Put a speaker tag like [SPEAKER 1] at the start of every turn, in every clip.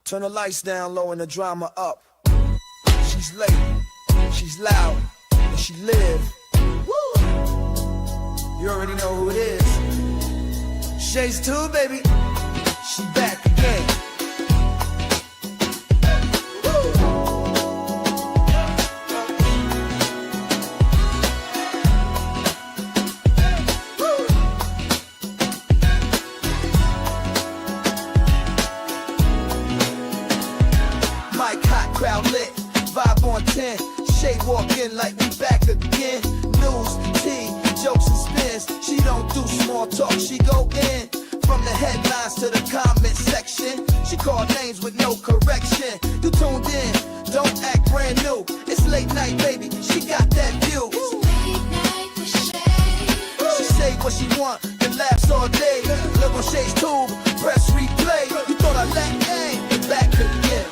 [SPEAKER 1] Turn the lights down low and the drama up. She's late, she's loud, and she live. Woo! You already know who it is. Shades 2, baby. She back again. Crowd lit, vibe on 10. Shade walk in like we back again. News, tea, jokes and spins. She don't do small talk, she go in. From the headlines to the comment section. She call names with no correction. You tuned in, don't act brand new. It's late night, baby, she got that view.
[SPEAKER 2] It's late night with Shade.
[SPEAKER 1] She say what she want and laughs all day. Look on Shade's tube, press replay. You thought I let game, and back again.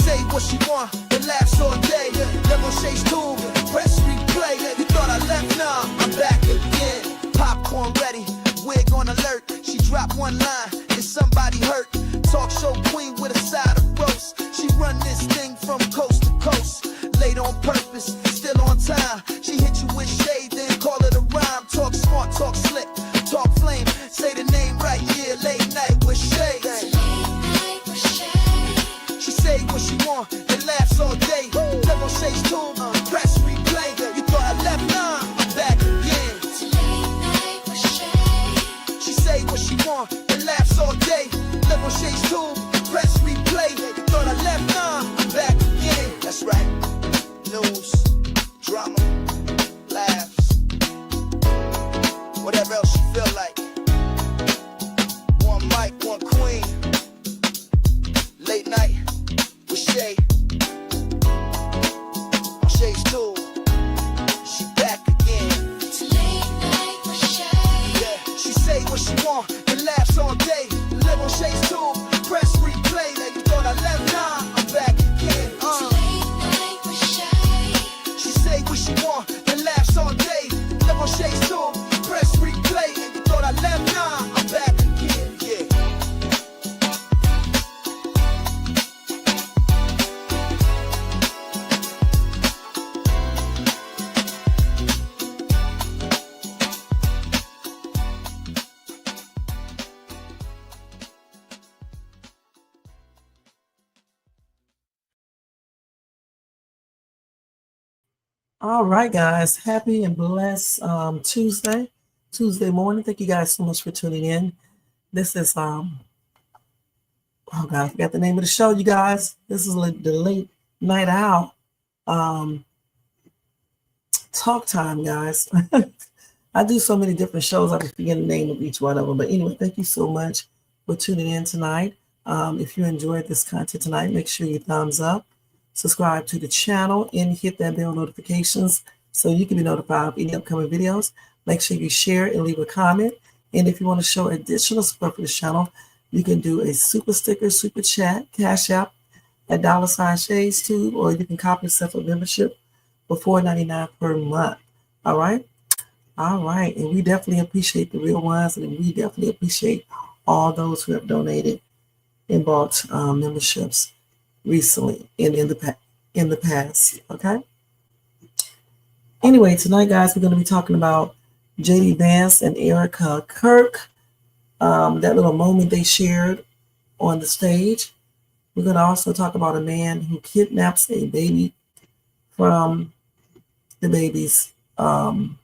[SPEAKER 1] Say what she want and laughs all day. Never Shade's tube, press replay. You thought I left, nah, I'm back again. Popcorn ready, wig on alert. She dropped one line, is somebody hurt? Talk show queen with a side of roast. She run this thing from coast to coast. Late on purpose, still on time. She hit you with shade, then call it a rhyme. Talk smart, talk slick, talk flame. Say the name right here, late night with Shade. She say what she want and laughs all day. Never Shade's tube, press replay. You thought I left, nah, I'm back again.
[SPEAKER 2] It's late night with Shade.
[SPEAKER 1] She say what she want and laughs all day. Never Shade's tube, press replay. You thought I left, nah, I'm back again. That's right. News, drama, laughs, whatever else you feel like. One mic, one queen. Late night. Shade, Shade's too. She back again.
[SPEAKER 2] It's late night with Shade.
[SPEAKER 1] Yeah, she say what she want and laughs all day. Live on Shade's too. Press replay. Now you thought I left, nah, I'm back again.
[SPEAKER 2] It's late night with Shade.
[SPEAKER 1] She say what she want and laughs all day. Live on Shade's too. Press replay. Now you thought I left, nah, I'm back again. Yeah.
[SPEAKER 3] All right, guys. Happy and blessed Tuesday morning. Thank you guys so much for tuning in. This is oh God, I forgot the name of the show, you guys. This is the Late Night Owl talk time, guys. I do so many different shows, I forget the name of each one of them. But anyway, thank you so much for tuning in tonight. If you enjoyed this content tonight, make sure you thumbs up. Subscribe to the channel and hit that bell notifications so you can be notified of any upcoming videos. Make sure you share and leave a comment. And if you want to show additional support for this channel, you can do a super sticker, super chat, cash app at $Shades Tube, or you can copy yourself a membership for $4.99 per month. All right. All right. And we definitely appreciate the real ones, and we definitely appreciate all those who have donated and bought memberships recently and in the past. Okay. Anyway, tonight, guys, we're going to be talking about JD Vance and Erika Kirk, that little moment they shared on the stage. We're going to also talk about a man who kidnaps a baby from the baby's from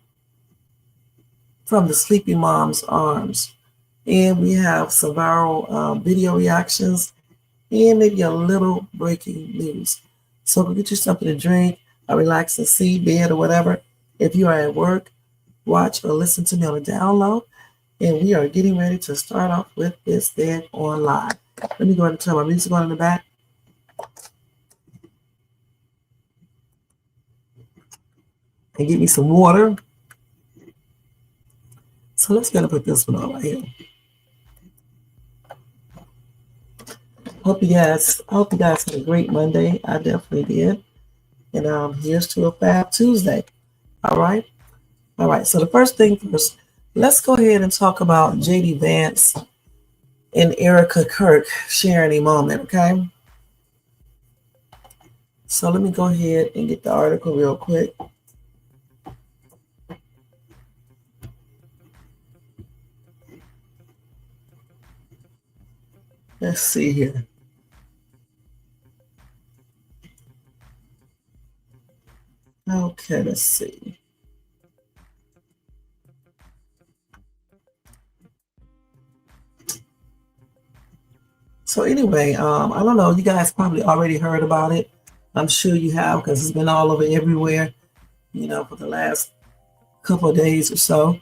[SPEAKER 3] the sleeping mom's arms. And we have some viral video reactions and maybe a little breaking news. So go get you something to drink, a relaxing seat, bed, or whatever. If you are at work, watch or listen to me on a download. And we are getting ready to start off with this thing on live. Let me go ahead and turn my music on in the back. And get me some water. So let's go and put this one on right here. Hope you guys had a great Monday. I definitely did. And here's to a Fab Tuesday. All right. So the first thing first, let's go ahead and talk about JD Vance and Erika Kirk sharing a moment, okay? So let me go ahead and get the article real quick. Let's see here. Okay, let's see. So anyway, I don't know. You guys probably already heard about it. I'm sure you have because it's been all over everywhere, for the last couple of days or so.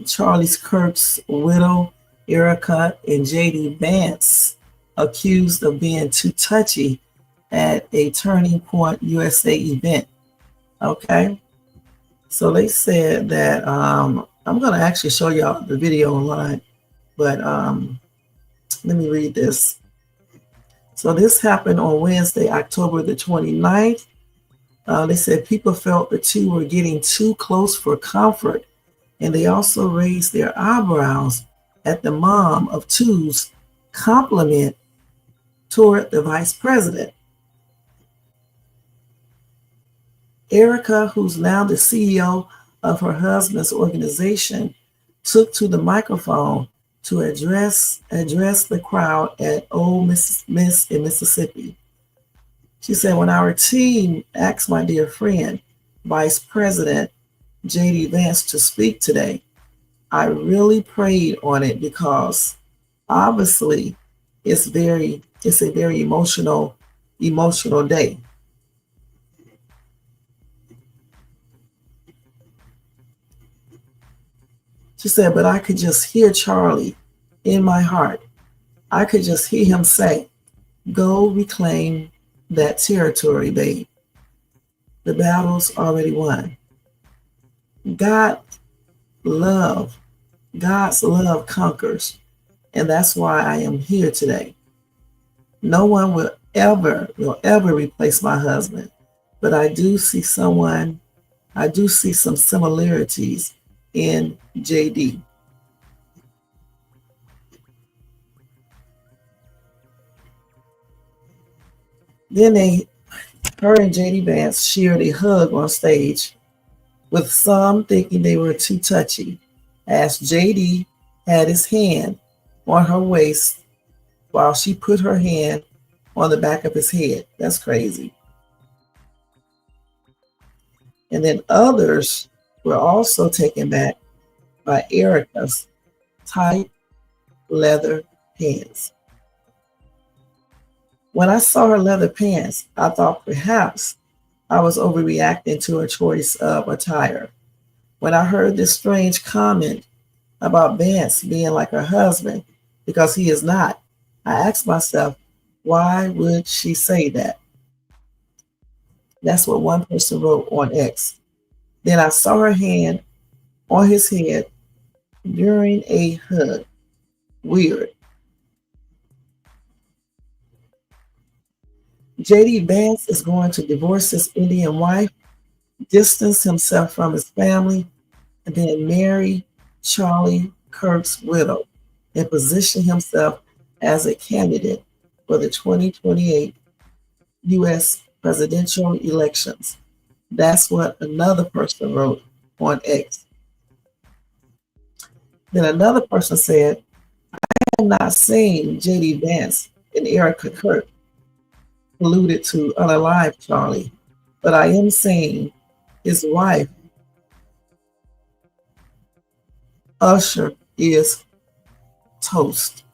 [SPEAKER 3] Charlie Kirk's widow, Erika, and JD Vance accused of being too touchy at a Turning Point USA event. Okay. So they said that I'm going to actually show y'all the video online, but let me read this. So this happened on Wednesday, October the 29th. They said people felt the two were getting too close for comfort, and they also raised their eyebrows at the mom of two's compliment toward the vice president. Erika, who's now the CEO of her husband's organization, took to the microphone to address the crowd at Old Miss in Mississippi. She said, when our team asked my dear friend, Vice President JD Vance, to speak today, I really prayed on it because obviously it's a very emotional day. She said, but I could just hear Charlie in my heart. I could just hear him say, go reclaim that territory, babe. The battle's already won. God's love conquers. And that's why I am here today. No one will ever replace my husband. But I do see some similarities in JD. Then her and JD Vance shared a hug on stage, with some thinking they were too touchy, as JD had his hand on her waist while she put her hand on the back of his head. That's crazy. And then others were also taken back by Erika's tight leather pants. When I saw her leather pants, I thought perhaps I was overreacting to her choice of attire. When I heard this strange comment about Vance being like her husband, because he is not, I asked myself, why would she say that? That's what one person wrote on X. Then I saw her hand on his head during a hug. Weird. JD Vance is going to divorce his Indian wife, distance himself from his family, and then marry Charlie Kirk's widow and position himself as a candidate for the 2028 U.S. presidential elections. That's what another person wrote on X. Then another person said, I am not saying JD Vance and Erika Kirk alluded to unalive Charlie, but I am saying his wife, Usher, is toast.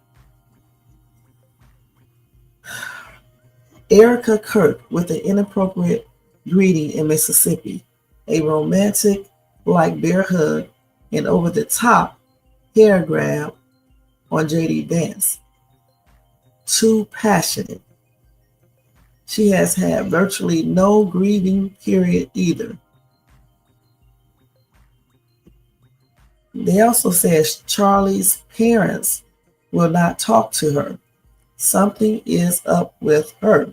[SPEAKER 3] Erika Kirk with an inappropriate greeting in Mississippi, a romantic like bear hug, and over the top hair grab on JD Vance. Too passionate. She has had virtually no grieving period either. They also said Charlie's parents will not talk to her. Something is up with her.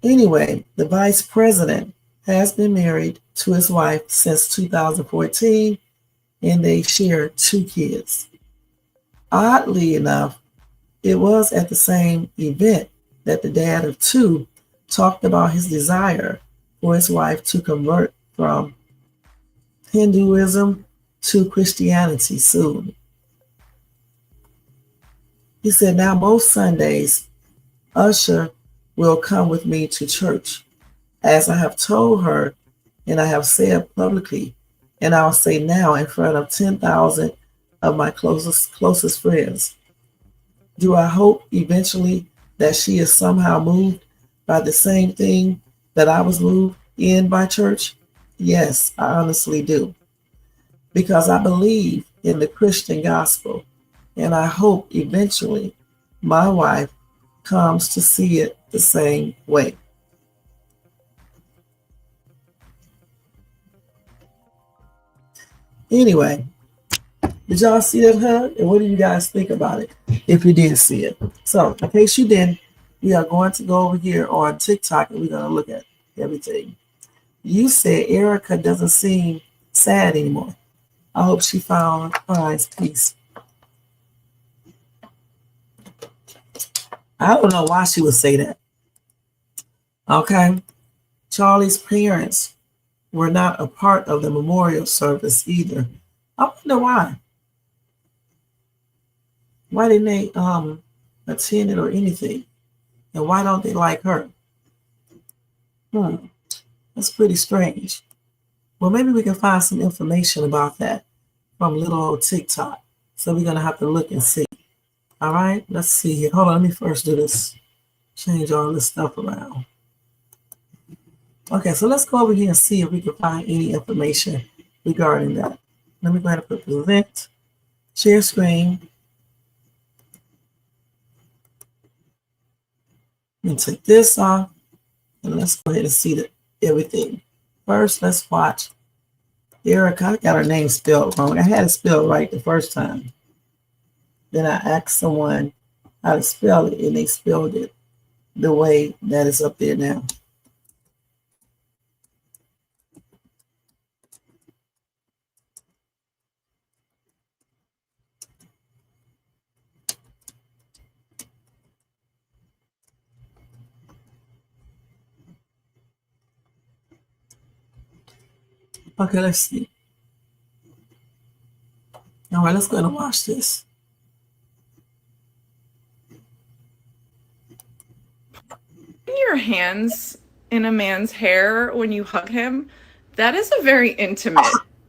[SPEAKER 3] Anyway, the vice president has been married to his wife since 2014, and they share 2 kids. Oddly enough, it was at the same event that the dad of 2 talked about his desire for his wife to convert from Hinduism to Christianity soon. He said, now most Sundays, Usher will come with me to church. As I have told her, and I have said publicly, and I'll say now in front of 10,000 of my closest friends. Do I hope eventually that she is somehow moved by the same thing that I was moved in by church? Yes, I honestly do. Because I believe in the Christian gospel, and I hope eventually my wife comes to see it the same way. Anyway, did y'all see that hug? And what do you guys think about it if you did see it? So, in case you didn't, we are going to go over here on TikTok and we're going to look at everything. You said Erika doesn't seem sad anymore. I hope she finds peace. I don't know why she would say that. Okay. Charlie's parents were not a part of the memorial service either. I wonder why. Why didn't they attend it or anything? And why don't they like her? That's pretty strange. Well, maybe we can find some information about that from little old TikTok. So we're going to have to look and see. All right, let's see here. Hold on, let me first do this. Change all this stuff around. Okay, so let's go over here and see if we can find any information regarding that. Let me go ahead and put present, share screen. Let me take this off, and let's go ahead and see everything. First, let's watch Erika. I got her name spelled wrong. I had it spelled right the first time. Then I asked someone how to spell it, and they spelled it the way that is up there now. Okay, let's see. All right, let's go and watch this.
[SPEAKER 4] Your hands in a man's hair when you hug him, that is a very intimate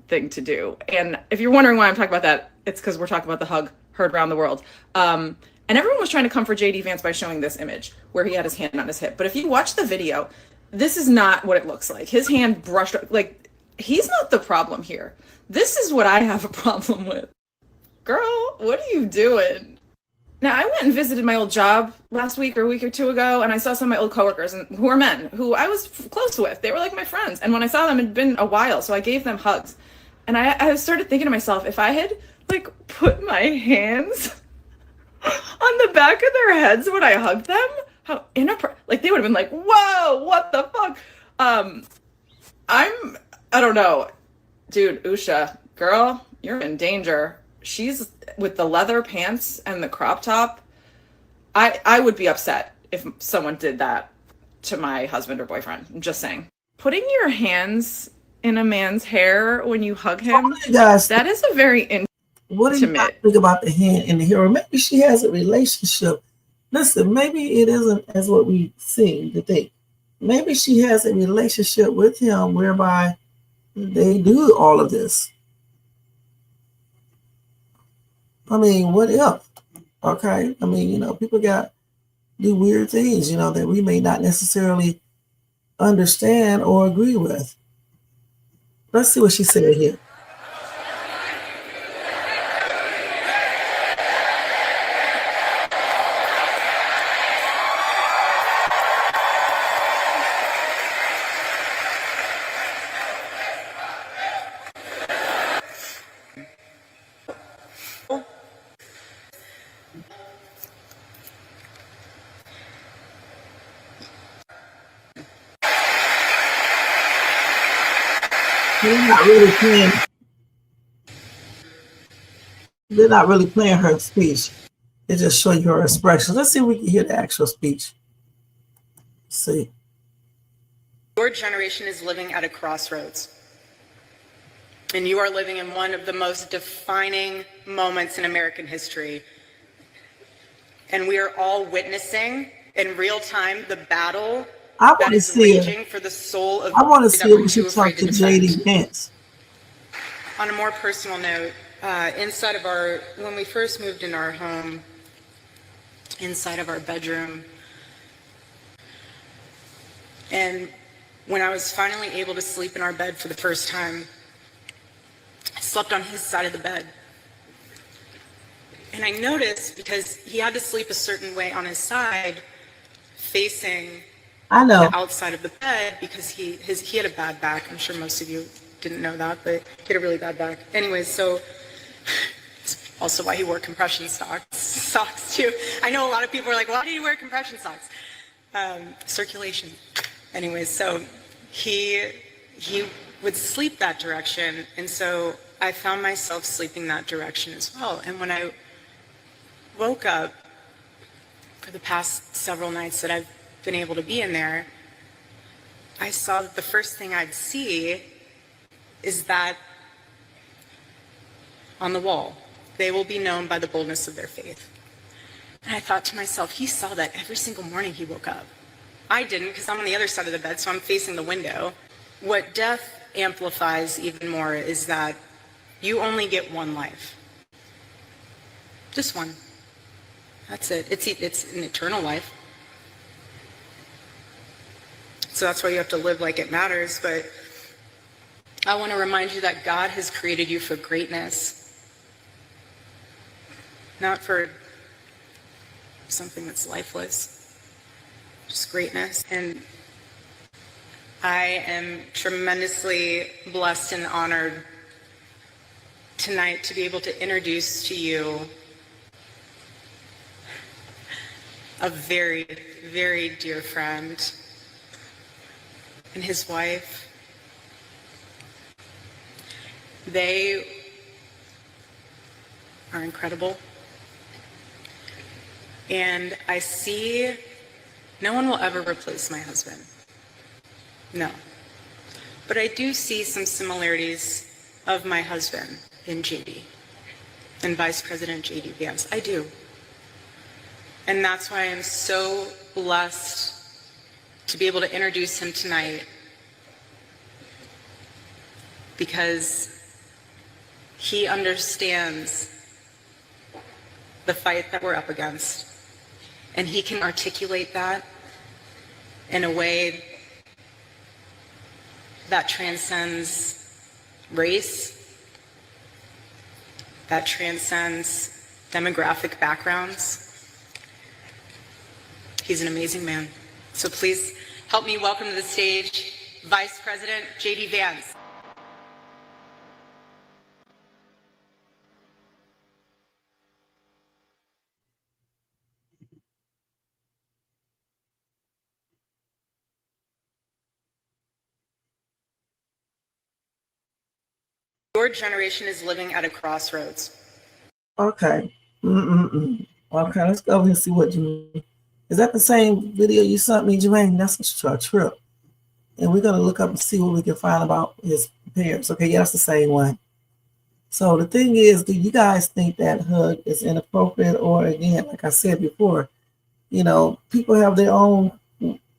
[SPEAKER 4] thing to do. And if you're wondering why I'm talking about that, it's because we're talking about the hug heard around the world. And everyone was trying to comfort JD Vance by showing this image where he had his hand on his hip. But if you watch the video, this is not what it looks like. His hand brushed, like, he's not the problem here. This is what I have a problem with. Girl, what are you doing? Now, I went and visited my old job last week or a week or two ago, and I saw some of my old coworkers who were men who I was close with. They were like my friends. And when I saw them, it had been a while, so I gave them hugs. And I started thinking to myself, if I had, like, put my hands on the back of their heads when I hugged them, how inappropriate. Like, they would have been like, whoa, what the fuck? I don't know. Dude, Usha, girl, you're in danger. She's with the leather pants and the crop top. I would be upset if someone did that to my husband or boyfriend. I'm just saying. Putting your hands in a man's hair when you hug him, that is a very intimate.
[SPEAKER 3] What do you think about the hand in the hair? Or maybe she has a relationship. Listen, maybe it isn't as what we seem to think. Maybe she has a relationship with him whereby they do all of this. I mean, what if? Okay. I mean, people do weird things, that we may not necessarily understand or agree with. Let's see what she said here. They're not really playing. They're not really playing her speech. They just show you her expressions. Let's see if we can hear the actual speech. Let's see.
[SPEAKER 5] Your generation is living at a crossroads. And you are living in one of the most defining moments in American history. And we are all witnessing in real time the battle
[SPEAKER 3] I want
[SPEAKER 5] that
[SPEAKER 3] to
[SPEAKER 5] is
[SPEAKER 3] see it.
[SPEAKER 5] raging for the soul of
[SPEAKER 3] I want to
[SPEAKER 5] that
[SPEAKER 3] see
[SPEAKER 5] we're
[SPEAKER 3] if she
[SPEAKER 5] too
[SPEAKER 3] talk
[SPEAKER 5] afraid
[SPEAKER 3] to
[SPEAKER 5] to defend.
[SPEAKER 3] JD Vance.
[SPEAKER 5] On a more personal note, inside of when we first moved in our home, inside of our bedroom, and when I was finally able to sleep in our bed for the first time, I slept on his side of the bed. And I noticed, because he had to sleep a certain way on his side, facing
[SPEAKER 3] I know.
[SPEAKER 5] the outside of the bed, because he had a bad back. I'm sure most of you didn't know that, but he had a really bad back. Anyways, so it's also why he wore compression socks too. I know a lot of people are like, why do you wear compression socks? Circulation. Anyways, so he would sleep that direction, and so I found myself sleeping that direction as well. And when I woke up for the past several nights that I've been able to be in there, I saw that the first thing I'd see is that on the wall, they will be known by the boldness of their faith. And I thought to myself, he saw that every single morning he woke up. I didn't, because I'm on the other side of the bed, so I'm facing the window. What death amplifies even more is that you only get one life. Just one. That's it. It's an eternal life. So that's why you have to live like it matters. But I want to remind you that God has created you for greatness, not for something that's lifeless, just greatness. And I am tremendously blessed and honored tonight to be able to introduce to you a very, very dear friend and his wife. They are incredible. And I see no one will ever replace my husband. No. But I do see some similarities of my husband in JD, and Vice President JD Vance. I do. And that's why I'm so blessed to be able to introduce him tonight, because he understands the fight that we're up against, and he can articulate that in a way that transcends race, that transcends demographic backgrounds. He's an amazing man. So please help me welcome to the stage Vice President JD Vance. Your generation is living at a crossroads.
[SPEAKER 3] Okay. Okay, let's go over and see what you. Is that the same video you sent me, Jermaine? That's a trip. And we're going to look up and see what we can find about his parents. Okay, yeah, that's the same one. So the thing is, do you guys think that hug is inappropriate? Or again, like I said before, people have their own,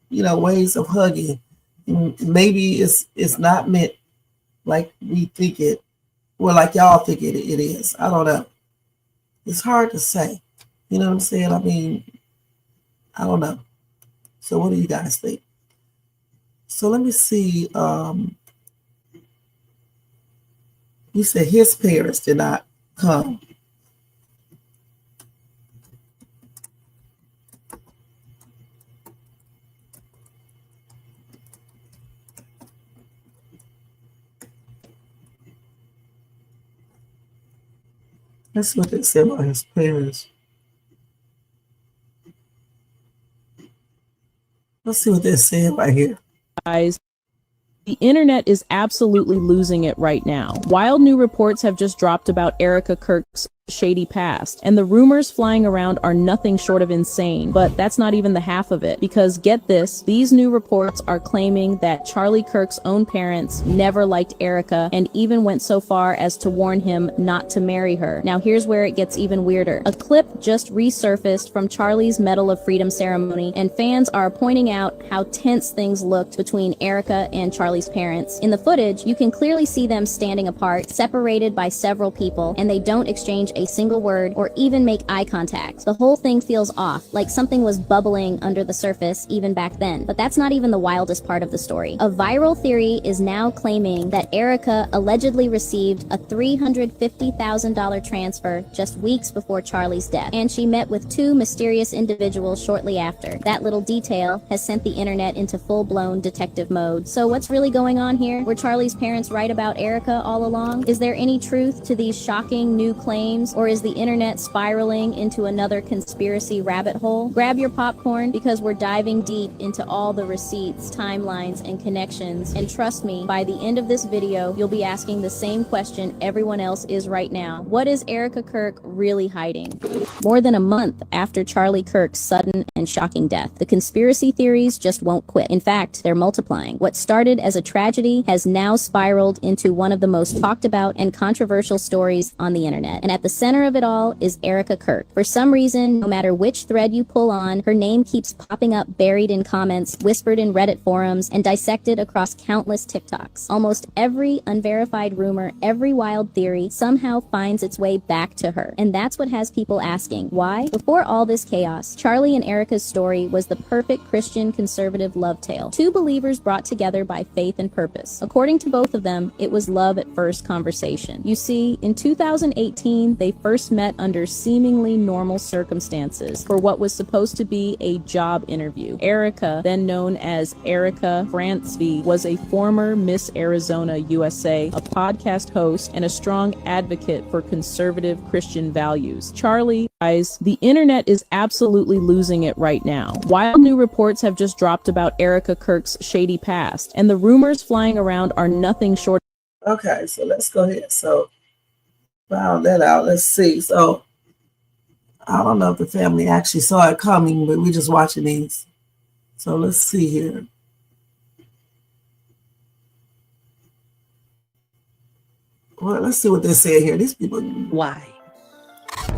[SPEAKER 3] ways of hugging. Maybe it's not meant like we think it, or like y'all think it is. I don't know. It's hard to say. You know what I'm saying? I mean, I don't know. So what do you guys think? So let me see. You said his parents did not come. That's what they said about his parents. Let's see what they're saying right here.
[SPEAKER 6] Guys, The internet is absolutely losing it right now. Wild new reports have just dropped about Erika Kirk's shady past, and the rumors flying around are nothing short of insane. But that's not even the half of it, because get this, these new reports are claiming that Charlie Kirk's own parents never liked Erika and even went so far as to warn him not to marry her. Now here's where it gets even weirder. A clip just resurfaced from Charlie's Medal of Freedom ceremony, and fans are pointing out how tense things looked between Erika and Charlie's parents. In the footage, you can clearly see them standing apart, separated by several people, and they don't exchange a single word or even make eye contact. The whole thing feels off, like something was bubbling under the surface even back then. But that's not even the wildest part of the story. A viral theory is now claiming that Erika allegedly received a $350,000 transfer just weeks before Charlie's death, and she met with two mysterious individuals shortly after. That little detail has sent the internet into full-blown detective mode. So what's really going on here? Were Charlie's parents right about Erika all along? Is there any truth to these shocking new claims, or is the internet spiraling into another conspiracy rabbit hole? Grab your popcorn, because we're diving deep into all the receipts, timelines, and connections. And trust me, by the end of this video, you'll be asking the same question everyone else is right now. What is Erika Kirk really hiding? More than a month after Charlie Kirk's sudden and shocking death, the conspiracy theories just won't quit. In fact, they're multiplying. What started as a tragedy has now spiraled into one of the most talked about and controversial stories on the internet. And at the center of it all is Erika Kirk. For some reason, no matter which thread you pull on, her name keeps popping up buried in comments, whispered in Reddit forums, and dissected across countless TikToks. Almost every unverified rumor, every wild theory somehow finds its way back to her. And that's what has people asking, why? Before all this chaos, Charlie and Erika's story was the perfect Christian conservative love tale. Two believers brought together by faith and purpose. According to both of them, it was love at first conversation. You see, in 2018, they first met under seemingly normal circumstances for what was supposed to be a job interview. Erika, then known as Erika Vance, was a former Miss Arizona USA, a podcast host, and a strong advocate for conservative Christian values. Charlie, guys, the internet is absolutely losing it right now. Wild new reports have just dropped about Erika Kirk's shady past, and the rumors flying around are nothing short.
[SPEAKER 3] Okay, so let's go ahead. So found that out. Let's see. So I don't know if the family actually saw it coming, but we're just watching these. So let's see here. Well, let's see what they say here. These people.
[SPEAKER 7] Why?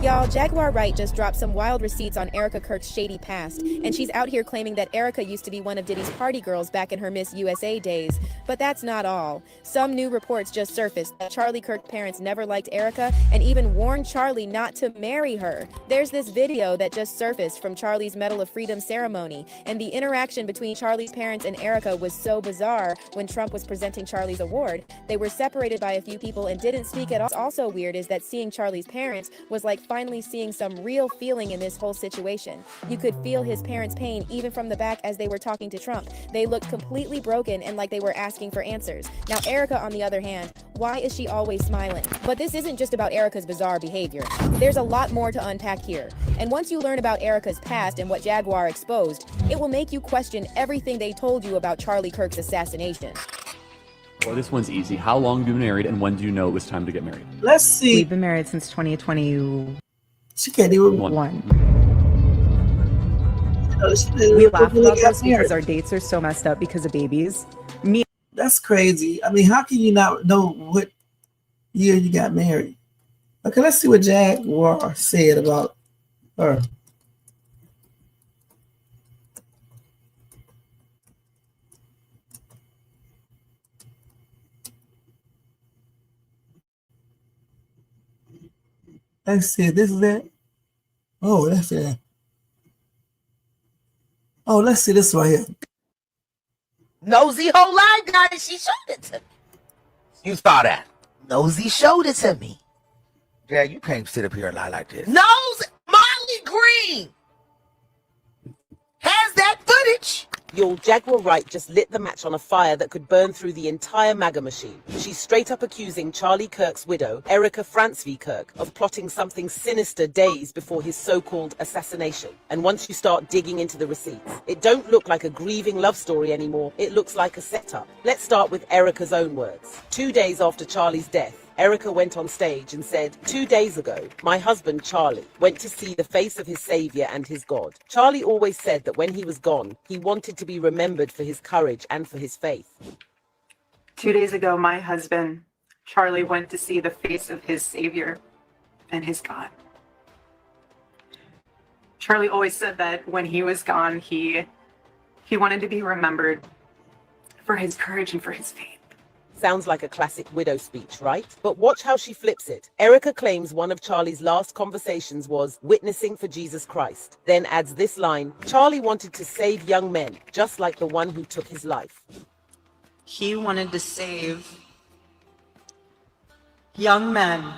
[SPEAKER 8] Y'all, Jaguar Wright just dropped some wild receipts on Erika Kirk's shady past, and she's out here claiming that Erika used to be one of Diddy's party girls back in her Miss USA days. But that's not all. Some new reports just surfaced that Charlie Kirk's parents never liked Erika and even warned Charlie not to marry her. There's this video that just surfaced from Charlie's Medal of Freedom ceremony, and the interaction between Charlie's parents and Erika was so bizarre when Trump was presenting Charlie's award. They were separated by a few people and didn't speak at all. What's also weird is that seeing Charlie's parents was like finally seeing some real feeling in this whole situation. You could feel his parents' pain even from the back as they were talking to Trump. They looked completely broken and like they were asking for answers. Now Erika, on the other hand, why is she always smiling? But this isn't just about Erika's bizarre behavior. There's a lot more to unpack here. And once you learn about Erika's past and what Jaguar exposed, it will make you question everything they told you about Charlie Kirk's assassination.
[SPEAKER 9] Well, this one's easy. How long have you been married, and when do you know it was time to get married?
[SPEAKER 3] Let's see.
[SPEAKER 7] We've been married since 2021.
[SPEAKER 3] She can't even.
[SPEAKER 7] We laugh about this because our dates are so messed up because of babies.
[SPEAKER 3] That's crazy. I mean, how can you not know what year you got married? Okay, let's see what Jaguar said about her. Let's see. This is it. Oh, that's it. Oh, let's see this right here.
[SPEAKER 10] Nosy whole life got it. She showed it to me. You saw that? Nosy showed it to me. Yeah, you can't sit up here and lie like this. Nosy, Molly Green has that footage.
[SPEAKER 11] Your Jaguar Wright just lit the match on a fire that could burn through the entire MAGA machine. She's straight up accusing Charlie Kirk's widow, Erika Kirk, of plotting something sinister days before his so-called assassination. And once you start digging into the receipts, it don't look like a grieving love story anymore. It looks like a setup. Let's start with Erika's own words. 2 days after Charlie's death, Erika went on stage and said, 2 days ago, my husband Charlie went to see the face of his savior and his God. Charlie always said that when he was gone, he wanted to be remembered for his courage and for his faith.
[SPEAKER 12] 2 days ago, my husband Charlie went to see the face of his savior and his God. Charlie always said that when he was gone, he wanted to be remembered for his courage and for his faith.
[SPEAKER 11] Sounds like a classic widow speech, right? But watch how she flips it. Erika claims one of Charlie's last conversations was witnessing for Jesus Christ. Then adds this line, Charlie wanted to save young men, just like the one who took his life.
[SPEAKER 12] He wanted to save young men,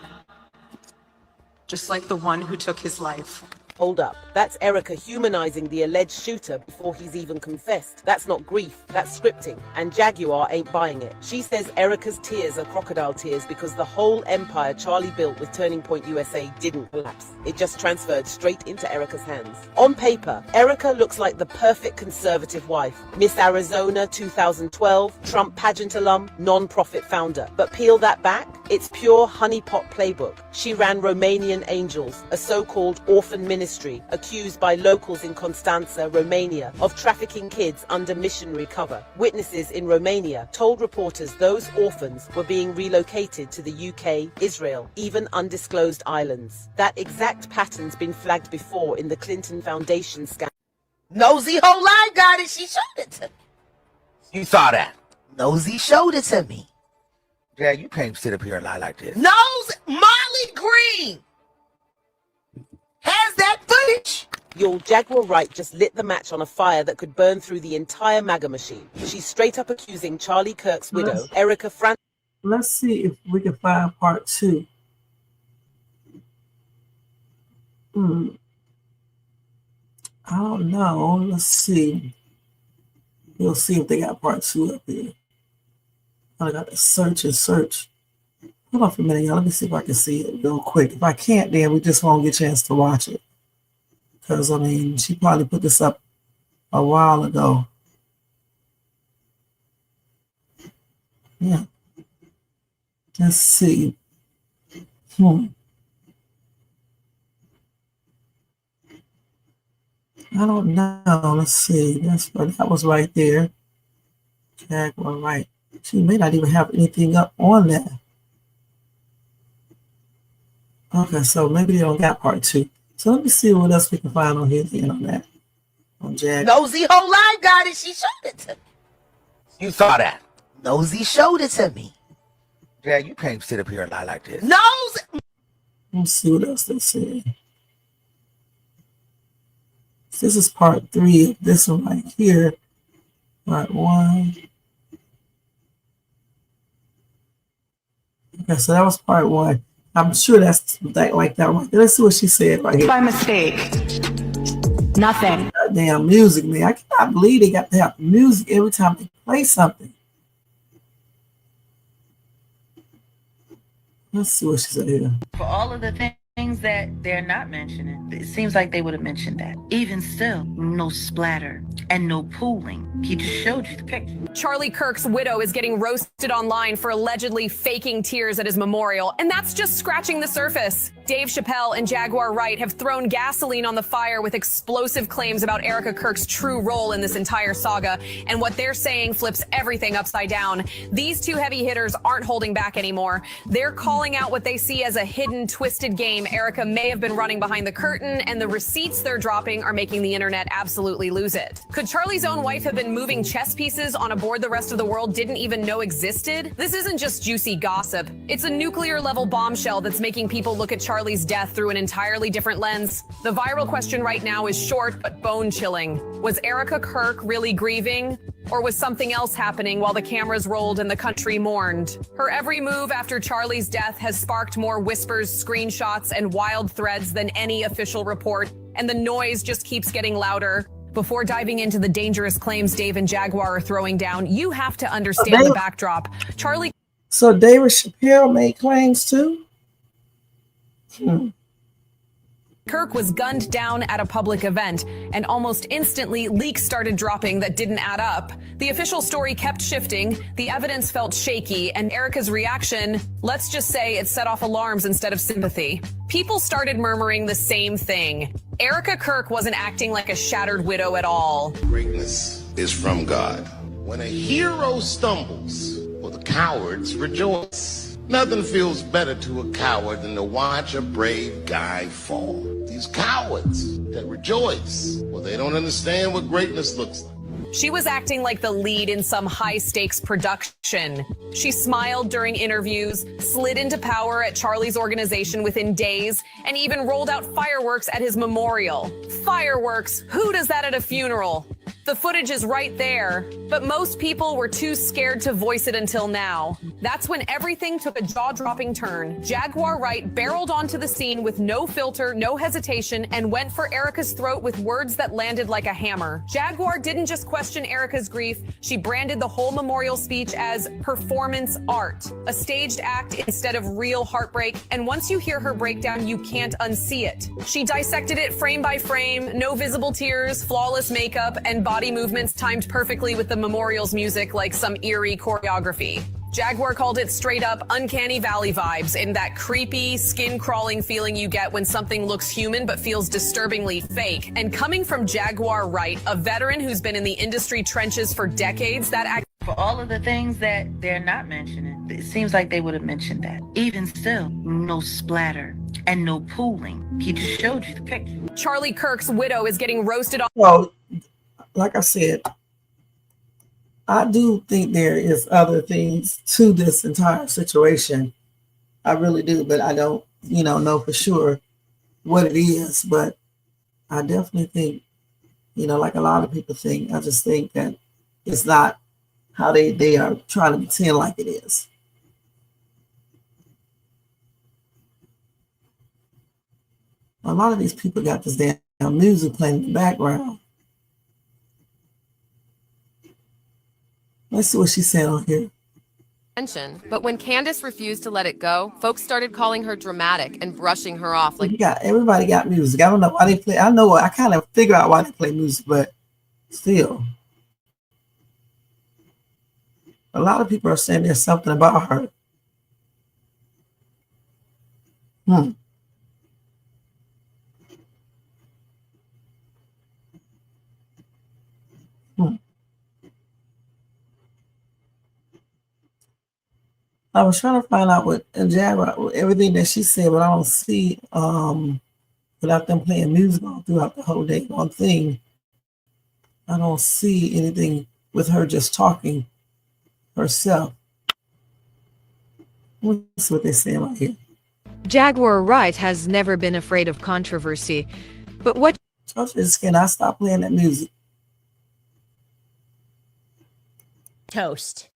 [SPEAKER 12] just like the one who took his life.
[SPEAKER 11] Hold up. That's Erika humanizing the alleged shooter before he's even confessed. That's not grief, that's scripting. And Jaguar ain't buying it. She says Erika's tears are crocodile tears because the whole empire Charlie built with Turning Point USA didn't collapse. It just transferred straight into Erika's hands. On paper, Erika looks like the perfect conservative wife. Miss Arizona 2012, Trump pageant alum, non-profit founder. But peel that back, it's pure honeypot playbook. She ran Romanian Angels, a so-called orphan ministry accused by locals in Constanța, Romania, of trafficking kids under missionary cover. Witnesses in Romania told reporters those orphans were being relocated to the UK, Israel, even undisclosed islands. That exact pattern's been flagged before in the Clinton Foundation scandal.
[SPEAKER 10] Nosy whole life got it. She showed it to me. You saw that? Nosy showed it to me. Yeah, you can't sit up here and lie like this. Nosy Molly Green has that footage.
[SPEAKER 11] Your Jaguar Wright just lit the match on a fire that could burn through the entire MAGA machine. She's straight up accusing Charlie Kirk's widow, Erika
[SPEAKER 3] Let's see if we can find part 2. I don't know. Let's see. We'll see if they got part 2 up here. I got to search and search. Hold on for a minute, y'all. Let me see if I can see it real quick. If I can't, then we just won't get a chance to watch it. Because, I mean, she probably put this up a while ago. Yeah. Let's see. I don't know. Let's see. That was right there. Jaguar Wright. She may not even have anything up on that. Okay, so maybe they don't got part 2. So let me see what else we can find on here then on that. On Jag.
[SPEAKER 10] Nosy whole life got it. She showed it to me. You saw that? Nosy showed it to me. Yeah, you can't sit up here and lie like this. Nosy.
[SPEAKER 3] Let's see what else they say. This is part 3 of this one right here. Part 1. Okay, so that was part 1. I'm sure that's like that one. Let's see what she said right here.
[SPEAKER 12] By mistake. Nothing.
[SPEAKER 3] Damn music, man. I cannot believe they got to have music every time they play something. Let's see what she said here.
[SPEAKER 13] For all of the things that they're not mentioning, it seems like they would have mentioned that. Even still, no splatter and no pooling. He just showed you the picture.
[SPEAKER 14] Charlie Kirk's widow is getting roasted online for allegedly faking tears at his memorial, and that's just scratching the surface. Dave Chappelle and Jaguar Wright have thrown gasoline on the fire with explosive claims about Erika Kirk's true role in this entire saga, and what they're saying flips everything upside down. These two heavy hitters aren't holding back anymore. They're calling out what they see as a hidden, twisted game Erika may have been running behind the curtain, and the receipts they're dropping are making the internet absolutely lose it. Could Charlie's own wife have been moving chess pieces on a board the rest of the world didn't even know existed? This isn't just juicy gossip. It's a nuclear-level bombshell that's making people look at Charlie's death through an entirely different lens. The viral question right now is short but bone-chilling. Was Erika Kirk really grieving? Or was something else happening while the cameras rolled and the country mourned? Her every move after Charlie's death has sparked more whispers, screenshots, and wild threads than any official report, and the noise just keeps getting louder. Before diving into the dangerous claims Dave and Jaguar are throwing down, you have to understand the backdrop. Charlie.
[SPEAKER 3] So David Chappelle made claims too?
[SPEAKER 14] Kirk was gunned down at a public event, and almost instantly leaks started dropping that didn't add up. The official story kept shifting, the evidence felt shaky, and Erika's reaction, let's just say it set off alarms instead of sympathy. People started murmuring the same thing. Erika Kirk wasn't acting like a shattered widow at all.
[SPEAKER 15] Greatness is from God. When a hero stumbles, well, the cowards rejoice. Nothing feels better to a coward than to watch a brave guy fall. These cowards that rejoice, well, they don't understand what greatness looks like.
[SPEAKER 14] She was acting like the lead in some high-stakes production. She smiled during interviews, slid into power at Charlie's organization within days, and even rolled out fireworks at his memorial. Fireworks? Who does that at a funeral? The footage is right there, but most people were too scared to voice it until now. That's when everything took a jaw-dropping turn. Jaguar Wright barreled onto the scene with no filter, no hesitation, and went for Erika's throat with words that landed like a hammer. Jaguar didn't just question Erika's grief, she branded the whole memorial speech as performance art, a staged act instead of real heartbreak, and once you hear her breakdown, you can't unsee it. She dissected it frame by frame, no visible tears, flawless makeup, and body movements timed perfectly with the memorial's music like some eerie choreography. Jaguar called it straight up uncanny valley vibes, in that creepy, skin-crawling feeling you get when something looks human but feels disturbingly fake. And coming from Jaguar Wright, a veteran who's been in the industry trenches for decades, that
[SPEAKER 13] For all of the things that they're not mentioning, it seems like they would have mentioned that. Even still, no splatter and no pooling. He just showed you the picture.
[SPEAKER 14] Charlie Kirk's widow is getting roasted on.
[SPEAKER 3] Well, like I said, I do think there is other things to this entire situation. I really do, but I don't, know for sure what it is. But I definitely think, like a lot of people think, I just think that it's not how they are trying to pretend like it is. A lot of these people got this damn music playing in the background. Let's see what she said on here.
[SPEAKER 16] But when Candace refused to let it go, folks started calling her dramatic and brushing her off like
[SPEAKER 3] Everybody got music. I don't know why they play. I kind of figure out why they play music, but still. A lot of people are saying there's something about her. I was trying to find out what Jaguar, everything that she said, but I don't see, without them playing music all throughout the whole day on thing, I don't see anything with her just talking herself. Let's see what they're saying right here.
[SPEAKER 17] Jaguar Wright has never been afraid of controversy, but what...
[SPEAKER 3] Can I stop playing that music?
[SPEAKER 18] Toast.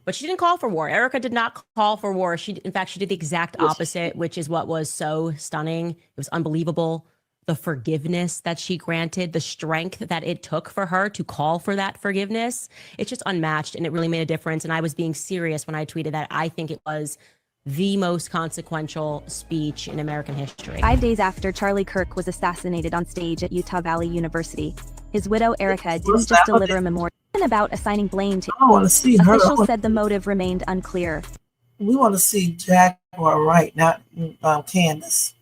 [SPEAKER 18] But she didn't call for war. Erika did not call for war. In fact, she did the exact opposite, which is what was so stunning. It was unbelievable. The forgiveness that she granted, the strength that it took for her to call for that forgiveness. It's just unmatched, and it really made a difference. And I was being serious when I tweeted that. I think it was the most consequential speech in American history.
[SPEAKER 19] 5 days after Charlie Kirk was assassinated on stage at Utah Valley University, his widow Erika didn't just deliver a memorial about assigning blame to.
[SPEAKER 3] I want to see her.
[SPEAKER 19] Officials said the motive remained unclear.
[SPEAKER 3] We want to see Jaguar Wright, not Candace.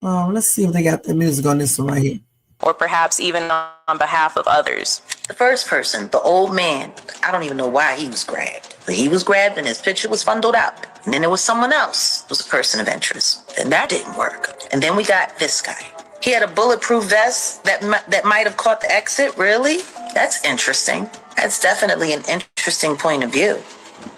[SPEAKER 3] Let's see if they got the music on this one right here.
[SPEAKER 20] Or perhaps even on behalf of others. The first person, the old man, I don't even know why he was grabbed. But he was grabbed and his picture was fondled out. And then there was someone else who was a person of interest. And that didn't work. And then we got this guy. He had a bulletproof vest that might have caught the exit. Really? That's interesting. That's definitely an interesting point of view.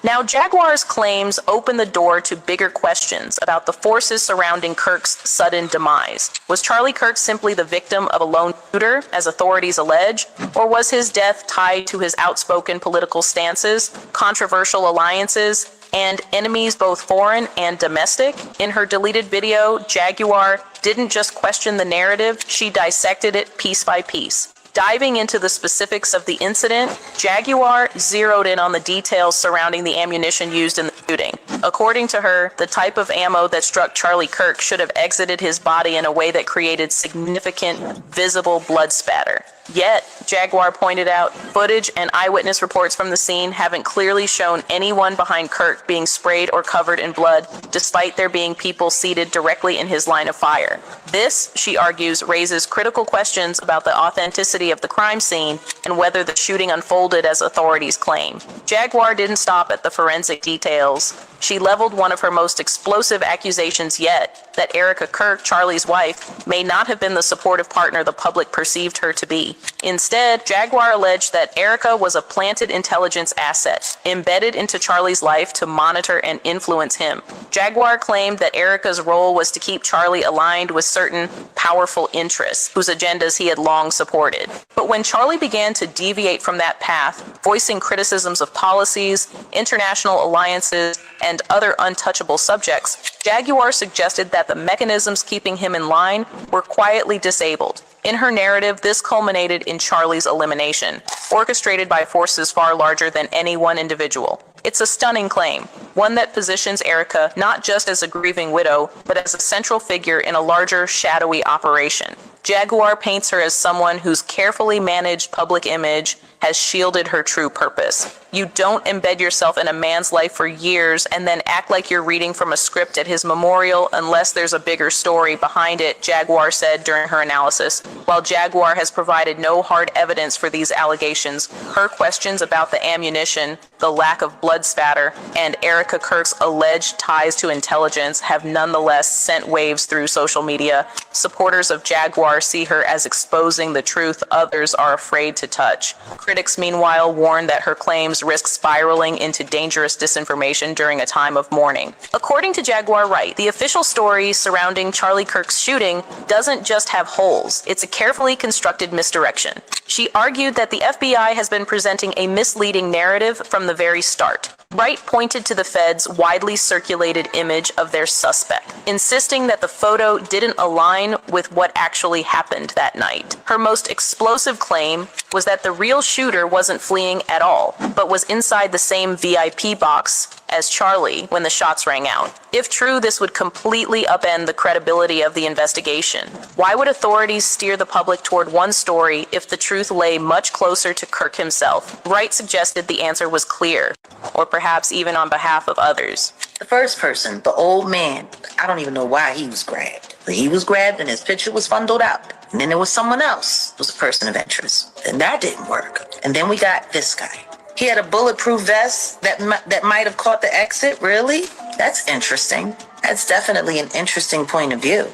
[SPEAKER 20] Now, Jaguar's claims open the door to bigger questions about the forces surrounding Kirk's sudden demise. Was Charlie Kirk simply the victim of a lone shooter, as authorities allege, or was his death tied to his outspoken political stances, controversial alliances,
[SPEAKER 16] and enemies both foreign and domestic. In her deleted video, Jaguar didn't just question the narrative, she dissected it piece by piece. Diving into the specifics of the incident, Jaguar zeroed in on the details surrounding the ammunition used in the shooting. According to her, the type of ammo that struck Charlie Kirk should have exited his body in a way that created significant, visible blood spatter. Yet, Jaguar pointed out, footage and eyewitness reports from the scene haven't clearly shown anyone behind Kirk being sprayed or covered in blood, despite there being people seated directly in his line of fire. This, she argues, raises critical questions about the authenticity of the crime scene and whether the shooting unfolded as authorities claim. Jaguar didn't stop at the forensic details. She leveled one of her most explosive accusations yet, that Erika Kirk, Charlie's wife, may not have been the supportive partner the public perceived her to be. Instead, Jaguar alleged that Erika was a planted intelligence asset, embedded into Charlie's life to monitor and influence him. Jaguar claimed that Erika's role was to keep Charlie aligned with certain powerful interests, whose agendas he had long supported. But when Charlie began to deviate from that path, voicing criticisms of policies, international alliances, and other untouchable subjects, Jaguar suggested that the mechanisms keeping him in line were quietly disabled. In her narrative, this culminated in Charlie's elimination, orchestrated by forces far larger than any one individual. It's a stunning claim, one that positions Erika not just as a grieving widow, but as a central figure in a larger, shadowy operation. Jaguar paints her as someone whose carefully managed public image has shielded her true purpose. You don't embed yourself in a man's life for years and then act like you're reading from a script at his memorial unless there's a bigger story behind it, Jaguar said during her analysis. While Jaguar has provided no hard evidence for these allegations, her questions about the ammunition, the lack of blood spatter, and Erika Kirk's alleged ties to intelligence have nonetheless sent waves through social media. Supporters of Jaguar see her as exposing the truth others are afraid to touch. Critics, meanwhile, warn that her claims risk spiraling into dangerous disinformation during a time of mourning. According to Jaguar Wright, the official story surrounding Charlie Kirk's shooting doesn't just have holes, it's a carefully constructed misdirection. She argued that the FBI has been presenting a misleading narrative from the very start. Wright pointed to the Fed's widely circulated image of their suspect, insisting that the photo didn't align with what actually happened that night. Her most explosive claim was that the real shooter wasn't fleeing at all, but was inside the same VIP box as Charlie when the shots rang out. If true, this would completely upend the credibility of the investigation. Why would authorities steer the public toward one story if the truth lay much closer to Kirk himself? Wright suggested the answer was clear, or perhaps even on behalf of others.
[SPEAKER 20] The first person, the old man, I don't even know why he was grabbed. But he was grabbed and his picture was fundled out. And then there was someone else who was a person of interest. And that didn't work. And then we got this guy. He had a bulletproof vest that might have caught the exit, really? That's interesting. That's definitely an interesting point of view.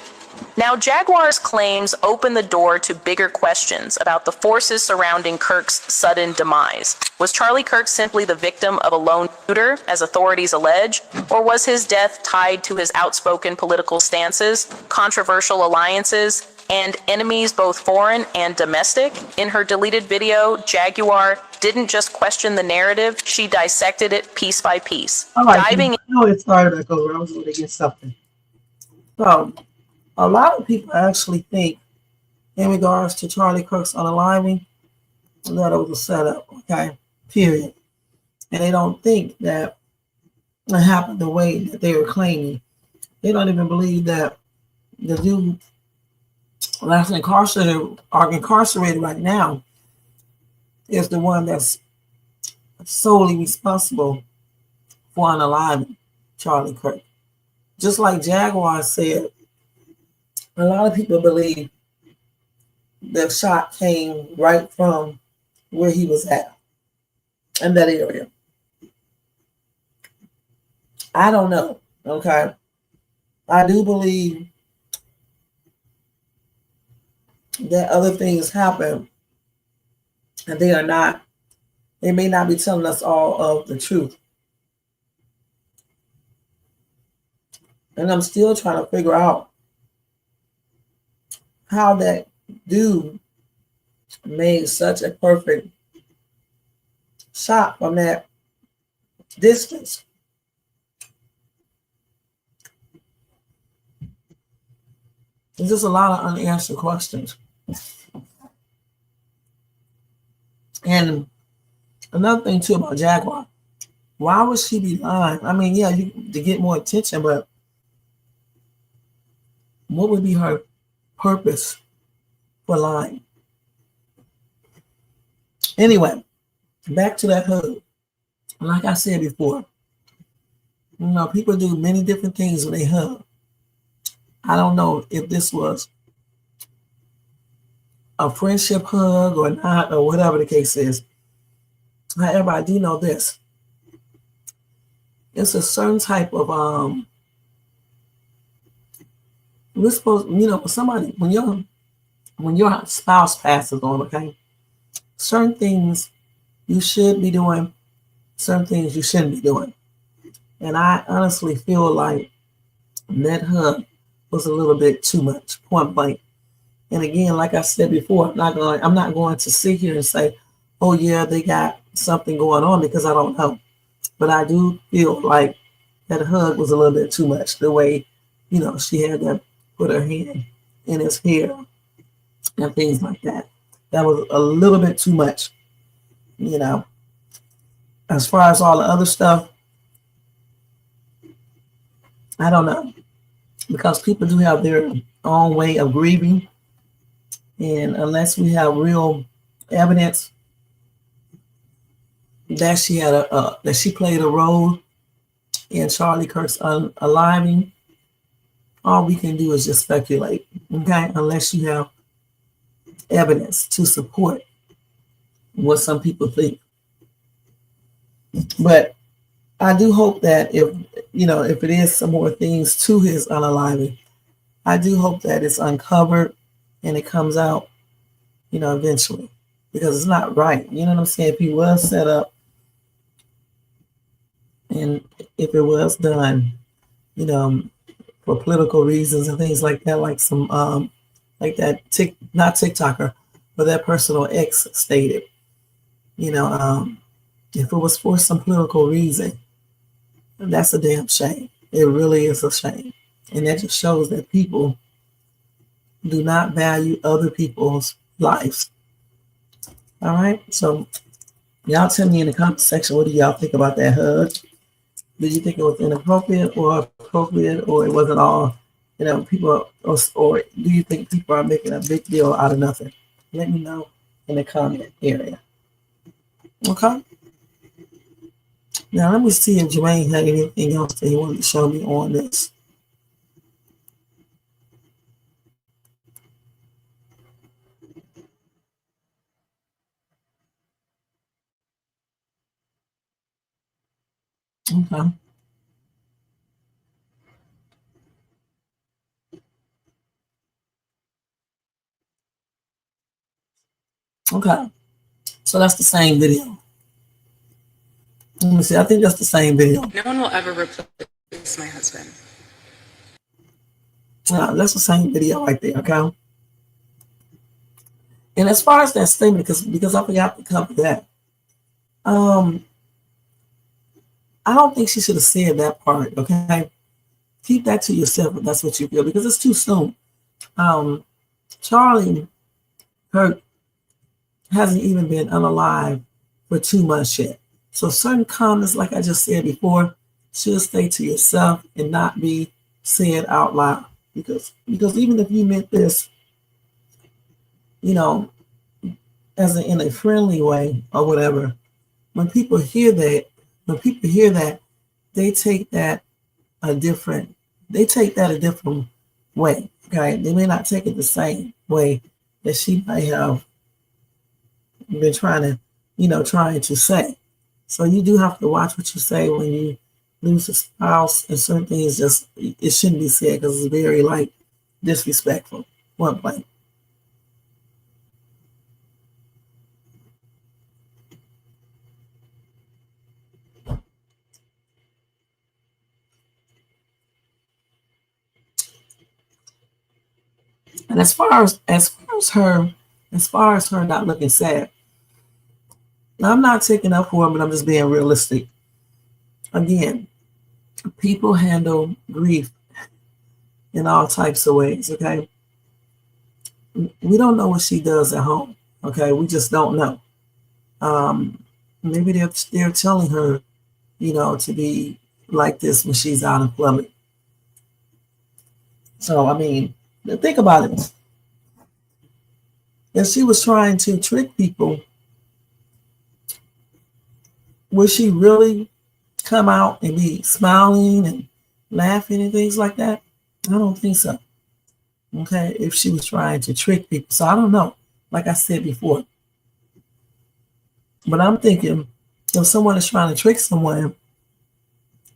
[SPEAKER 16] Now, Jaguar's claims open the door to bigger questions about the forces surrounding Kirk's sudden demise. Was Charlie Kirk simply the victim of a lone shooter, as authorities allege, or was his death tied to his outspoken political stances, controversial alliances, and enemies both foreign and domestic? In her deleted video, Jaguar didn't just question the narrative, she dissected it piece by piece.
[SPEAKER 3] All right, I know it started back over. I was going to get something. So, a lot of people actually think, in regards to Charlie Kirk's unaliving, that it was a setup, okay, period. And they don't think that it happened the way that they were claiming. They don't even believe that the dude that's incarcerated right now is the one that's solely responsible for unaliving Charlie Kirk. Just like Jaguar said, a lot of people believe the shot came right from where he was at in that area. I don't know, okay? I do believe that other things happen and they may not be telling us all of the truth. And I'm still trying to figure out how that dude made such a perfect shot from that distance just a lot of unanswered questions. And another thing too about Jaguar, why would she be lying? I mean, yeah, to get more attention, but what would be her purpose for lying? Anyway, back to that hug. Like I said before, people do many different things when they hug. I don't know if this was a friendship hug or not, or whatever the case is. However, I do know this. It's a certain type of we're supposed, somebody when your spouse passes on, okay, certain things you should be doing, certain things you shouldn't be doing. And I honestly feel like that hug was a little bit too much, point blank. And again, like I said before, I'm not going to sit here and say, oh yeah, they got something going on, because I don't know. But I do feel like that hug was a little bit too much. The way, she had to put her hand in his hair and things like that. That was a little bit too much, As far as all the other stuff, I don't know. Because people do have their own way of grieving. And unless we have real evidence that she had that she played a role in Charlie Kirk's unaliving, all we can do is just speculate, okay? Unless you have evidence to support what some people think. But I do hope that if it is some more things to his unaliving, I do hope that it's uncovered and it comes out, eventually, because it's not right. You know what I'm saying? If he was set up and if it was done, for political reasons and things like that, like some, like that, not TikToker, but that personal ex stated, if it was for some political reason, that's a damn shame. It really is a shame. And that just shows that people do not value other people's lives. All right. So y'all tell me in the comment section, what do y'all think about that hug? Did you think it was inappropriate or appropriate, or it wasn't all, people, or do you think people are making a big deal out of nothing? Let me know in the comment area. Okay. Now let me see if Jermaine had anything else that he wanted to show me on this. Okay. Okay. So that's the same video. Let me see. I think that's the same video.
[SPEAKER 5] No one will ever replace my husband.
[SPEAKER 3] That's the same video right there. Okay. And as far as that statement, because I forgot to cover that, I don't think she should have said that part. Okay. Keep that to yourself if that's what you feel, because it's too soon. Charlie Kirk hasn't even been unalive for 2 months yet. So certain comments, like I just said before, should stay to yourself and not be said out loud. Because even if you meant this, as in a friendly way or whatever, when people hear that, they take that a different way. Okay, they may not take it the same way that she might have been trying to say. So you do have to watch what you say when you lose a spouse, and certain things it shouldn't be said, because it's very disrespectful. One point. And as far as her not looking sad, I'm not taking up for her, but I'm just being realistic. Again, people handle grief in all types of ways, okay? we don't know what she does at home. Okay, we just don't know. Maybe they're telling her, to be like this when she's out in public. So I mean, think about it. If she was trying to trick people, would she really come out and be smiling and laughing and things like that? I don't think so. Okay, if she was trying to trick people. So I don't know, like I said before. But I'm thinking if someone is trying to trick someone,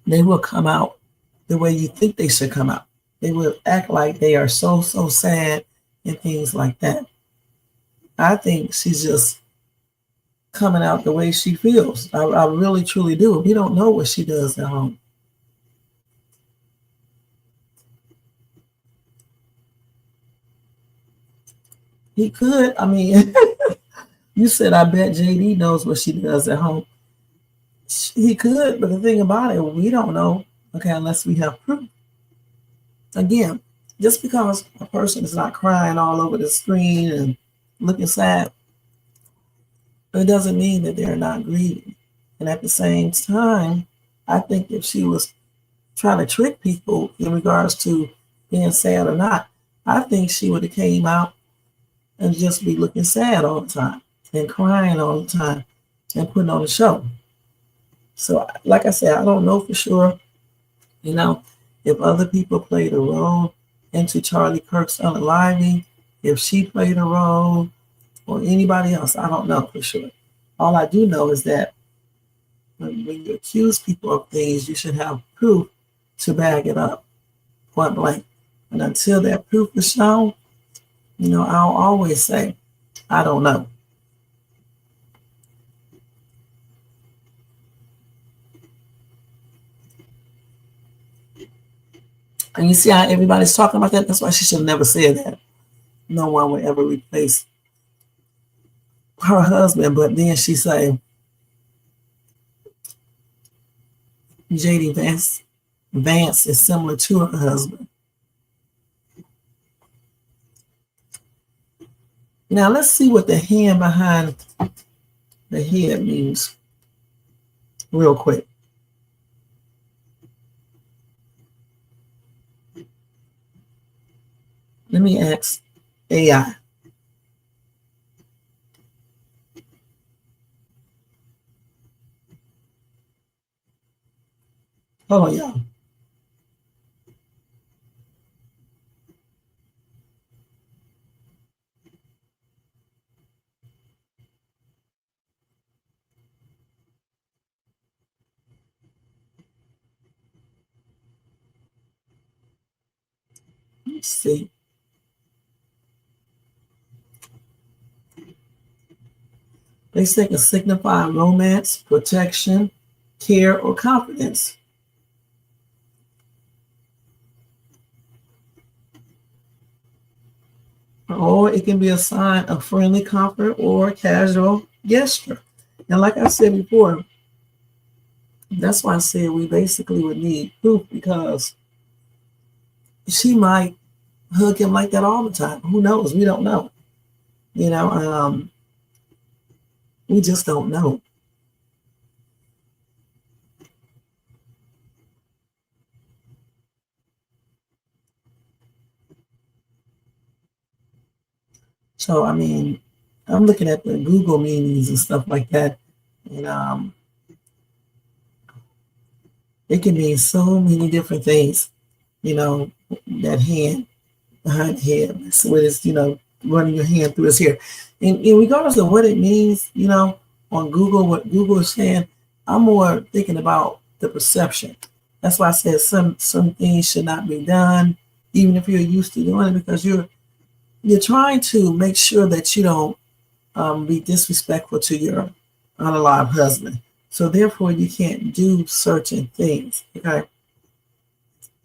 [SPEAKER 3] they will come out the way you think they should come out. They will act like they are so sad and things like that. I think she's just coming out the way she feels. I really, truly do. We don't know what she does at home. He could. I mean, you said, I bet JD knows what she does at home. He could, but the thing about it, we don't know, okay, unless we have proof. Again, just because a person is not crying all over the screen and looking sad, it doesn't mean that they're not grieving. And at the same time, I think if she was trying to trick people in regards to being sad or not, I think she would have came out and just be looking sad all the time and crying all the time and putting on a show. So, like I said, I don't know for sure, if other people played a role into Charlie Kirk's unaliving, if she played a role or anybody else, I don't know for sure. All I do know is that when you accuse people of things, you should have proof to back it up, point blank. And until that proof is shown, I'll always say, I don't know. And you see how everybody's talking about that? That's why she should have never said that. No one would ever replace her husband. But then she say, JD Vance is similar to her husband. Now let's see what the hand behind the head means real quick. Let me ask AI. Hold on, y'all. Let's see. They say can signify romance, protection, care, or confidence. Or it can be a sign of friendly comfort or casual gesture. And like I said before, that's why I said we basically would need proof, because she might hug him like that all the time. Who knows? We don't know. We just don't know. So, I mean, I'm looking at the Google meanings and stuff like that. And it can mean so many different things, that hand behind the head. So it is, running your hand through his hair. And regardless of what it means, on Google, what Google is saying, I'm more thinking about the perception. That's why I said some things should not be done, even if you're used to doing it, because you're trying to make sure that you don't be disrespectful to your unalive husband. So therefore, you can't do certain things, okay?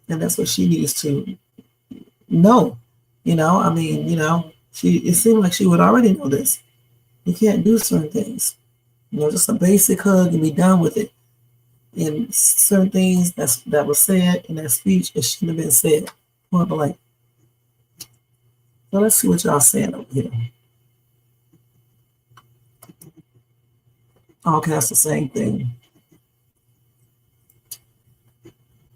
[SPEAKER 3] And that's what she needs to know. It seemed like she would already know this. You can't do certain things. Just a basic hug and be done with it. And certain things that was said in that speech, it shouldn't have been said. Point blank. So let's see what y'all saying over here. Okay, that's the same thing.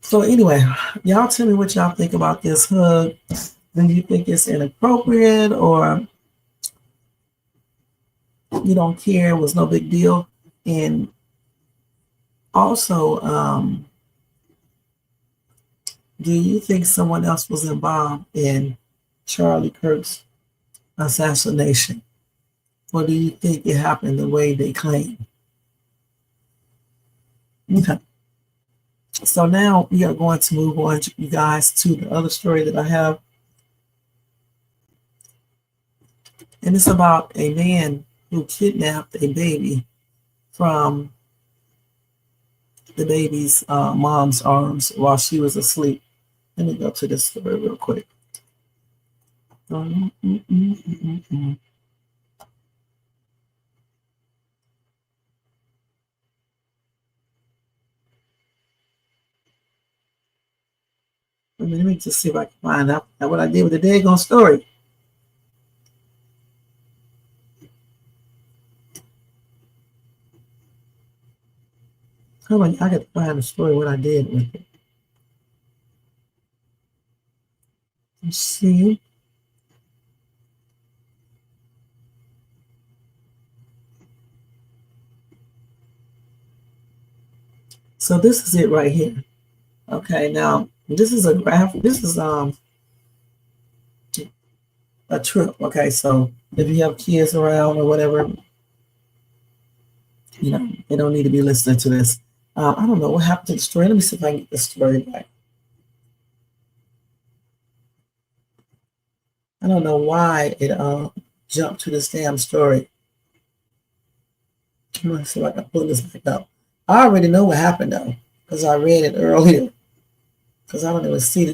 [SPEAKER 3] So anyway, y'all tell me what y'all think about this hug. Do you think it's inappropriate, or you don't care, it was no big deal? And also, do you think someone else was involved in Charlie Kirk's assassination? Or do you think it happened the way they claim? Okay. So now we are going to move on, you guys, to the other story that I have. And it's about a man who kidnapped a baby from the baby's mom's arms while she was asleep. Let me go to this story real quick. Let me just see if I can find out what I did with the daggone story. Hold on, I got to find the story, what I did with it. Let's see. So this is it right here. Okay, now this is a graph. This is a trip. Okay, so if you have kids around or whatever, you know, they don't need to be listening to this. I don't know what happened to the story. Let me see if I can get the story back. I don't know why it jumped to this damn story. I'm gonna see if I can pull this back up. I already know what happened though, because I read it earlier. Because I don't even see the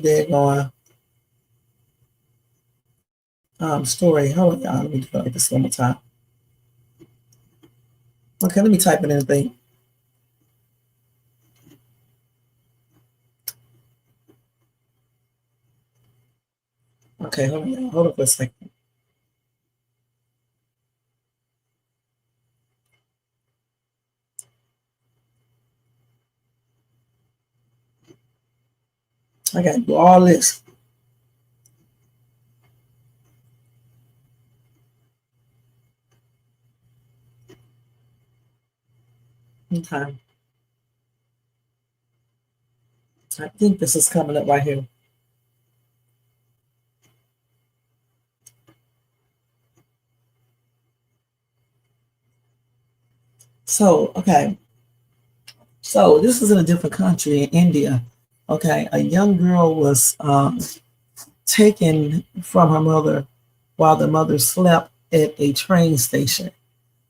[SPEAKER 3] daggone story. Hold on, y'all. Let me do it like this one more time. Okay, let me type in anything. Okay, hold on for a second. I gotta do all this. Okay. I think this is coming up right here. So, okay. So this is in a different country, in India. Okay, a young girl was taken from her mother while the mother slept at a train station.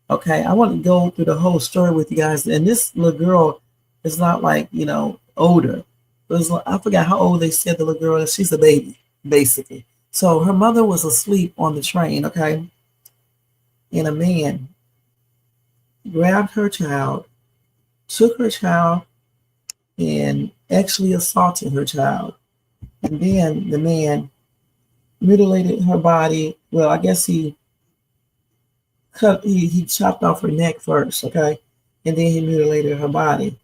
[SPEAKER 3] Okay, I want to go through the whole story with you guys. And this little girl is not like, you know, older. It was, I forgot how old they said the little girl is. She's a baby, basically. So her mother was asleep on the train, okay? And a man grabbed her child, took her child, and actually assaulted her child. And then the man mutilated her body. Well, I guess he chopped off her neck first, okay? And then he mutilated her body.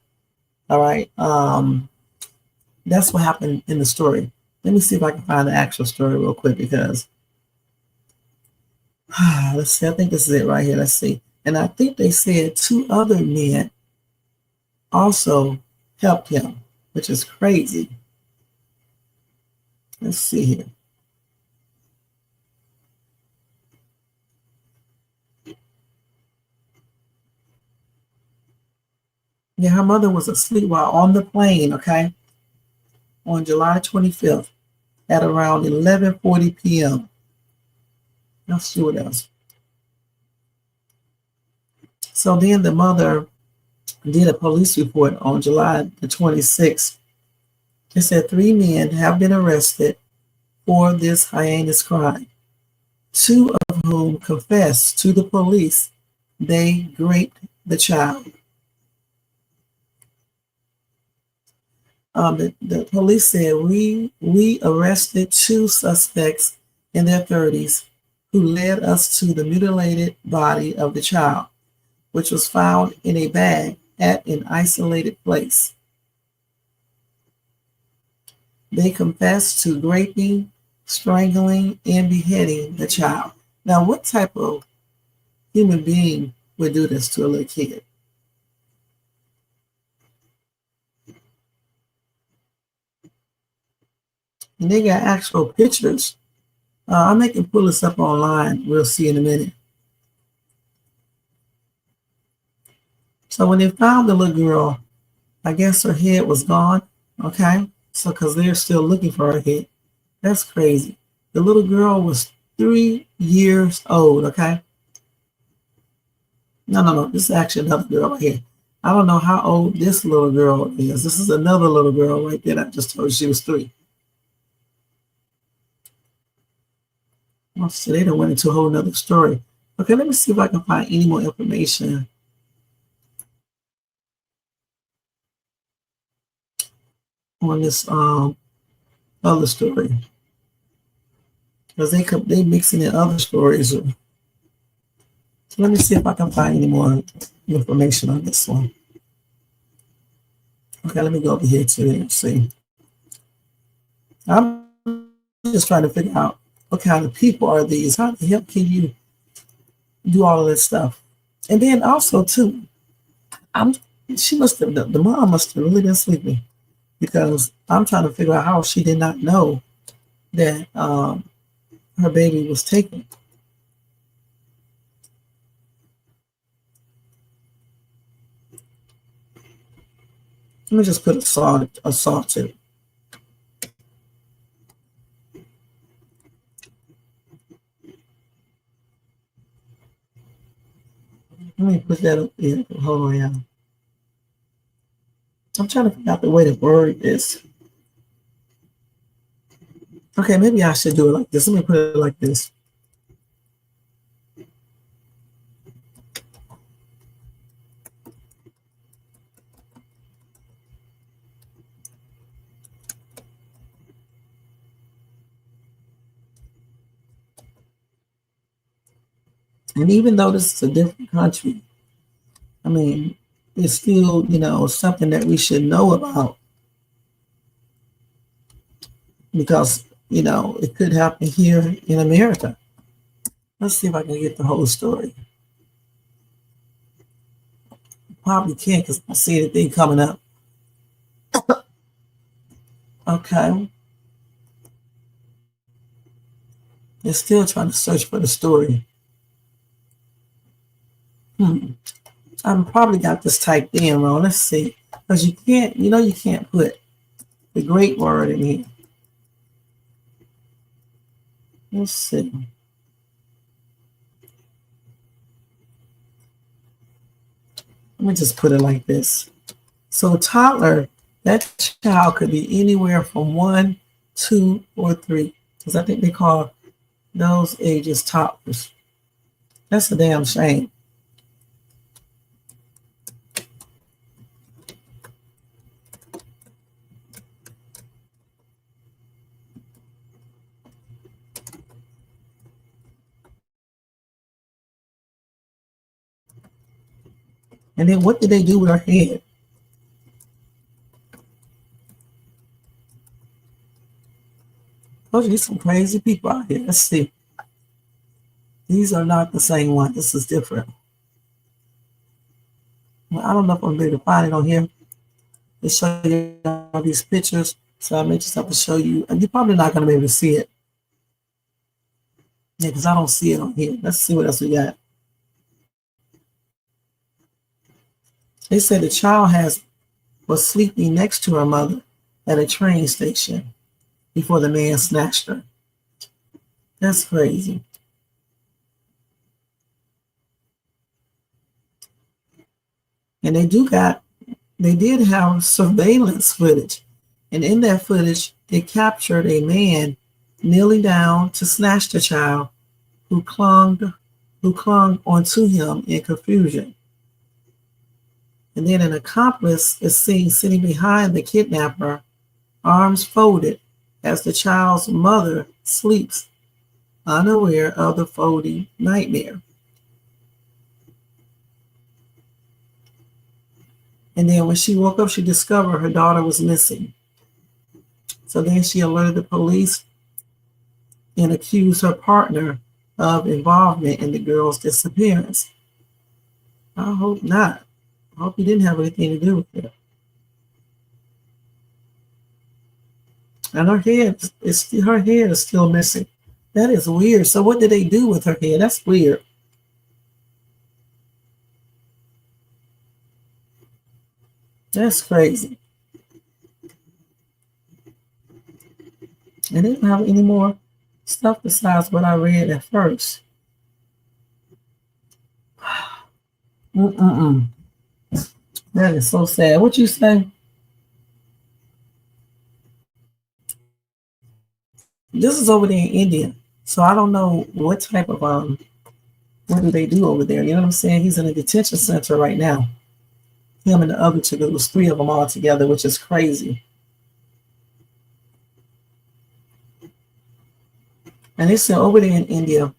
[SPEAKER 3] All right. That's what happened in the story. Let me see if I can find the actual story real quick because let's see, I think this is it right here. Let's see. And I think they said 2 other men also helped him, which is crazy. Let's see here. Yeah, her mother was asleep while on the plane, okay, on July 25th at around 11:40 p.m. Let's see what else. So then the mother did a police report on July the 26th. It said 3 men have been arrested for this heinous crime, 2 of whom confessed to the police they raped the child. The police said we arrested 2 suspects in their 30s who led us to the mutilated body of the child, which was found in a bag at an isolated place. They confessed to raping, strangling, and beheading the child. Now, what type of human being would do this to a little kid? And they got actual pictures. I'm making pull this up online. We'll see in a minute. So when they found the little girl, I guess her head was gone. Okay. So because they're still looking for her head. That's crazy. The little girl was 3 years old. Okay. No. This is actually another girl right here. I don't know how old this little girl is. This is another little girl right there. I just told you she was 3. So they done went into a whole nother story. Okay, let me see if I can find any more information on this other story. Because they mixing in other stories. So let me see if I can find any more information on this one. Okay, let me go over here to it and see. I'm just trying to figure out what kind of people are these? How the hell can you do all of this stuff? And then also too, she must have, the mom must have really been sleeping, because I'm trying to figure out how she did not know that her baby was taken. Let me just put assaulted. Let me put that up there. Hold on, y'all. I'm trying to figure out the way to word this. Okay, maybe I should do it like this. Let me put it like this. And even though this is a different country, I mean, it's still, something that we should know about, because, it could happen here in America. Let's see if I can get the whole story. Probably can't, because I see the thing coming up. Okay. They're still trying to search for the story. I've probably got this typed in wrong. Let's see. Because you can't put the great word in here. Let's see. Let me just put it like this. So toddler, that child could be anywhere from 1, 2, or 3. Because I think they call those ages toddlers. That's a damn shame. And then what did they do with her head? Those are some crazy people out here. Let's see. These are not the same one. This is different. Well, I don't know if I'm able to find it on here to show you all these pictures. So I may just have to show you. And you're probably not going to be able to see it. Yeah, because I don't see it on here. Let's see what else we got. They said the child was sleeping next to her mother at a train station before the man snatched her. That's crazy. And they did have surveillance footage. And in that footage, they captured a man kneeling down to snatch the child who clung onto him in confusion. And then an accomplice is seen sitting behind the kidnapper, arms folded, as the child's mother sleeps unaware of the folding nightmare. And then when she woke up, she discovered her daughter was missing. So then she alerted the police and accused her partner of involvement in the girl's disappearance. I hope not. I hope he didn't have anything to do with it. And her head is still missing. That is weird. So what did they do with her head? That's weird. That's crazy. And they don't have any more stuff besides what I read at first. Mm-mm-mm. That is so sad. What you say? This is over there in India. So I don't know what type of what do they do over there? You know what I'm saying? He's in a detention center right now. Him and the other two, it was three of them all together, which is crazy. And they said over there in India,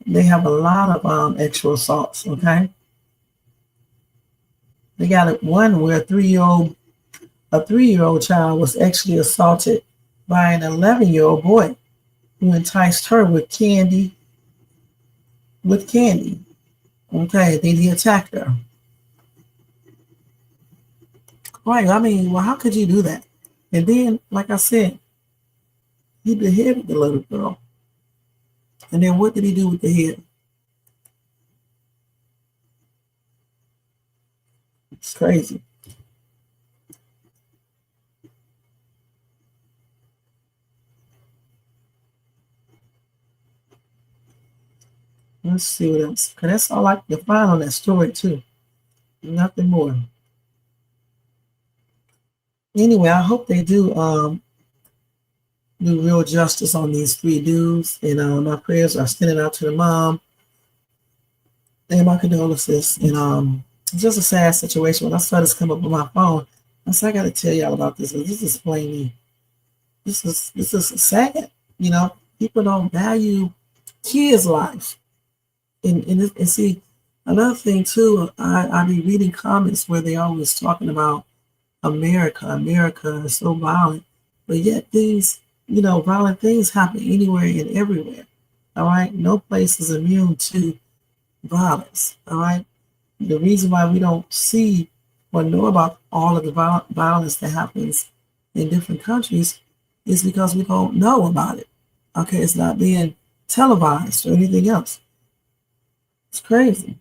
[SPEAKER 3] they have a lot of sexual assaults, okay? They got one where a three-year-old child was actually assaulted by an 11-year-old boy who enticed her with candy. Okay, then he attacked her. Right, I mean, well, how could you do that? And then, like I said, he beheaded the little girl. And then what did he do with the head? It's crazy. Let's see what else. Because that's all I can find on that story, too. Nothing more. Anyway, I hope they do real justice on these three dudes. And my prayers are sending out to the mom. And my condolences. And it's just a sad situation. When I saw this come up on my phone, I said, I got to tell y'all about this. This is plainly, this is sad. You know, people don't value kids' life. And see, another thing too, I be reading comments where they always talking about America is so violent, but yet these, violent things happen anywhere and everywhere. All right, no place is immune to violence. All right, the reason why we don't see or know about all of the violence that happens in different countries is because we don't know about it. Okay, it's not being televised or anything else. It's crazy.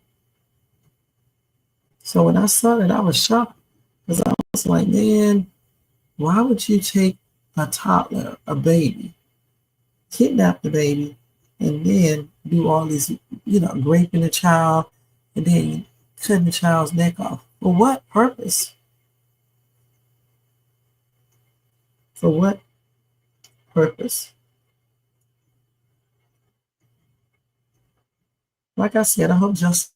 [SPEAKER 3] So when I saw that, I was shocked because I was like, man, why would you take a toddler, a baby, kidnap the baby, and then do all these, raping the child, and then cutting the child's neck off? For what purpose? For what purpose? Like I said, I hope justice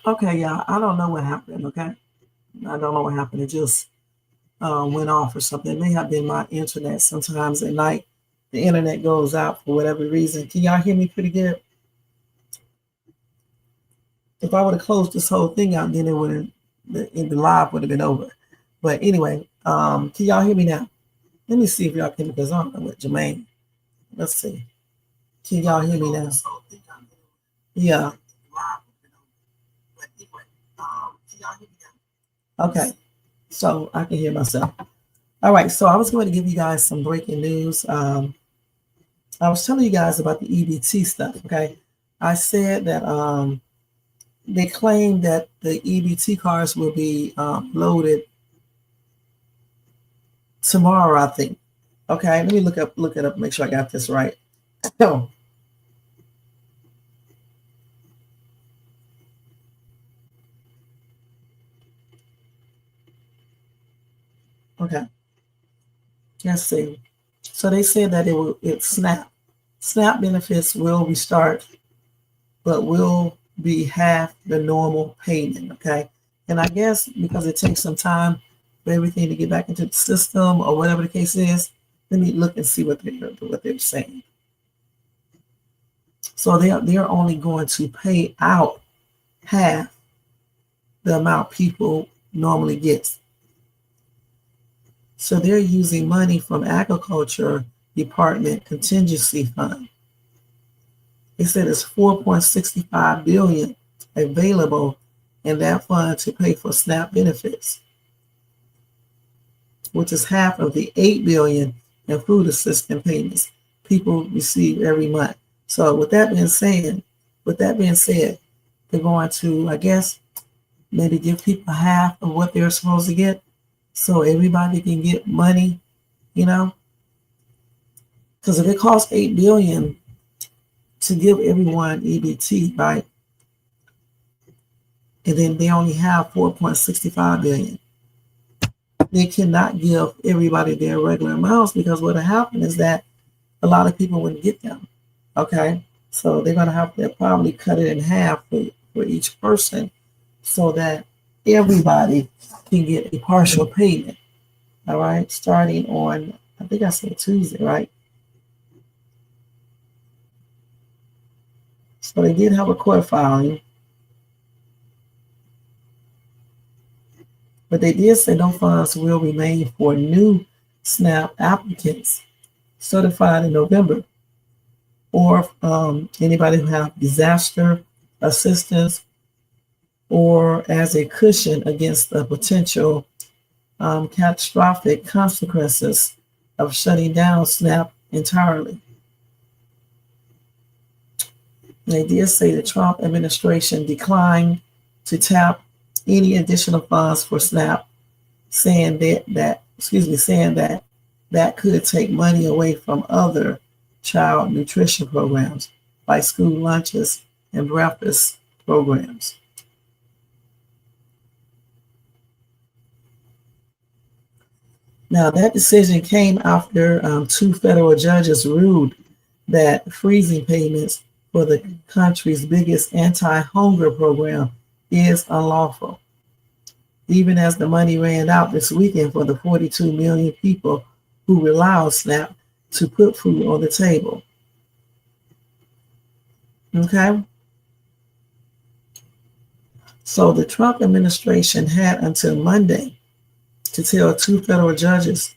[SPEAKER 3] Okay, yeah, I don't know what happened. Okay, I don't know what happened. It just went off or something. It may have been my internet. Sometimes at night, the internet goes out for whatever reason. Can y'all hear me pretty good? If I would have closed this whole thing out, then it would have, the live would have been over. But anyway, can y'all hear me now? Let me see if y'all can, because I don't know what Jermaine. Let's see. Can y'all hear me now? Yeah. Okay. So I can hear myself. All right. So I was going to give you guys some breaking news. I was telling you guys about the EBT stuff. Okay. I said that they claim that the EBT cards will be loaded tomorrow, I think. Okay. Let me look it up, make sure I got this right. Oh. Okay. Let's see. So they said that it's SNAP. SNAP benefits will restart, but will be half the normal payment. Okay. And I guess because it takes some time for everything to get back into the system or whatever the case is, let me look and see what they're saying. So they're only going to pay out half the amount people normally get. So they're using money from Agriculture Department contingency fund. They said it's 4.65 billion available in that fund to pay for SNAP benefits, which is half of the 8 billion in food assistance payments people receive every month. So with that being said, they're going to, I guess, maybe give people half of what they're supposed to get, so everybody can get money, you know? Because if it costs 8 billion to give everyone EBT, right? And then they only have 4.65 billion. They cannot give everybody their regular amounts, because what will happen is that a lot of people wouldn't get them. Okay? So they're going to have to probably cut it in half for each person, so that everybody can get a partial payment. All right? Starting on, I think I said Tuesday, right? So they did have a court filing, but they did say no funds will remain for new SNAP applicants certified in November, or anybody who have disaster assistance, or as a cushion against the potential catastrophic consequences of shutting down SNAP entirely. They did say the Trump administration declined to tap any additional funds for SNAP, saying that could take money away from other child nutrition programs like school lunches and breakfast programs. Now, that decision came after 2 federal judges ruled that freezing payments for the country's biggest anti-hunger program is unlawful, even as the money ran out this weekend for the 42 million people who rely on SNAP to put food on the table. Okay? So the Trump administration had until Monday to tell 2 federal judges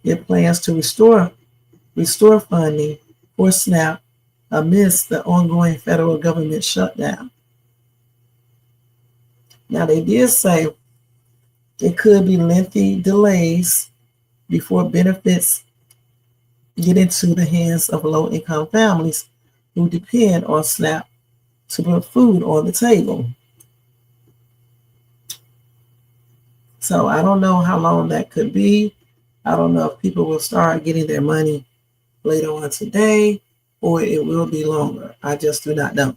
[SPEAKER 3] it plans to restore funding for SNAP amidst the ongoing federal government shutdown. Now, they did say it could be lengthy delays before benefits get into the hands of low-income families who depend on SNAP to put food on the table. So I don't know how long that could be. I don't know if people will start getting their money later on today, or it will be longer. I just do not know.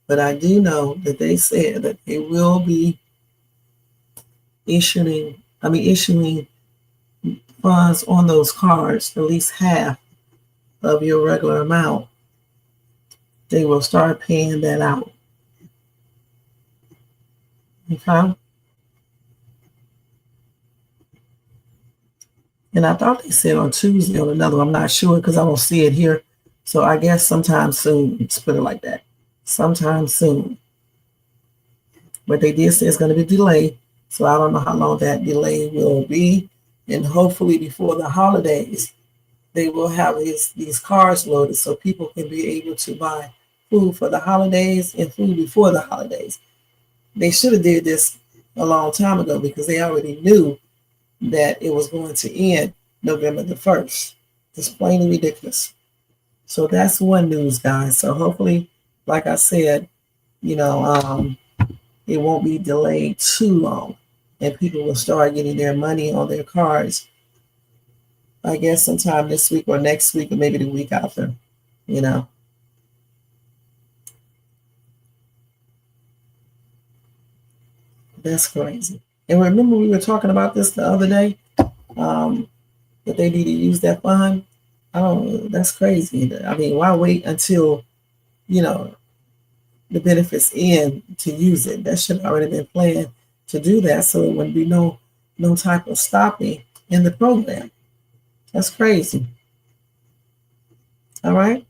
[SPEAKER 3] But I do know that they said that they will be issuing funds on those cards, at least half of your regular amount. They will start paying that out. Okay. And I thought they said on Tuesday on another. I'm not sure because I don't see it here. So I guess sometime soon. Let's put it like that. Sometime soon. But they did say it's going to be delayed. So I don't know how long that delay will be. And hopefully before the holidays, they will have these cars loaded so people can be able to buy food for the holidays and food before the holidays. They should have did this a long time ago because they already knew that it was going to end November the 1st. It's plainly ridiculous. So that's one news, guys. So hopefully, like I said, it won't be delayed too long and people will start getting their money on their cards, I guess sometime this week or next week or maybe the week after, That's crazy. And remember we were talking about this the other day, that they need to use that fund. That's crazy. I mean, why wait until, the benefits end to use it? That should have already been planned to do that so it wouldn't be no type of stopping in the program. That's crazy. All right.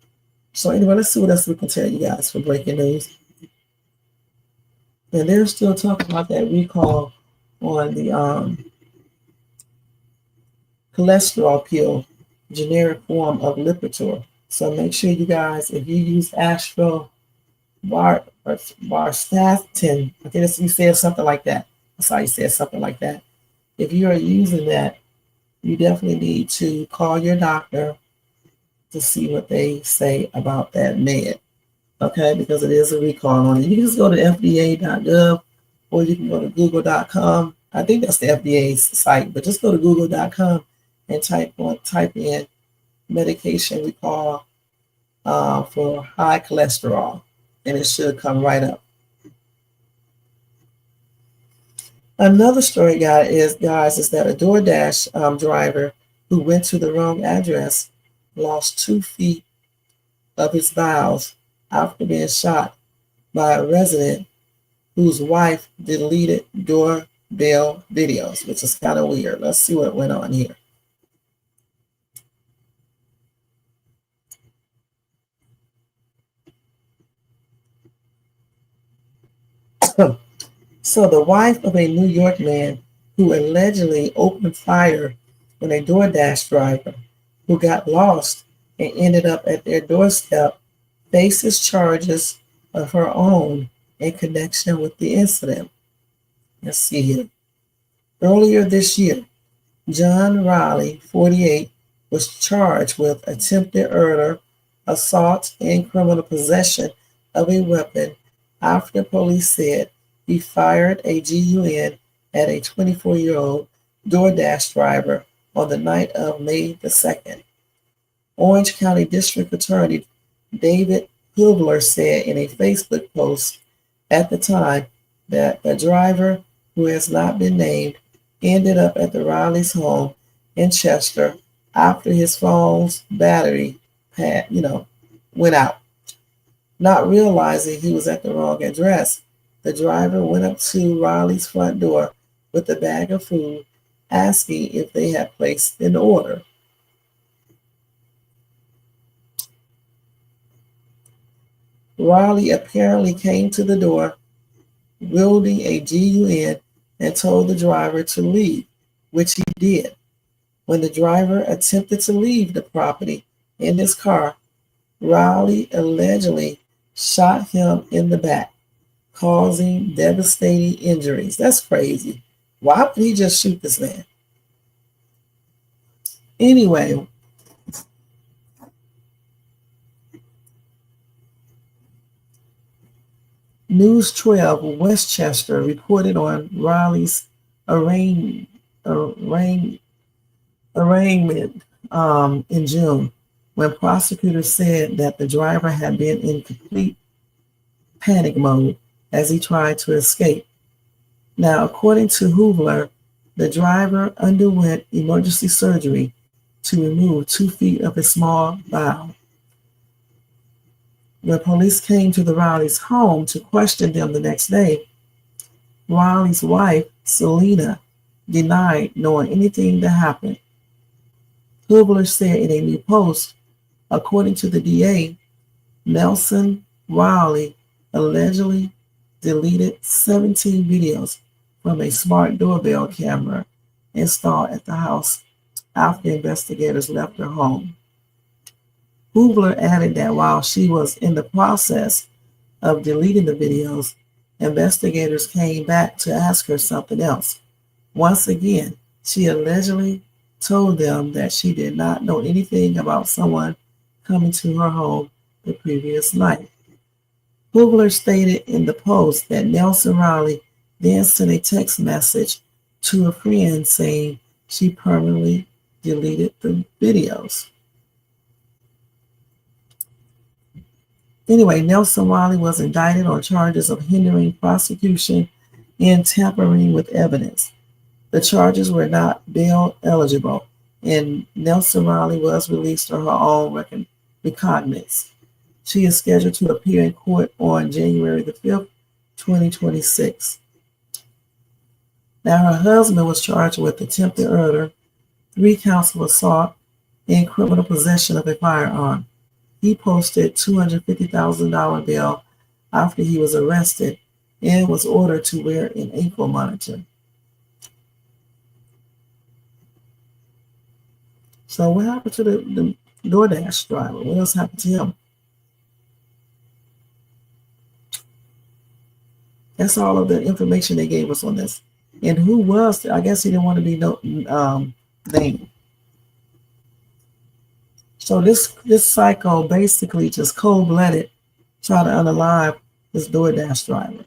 [SPEAKER 3] So anyway, let's see what else we can tell you guys for breaking news. And they're still talking about that recall on the cholesterol pill, generic form of Lipitor. So make sure you guys, if you use varstatin, I think you said something like that. That's how you said something like that. If you are using that, you definitely need to call your doctor to see what they say about that med. Okay, because it is a recall on it. You can just go to fda.gov or you can go to google.com. I think that's the FDA's site, but just go to google.com and type in medication recall for high cholesterol, and it should come right up. Another story, guys, is that a DoorDash driver who went to the wrong address lost 2 feet of his bowels after being shot by a resident whose wife deleted doorbell videos, which is kind of weird. Let's see what went on here. So the wife of a New York man who allegedly opened fire on a DoorDash driver who got lost and ended up at their doorstep faces charges of her own in connection with the incident. Let's see here. Earlier this year, John Riley, 48, was charged with attempted murder, assault, and criminal possession of a weapon after police said he fired a gun at a 24-year-old DoorDash driver on the night of May the 2nd. Orange County District Attorney David Hubler said in a Facebook post at the time that the driver, who has not been named, ended up at the Riley's home in Chester after his phone's battery went out. Not realizing he was at the wrong address, the driver went up to Riley's front door with a bag of food, asking if they had placed an order. Riley apparently came to the door wielding a gun and told the driver to leave, which he did. When the driver attempted to leave the property in his car, Riley allegedly shot him in the back, causing devastating injuries. That's crazy. Why would he just shoot this man? Anyway, News 12 Westchester reported on Riley's arraignment in June, when prosecutors said that the driver had been in complete panic mode as he tried to escape. Now, according to Hubler, the driver underwent emergency surgery to remove 2 feet of his small bowel. When police came to the Riley's home to question them the next day, Riley's wife, Selena, denied knowing anything that happened. Hubler said in a new post, according to the DA, Nelson Riley allegedly deleted 17 videos from a smart doorbell camera installed at the house after investigators left her home. Hubler added that while she was in the process of deleting the videos, investigators came back to ask her something else. Once again, she allegedly told them that she did not know anything about someone coming to her home the previous night. Hubler stated in the post that Nelson Riley then sent a text message to a friend saying she permanently deleted the videos. Anyway, Nelson Riley was indicted on charges of hindering prosecution and tampering with evidence. The charges were not bail eligible, and Nelson Riley was released on her own recognizance. She is scheduled to appear in court on January the 5th, 2026. Now, her husband was charged with attempted murder, 3 counts of assault, and criminal possession of a firearm. He posted $250,000 bail after he was arrested and was ordered to wear an ankle monitor. So what happened to the DoorDash driver? What else happened to him? That's all of the information they gave us on this. And who was, I guess he didn't want to be named. So this psycho basically just cold-blooded try to unalive this DoorDash driver.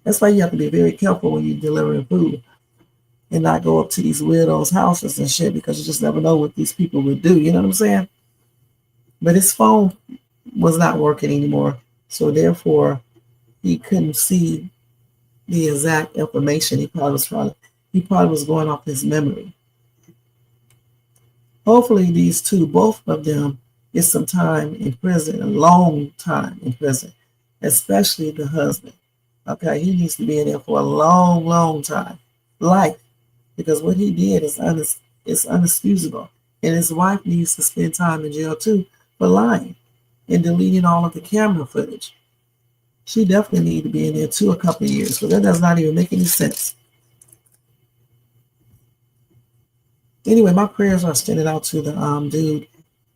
[SPEAKER 3] That's why you have to be very careful when you're delivering food and not go up to these weirdos' houses and shit, because you just never know what these people would do. You know what I'm saying? But his phone was not working anymore, so therefore he couldn't see the exact information. He probably was going off his memory. Hopefully these two, both of them, get some time in prison, a long time in prison, especially the husband. Okay, he needs to be in there for a long, long time, life, because what he did is inexcusable. And his wife needs to spend time in jail too for lying and deleting all of the camera footage. She definitely needs to be in there too a couple of years, because that does not even make any sense. Anyway, my prayers are extended out to the dude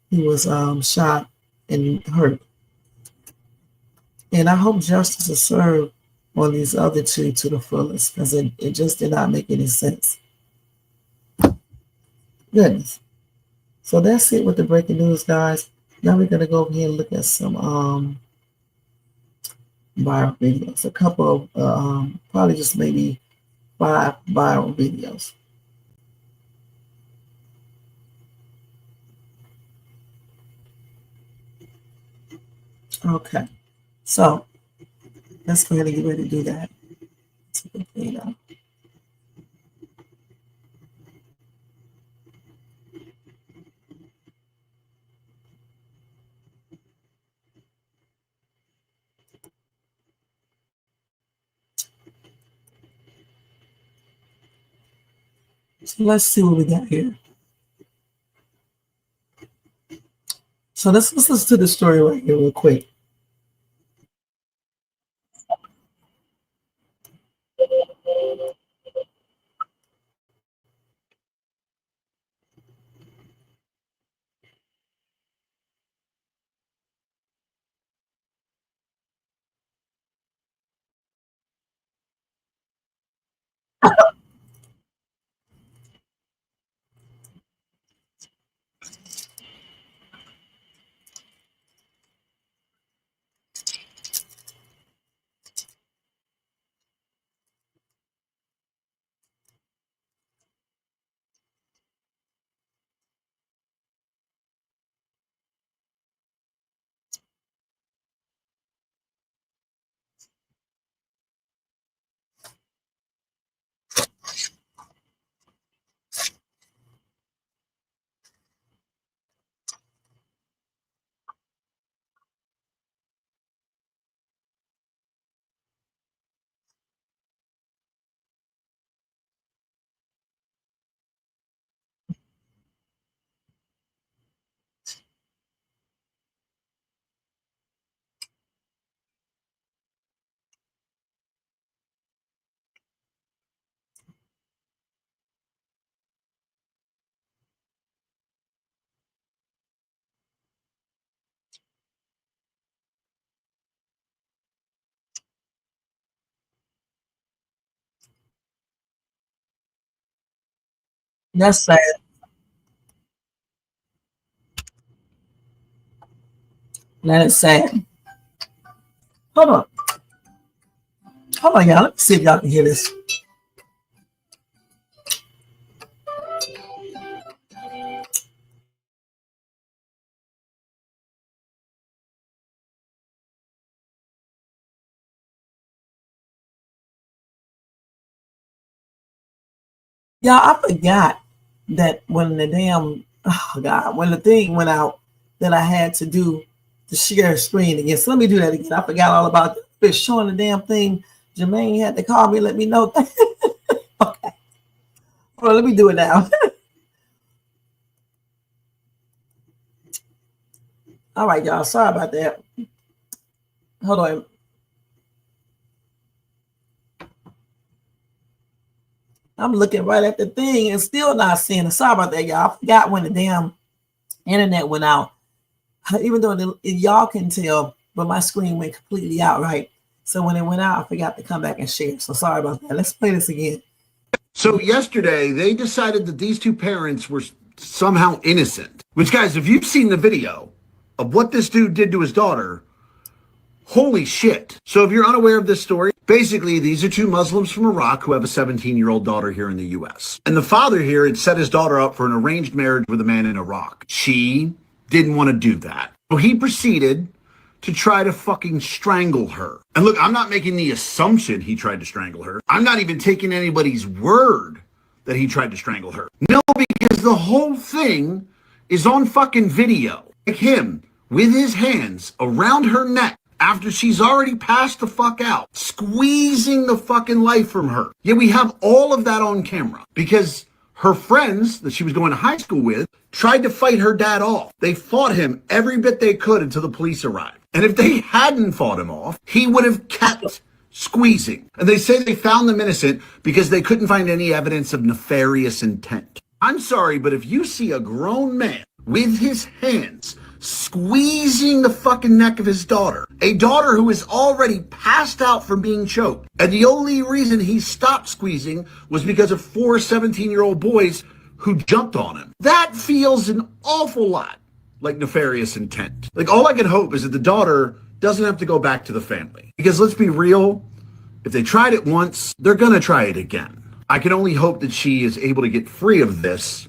[SPEAKER 3] who was shot and hurt. And I hope justice is served on these other two to the fullest, because it just did not make any sense. Goodness. So that's it with the breaking news, guys. Now we're going to go over here and look at some viral videos. A couple of, probably just maybe 5 viral videos. Okay, so let's go ahead and get ready to do that. So let's see what we got here. So let's listen to the story right here real quick. That's sad. That is sad. Hold on. Hold on, y'all. Let me see if y'all can hear this. Y'all, I forgot that when the damn, oh God, when the thing went out that I had to do to share screen again. So let me do that again. I forgot all about it. Showing the damn thing. Jermaine had to call me and let me know. Okay. Well, let me do it now. All right, y'all. Sorry about that. Hold on. I'm looking right at the thing and still not seeing it. Sorry about that, y'all. I forgot when the damn internet went out. Even though y'all can tell, but my screen went completely out, right? So when it went out, I forgot to come back and share. So sorry about that. Let's play this again.
[SPEAKER 21] So yesterday, they decided that these two parents were somehow innocent. Which, guys, if you've seen the video of what this dude did to his daughter, holy shit. So if you're unaware of this story, basically, these are two Muslims from Iraq who have a 17-year-old daughter here in the U.S. And the father here had set his daughter up for an arranged marriage with a man in Iraq. She didn't want to do that. So he proceeded to try to fucking strangle her. And look, I'm not making the assumption he tried to strangle her. I'm not even taking anybody's word that he tried to strangle her. No, because the whole thing is on fucking video. Like him with his hands around her neck after she's already passed the fuck out, squeezing the fucking life from her. Yet we have all of that on camera because her friends that she was going to high school with tried to fight her dad off. They fought him every bit they could until the police arrived. And if they hadn't fought him off, he would have kept squeezing. And they say they found them innocent because they couldn't find any evidence of nefarious intent. I'm sorry, but if you see a grown man with his hands squeezing the fucking neck of his daughter, a daughter who is already passed out from being choked, and the only reason he stopped squeezing was because of 4 17-year-old boys who jumped on him, that feels an awful lot like nefarious intent. Like, all I can hope is that the daughter doesn't have to go back to the family. Because let's be real, if they tried it once, they're gonna try it again. I can only hope that she is able to get free of this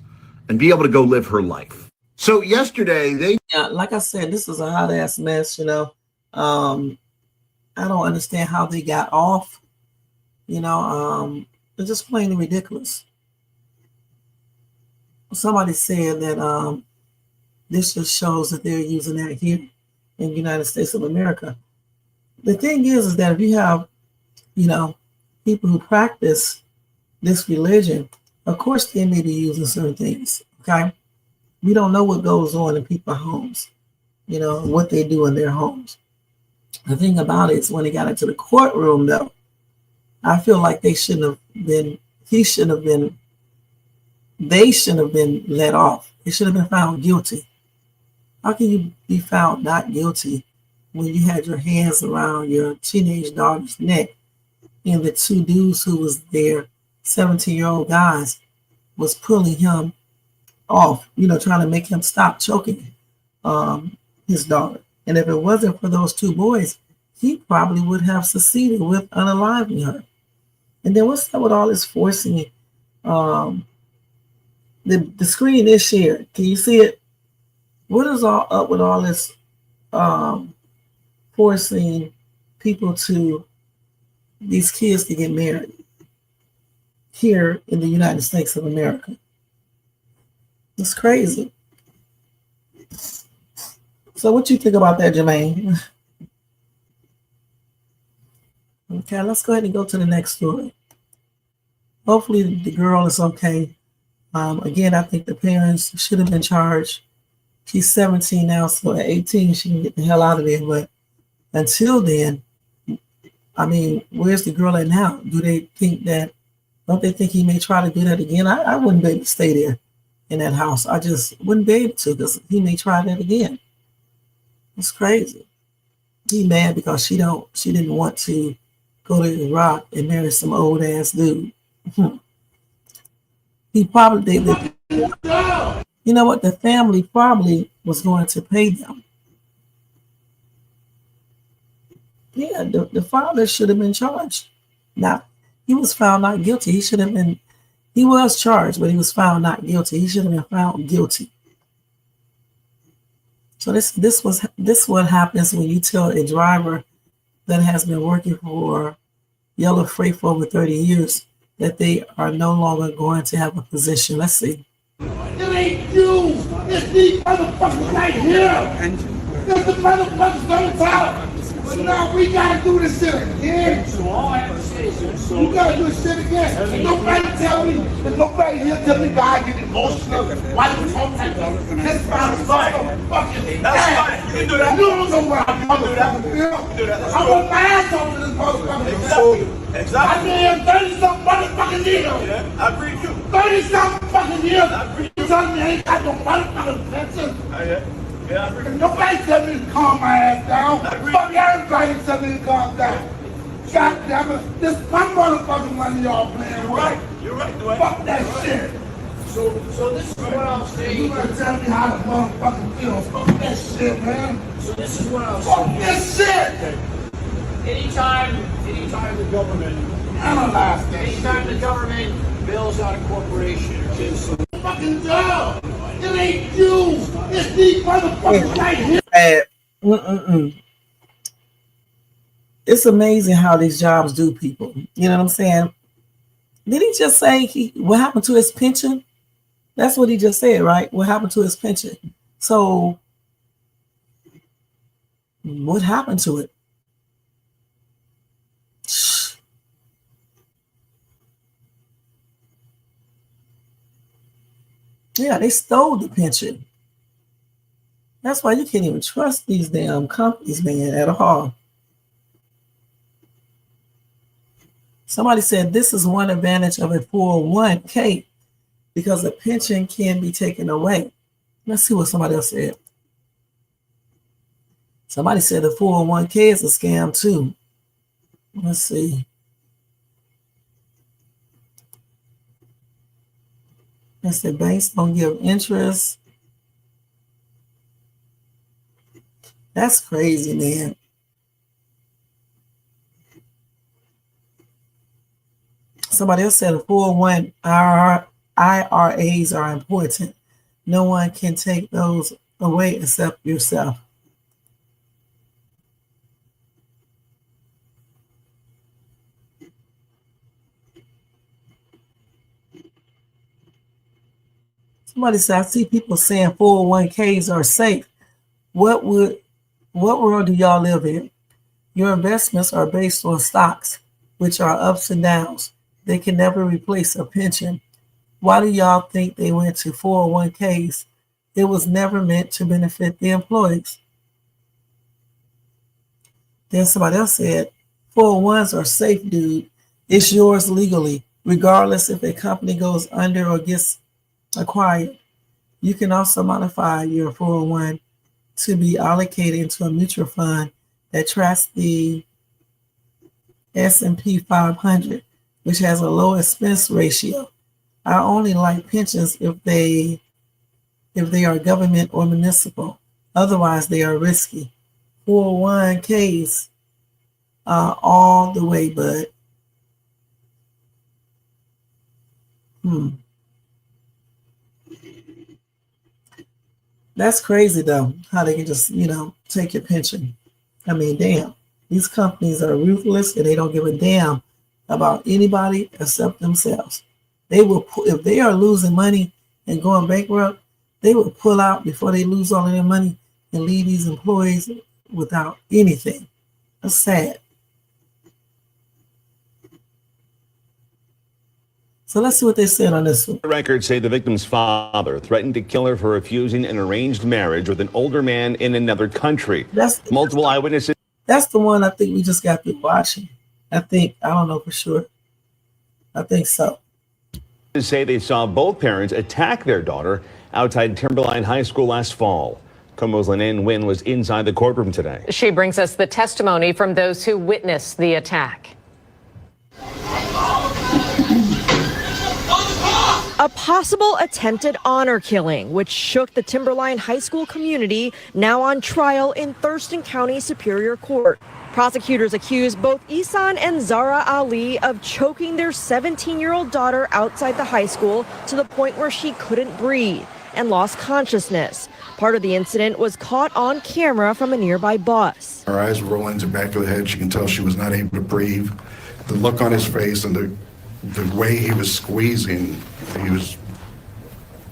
[SPEAKER 21] and be able to go live her life. So yesterday,
[SPEAKER 3] Yeah, like I said, this is a hot ass mess, you know. I don't understand how they got off, you know. It's just plainly ridiculous. Somebody said that this just shows that they're using that here in the United States of America. The thing is that if you have, you know, people who practice this religion, of course they may be using certain things, okay? We don't know what goes on in people's homes, you know, what they do in their homes. The thing about it is when they got into the courtroom, though, I feel like they shouldn't have been let off. They should have been found guilty. How can you be found not guilty when you had your hands around your teenage daughter's neck and the two dudes who was there, 17-year-old guys, was pulling him off, you know, trying to make him stop choking his daughter. And if it wasn't for those two boys, he probably would have succeeded with unaliving her. And then what's up with all this forcing? The screen is shared. Can you see it? What is all up with all this forcing people these kids to get married here in the United States of America? It's crazy. So what you think about that, Jermaine? Okay, let's go ahead and go to the next story. Hopefully the girl is okay. Again, I think the parents should have been charged. She's 17 now, so at 18 she can get the hell out of there. But until then, I mean, where's the girl at now? Don't they think he may try to do that again? I wouldn't be able to stay there in that house. I just wouldn't be able to because he may try that again. It's crazy. He mad because she didn't want to go to Iraq and marry some old ass dude. You He probably, you know what? The family probably was going to pay them. Yeah, the father should have been charged. Now, he was found not guilty. He should have been, he was charged, but he was found not guilty. He should have been found guilty. So this what happens when you tell a driver that has been working for Yellow Freight for over 30 years that they are no longer going to have a position. Let's see.
[SPEAKER 1] It ain't you. It's these motherfuckers right here. It's the motherfuckers on the top. But now we gotta do this shit again. We gotta do this shit again. And nobody tell me, and nobody here tell me why I get emotional. Why you talk like this? Fucking fucking. That's fine. You can do that. You don't know why I'm motherfucking. I want my ass off of this motherfucker. Exactly. I've been here 30-something motherfucking years. Yeah, I agree with you. 30-something fucking years. I agree. You telling me I ain't got no motherfucking pension? Yeah, I agree. Nobody tell me to calm my ass down. Fuck everybody tell me to calm down. God damn it. This is my motherfucking money y'all playing with. Right. You're right, Dwight. Fuck that shit. So this is what I'm saying. You gotta tell me how to motherfucking feel. Fuck that shit, man. So this is what I'm saying. Fuck this shit. Anytime the government analyze that shit. Anytime the government bails out a corporation or gives some fucking job. It ain't you. It's these motherfuckers right here.
[SPEAKER 3] It's amazing how these jobs do people. You know what I'm saying? Did he just say what happened to his pension? That's what he just said, right? What happened to his pension? So what happened to it? Yeah, they stole the pension. That's why you can't even trust these damn companies, man, at all. Somebody said this is one advantage of a 401k because the pension can be taken away. Let's see what somebody else said. Somebody said the 401k is a scam too. Let's see. They said banks don't give interest. That's crazy, man. Somebody else said the 401 IRAs are important. No one can take those away except yourself. Somebody said, I see people saying 401ks are safe. What world do y'all live in? Your investments are based on stocks, which are ups and downs. They can never replace a pension. Why do y'all think they went to 401ks? It was never meant to benefit the employees. Then somebody else said, 401s are safe, dude. It's yours legally, regardless if a company goes under or gets acquired. You can also modify your 401 to be allocated into a mutual fund that tracks the S&P 500, which has a low expense ratio. I only like pensions if they are government or municipal. Otherwise, they are risky. 401ks all the way, bud. That's crazy, though, how they can just, take your pension. I mean, damn. These companies are ruthless and they don't give a damn about anybody except themselves. They will, if they are losing money and going bankrupt, they will pull out before they lose all of their money and leave these employees without anything. That's sad. So let's see what they said on this one.
[SPEAKER 2] Records say the victim's father threatened to kill her for refusing an arranged marriage with an older man in another country. Multiple eyewitnesses.
[SPEAKER 3] That's the one I think we just got through watching. I don't know for sure. I think so.
[SPEAKER 2] Say they saw both parents attack their daughter outside Timberline High School last fall. Como's Lynn Wynn was inside the courtroom today.
[SPEAKER 22] She brings us the testimony from those who witnessed the attack.
[SPEAKER 4] A possible attempted honor killing, which shook the Timberline High School community, now on trial in Thurston County Superior Court. Prosecutors accuse both Ihsan and Zara Ali of choking their 17-year-old daughter outside the high school to the point where she couldn't breathe and lost consciousness. Part of the incident was caught on camera from a nearby bus.
[SPEAKER 6] Her eyes were rolling to the back of the head. You can tell she was not able to breathe. The look on his face and the way he was squeezing,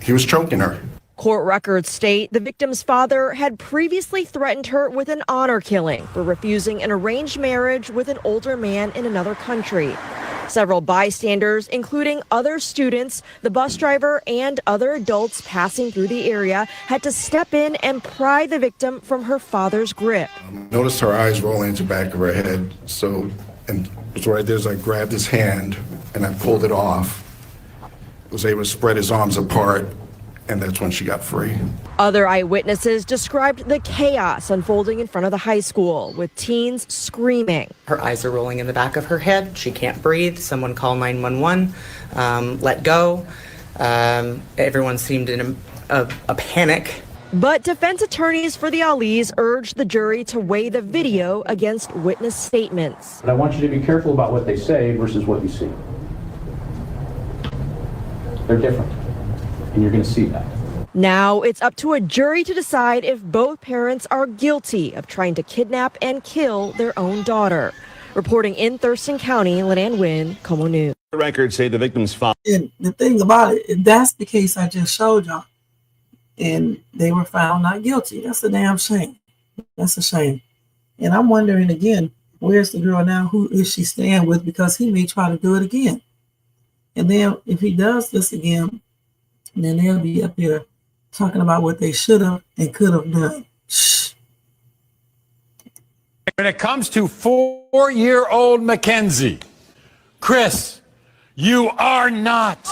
[SPEAKER 6] he was choking her.
[SPEAKER 4] Court records state the victim's father had previously threatened her with an honor killing for refusing an arranged marriage with an older man in another country. Several bystanders, including other students, the bus driver, and other adults passing through the area, had to step in and pry the victim from her father's grip.
[SPEAKER 6] Noticed her eyes rolling to the back of her head. And it's right there as I grabbed his hand and I pulled it off. Was able to spread his arms apart, and that's when she got free.
[SPEAKER 4] Other eyewitnesses described the chaos unfolding in front of the high school, with teens screaming.
[SPEAKER 23] Her eyes are rolling in the back of her head. She can't breathe. Someone call 911. Let go. Everyone seemed in a panic.
[SPEAKER 4] But defense attorneys for the Alis urged the jury to weigh the video against witness statements.
[SPEAKER 24] But I want you to be careful about what they say versus what you see. They're different, and you're going to see that.
[SPEAKER 4] Now it's up to a jury to decide if both parents are guilty of trying to kidnap and kill their own daughter. Reporting in Thurston County, Leanne Wynn, Como News.
[SPEAKER 2] The records say the victim's father.
[SPEAKER 3] And the thing about it, that's the case I just showed y'all. And they were found not guilty. That's a damn shame. That's a shame. And I'm wondering again, where's the girl now? Who is she staying with? Because he may try to do it again. And then if he does this again, then they'll be up here talking about what they should have and could have done. Shh.
[SPEAKER 25] When it comes to 4-year-old Mackenzie, Chris, you are not.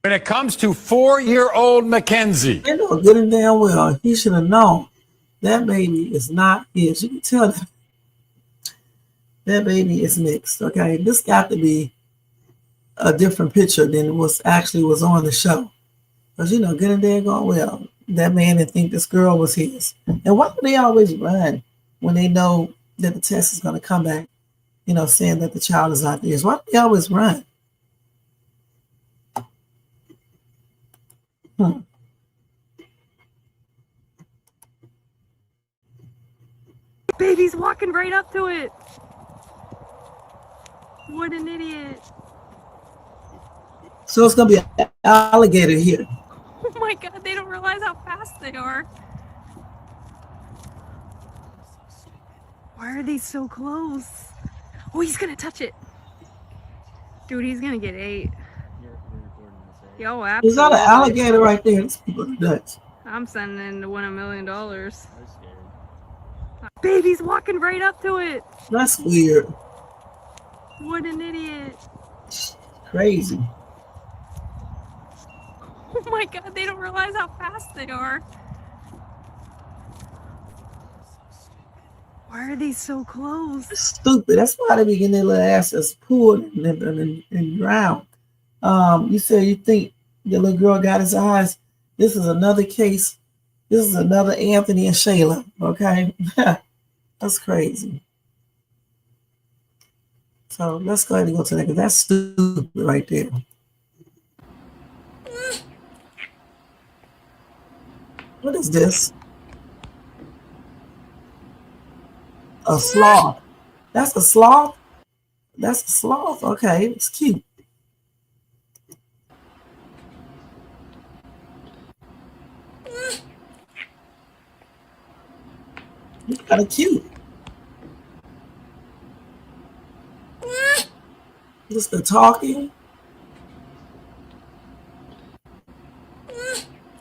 [SPEAKER 25] When it comes to 4-year-old Mackenzie.
[SPEAKER 3] They know good and damn well he should have known that baby is not his. You can tell that baby is mixed. Okay, this got to be a different picture than was on the show. Because you know good and damn well that man didn't think this girl was his. And why do they always run when they know that the test is going to come back, saying that the child is not theirs? Why do they always run?
[SPEAKER 26] Baby's walking right up to it. What an idiot.
[SPEAKER 3] So it's going to be an alligator here.
[SPEAKER 26] Oh my god, they don't realize how fast they are. Why are they so close? Oh, he's going to touch it. Dude, he's going to get ate. Yo, absolutely.
[SPEAKER 3] There's not an alligator right there. These people are nuts.
[SPEAKER 26] I'm sending in to win $1 million. Baby's walking right up to it.
[SPEAKER 3] That's weird.
[SPEAKER 26] What an idiot.
[SPEAKER 3] Crazy.
[SPEAKER 26] Oh my god, they don't realize how fast they are. Why are they so close?
[SPEAKER 3] Stupid. That's why they be getting their little asses pulled and drowned. You said you think the little girl got his eyes. This is another case. This is another Anthony and Shayla. Okay. That's crazy. So let's go ahead and go to that because that's stupid right there. What is this? A sloth. That's a sloth? That's a sloth. Okay, it's cute. It's kind of cute. Just the talking.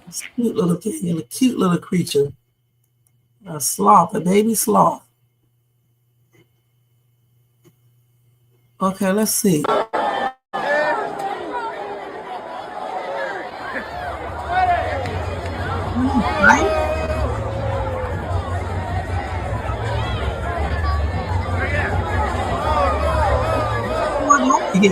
[SPEAKER 3] It's a cute little thing, a cute little creature. A sloth, a baby sloth. Okay, let's see. Right? Why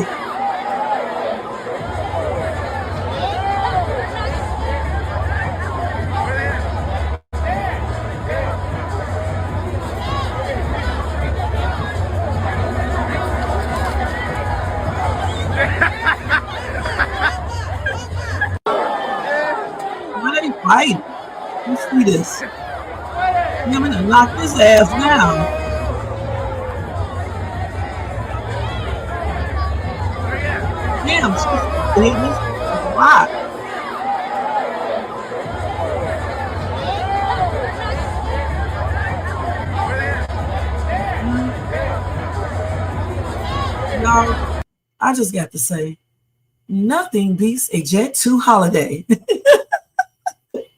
[SPEAKER 3] they fight? You see this? I'm gonna knock his ass down. Damn, she's hitting this a lot. Y'all, I just got to say, nothing beats a Jet 2 holiday.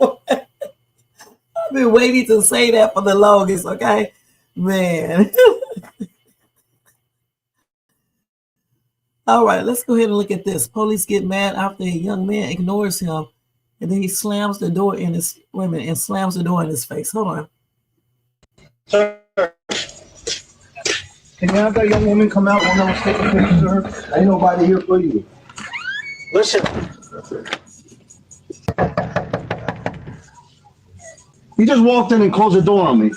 [SPEAKER 3] I've been waiting to say that for the longest, okay? Man. All right, let's go ahead and look at this. Police get mad after a young man ignores him, and then he slams the door in his slams the door in his face. Hold on.
[SPEAKER 7] Sir, can you have that young woman come out when I was taking pictures of her? Ain't nobody here for you. Listen. You just walked in and closed the door on me.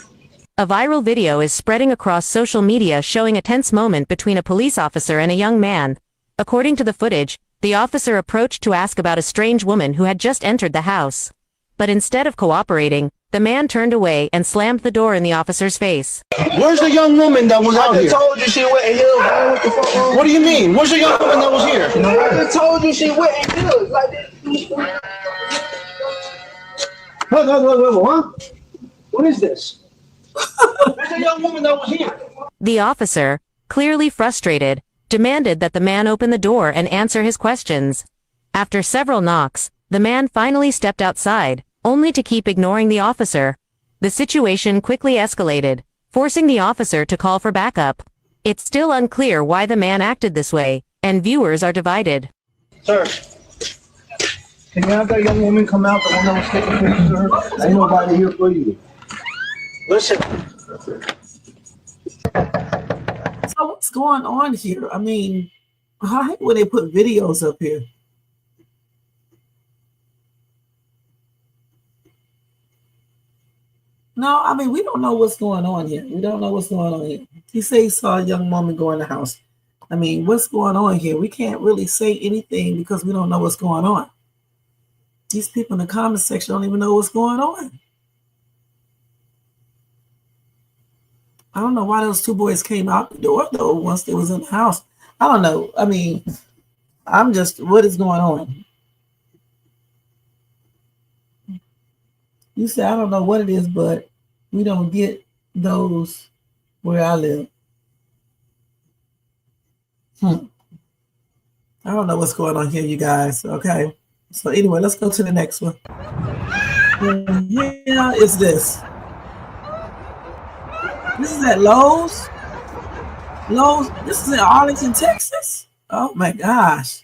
[SPEAKER 8] A viral video is spreading across social media showing a tense moment between a police officer and a young man. According to the footage, the officer approached to ask about a strange woman who had just entered the house. But instead of cooperating, the man turned away and slammed the door in the officer's face.
[SPEAKER 7] Where's the young woman that was out here?
[SPEAKER 9] I told you she went in here. What the fuck?
[SPEAKER 7] What do you mean? Where's the young woman that was here?
[SPEAKER 9] I just told you she went in here. Like this. What? What is this? Where's the young woman that was here?
[SPEAKER 8] The officer, clearly frustrated, demanded that the man open the door and answer his questions. After several knocks, the man finally stepped outside, only to keep ignoring the officer. The situation quickly escalated, forcing the officer to call for backup. It's still unclear why the man acted this way, and viewers are divided.
[SPEAKER 7] Sir, can you have that young woman come out, the one that was taking pictures of her? Ain't nobody here for you. Listen.
[SPEAKER 3] So what's going on here? I mean, I hate when they put videos up here. No, I mean, we don't know what's going on here. We don't know what's going on here. He said he saw a young woman go in the house. I mean, what's going on here? We can't really say anything because we don't know what's going on. These people in the comment section don't even know what's going on. I don't know why those two boys came out the door, though, once they was in the house. I don't know. I mean, I'm just, what is going on? You say, I don't know what it is, but we don't get those where I live. I don't know what's going on here, you guys. Okay. So anyway, let's go to the next one. Yeah, is this? This is at Lowe's. Lowe's. This is in Arlington, Texas. Oh my gosh.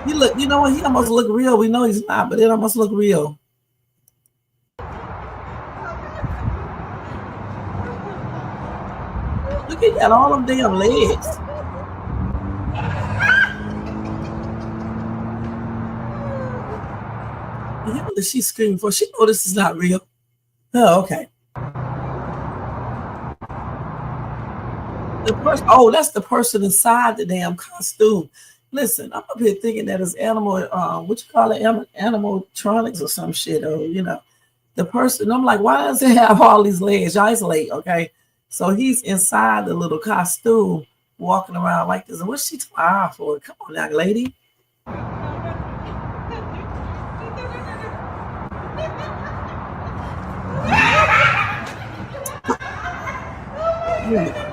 [SPEAKER 3] He look. You know what? He almost look real. We know he's not, but it almost look real. Look, he got all them damn legs. What did she scream for? She know this is not real. Oh, okay. Oh, that's the person inside the damn costume. Listen, I'm up here thinking that it's animal, what you call it, animatronics or some shit, or, you know, the person. I'm like, why does it have all these legs? Y'all isolate, okay? So he's inside the little costume, walking around like this. And what's she talking for? Come on now, lady. Yeah.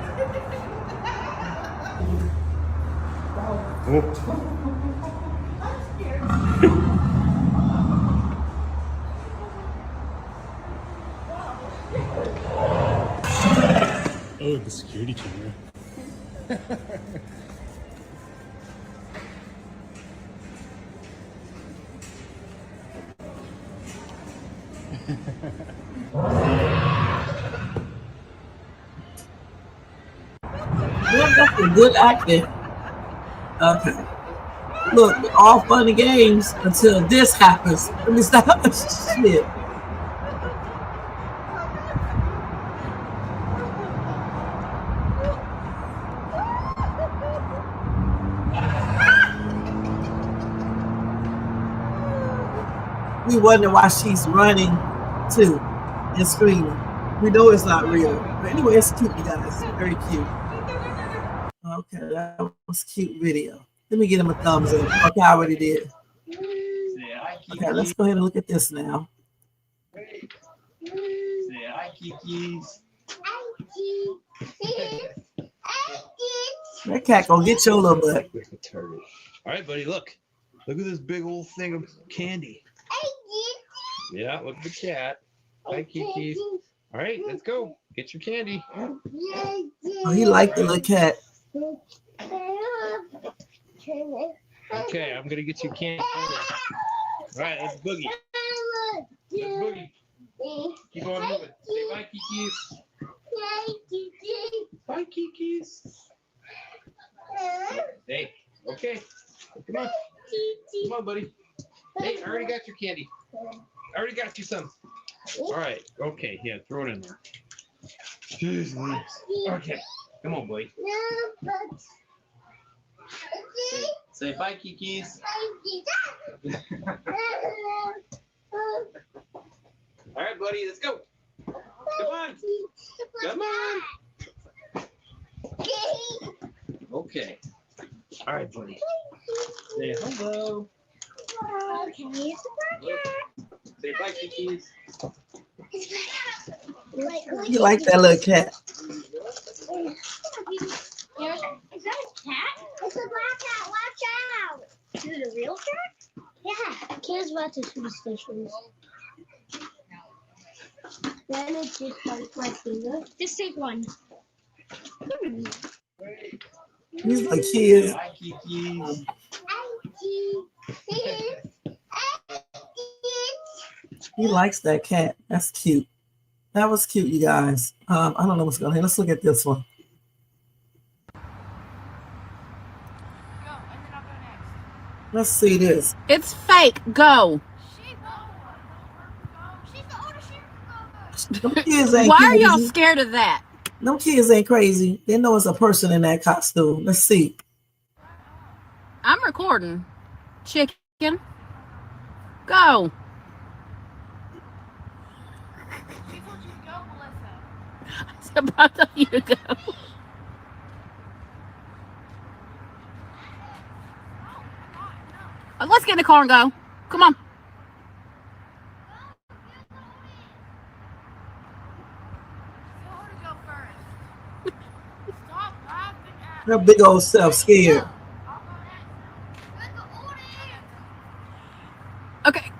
[SPEAKER 10] Oh, the security camera.
[SPEAKER 3] Well, that's a good acting. Okay. Look, all fun and games until this happens. Let me stop. Shit. We wonder why she's running too and screaming. We know it's not real. But anyway, it's cute, you guys. Very cute. Okay, that was a cute video. Let me get him a thumbs up. Okay, I already did. Okay, let's go ahead and look at this now.
[SPEAKER 11] Say hi, Kiki's.
[SPEAKER 3] That cat gonna get your little butt.
[SPEAKER 11] All right, buddy, look. Look at this big old thing of candy. Yeah, look at the cat. Hi, Kiki's. All right, let's go. Get your candy.
[SPEAKER 3] Oh, he liked the little cat.
[SPEAKER 11] Okay, I'm gonna get you candy. All right, let's boogie. Let's boogie. Keep on moving. Say bye, Kiki's. Bye, Kiki's. Hey, okay. Come on. Come on, buddy. Hey, I already got your candy. I already got you some. All right. Okay. Yeah, throw it in there. Jeez, okay. Come on, boy. Say bye, Kiki's. All right, buddy. Let's go. Come on. Come on. Okay. All right, buddy. Say hello. Say bye, Kiki's.
[SPEAKER 3] You like that little cat?
[SPEAKER 12] Is that a cat? It's a black cat. Watch out. Is it a real cat? Yeah. Kids watch the food stations. Then it's just like my finger. Just take one.
[SPEAKER 3] He's like kids.
[SPEAKER 11] Hi, Kiki.
[SPEAKER 3] He likes that cat. That's cute. That was cute, you guys. I don't know what's going on. Let's look at this one. Let's see this.
[SPEAKER 13] It's fake. Go.
[SPEAKER 3] Them kids ain't
[SPEAKER 13] Why are
[SPEAKER 3] crazy.
[SPEAKER 13] y'all scared of that?
[SPEAKER 3] Them kids ain't crazy. They know it's a person in that costume. Let's see.
[SPEAKER 13] I'm recording. Chicken. Go. I told you to go. Let's get in the car and go. Come on.
[SPEAKER 3] Her big old self scared.
[SPEAKER 13] Okay.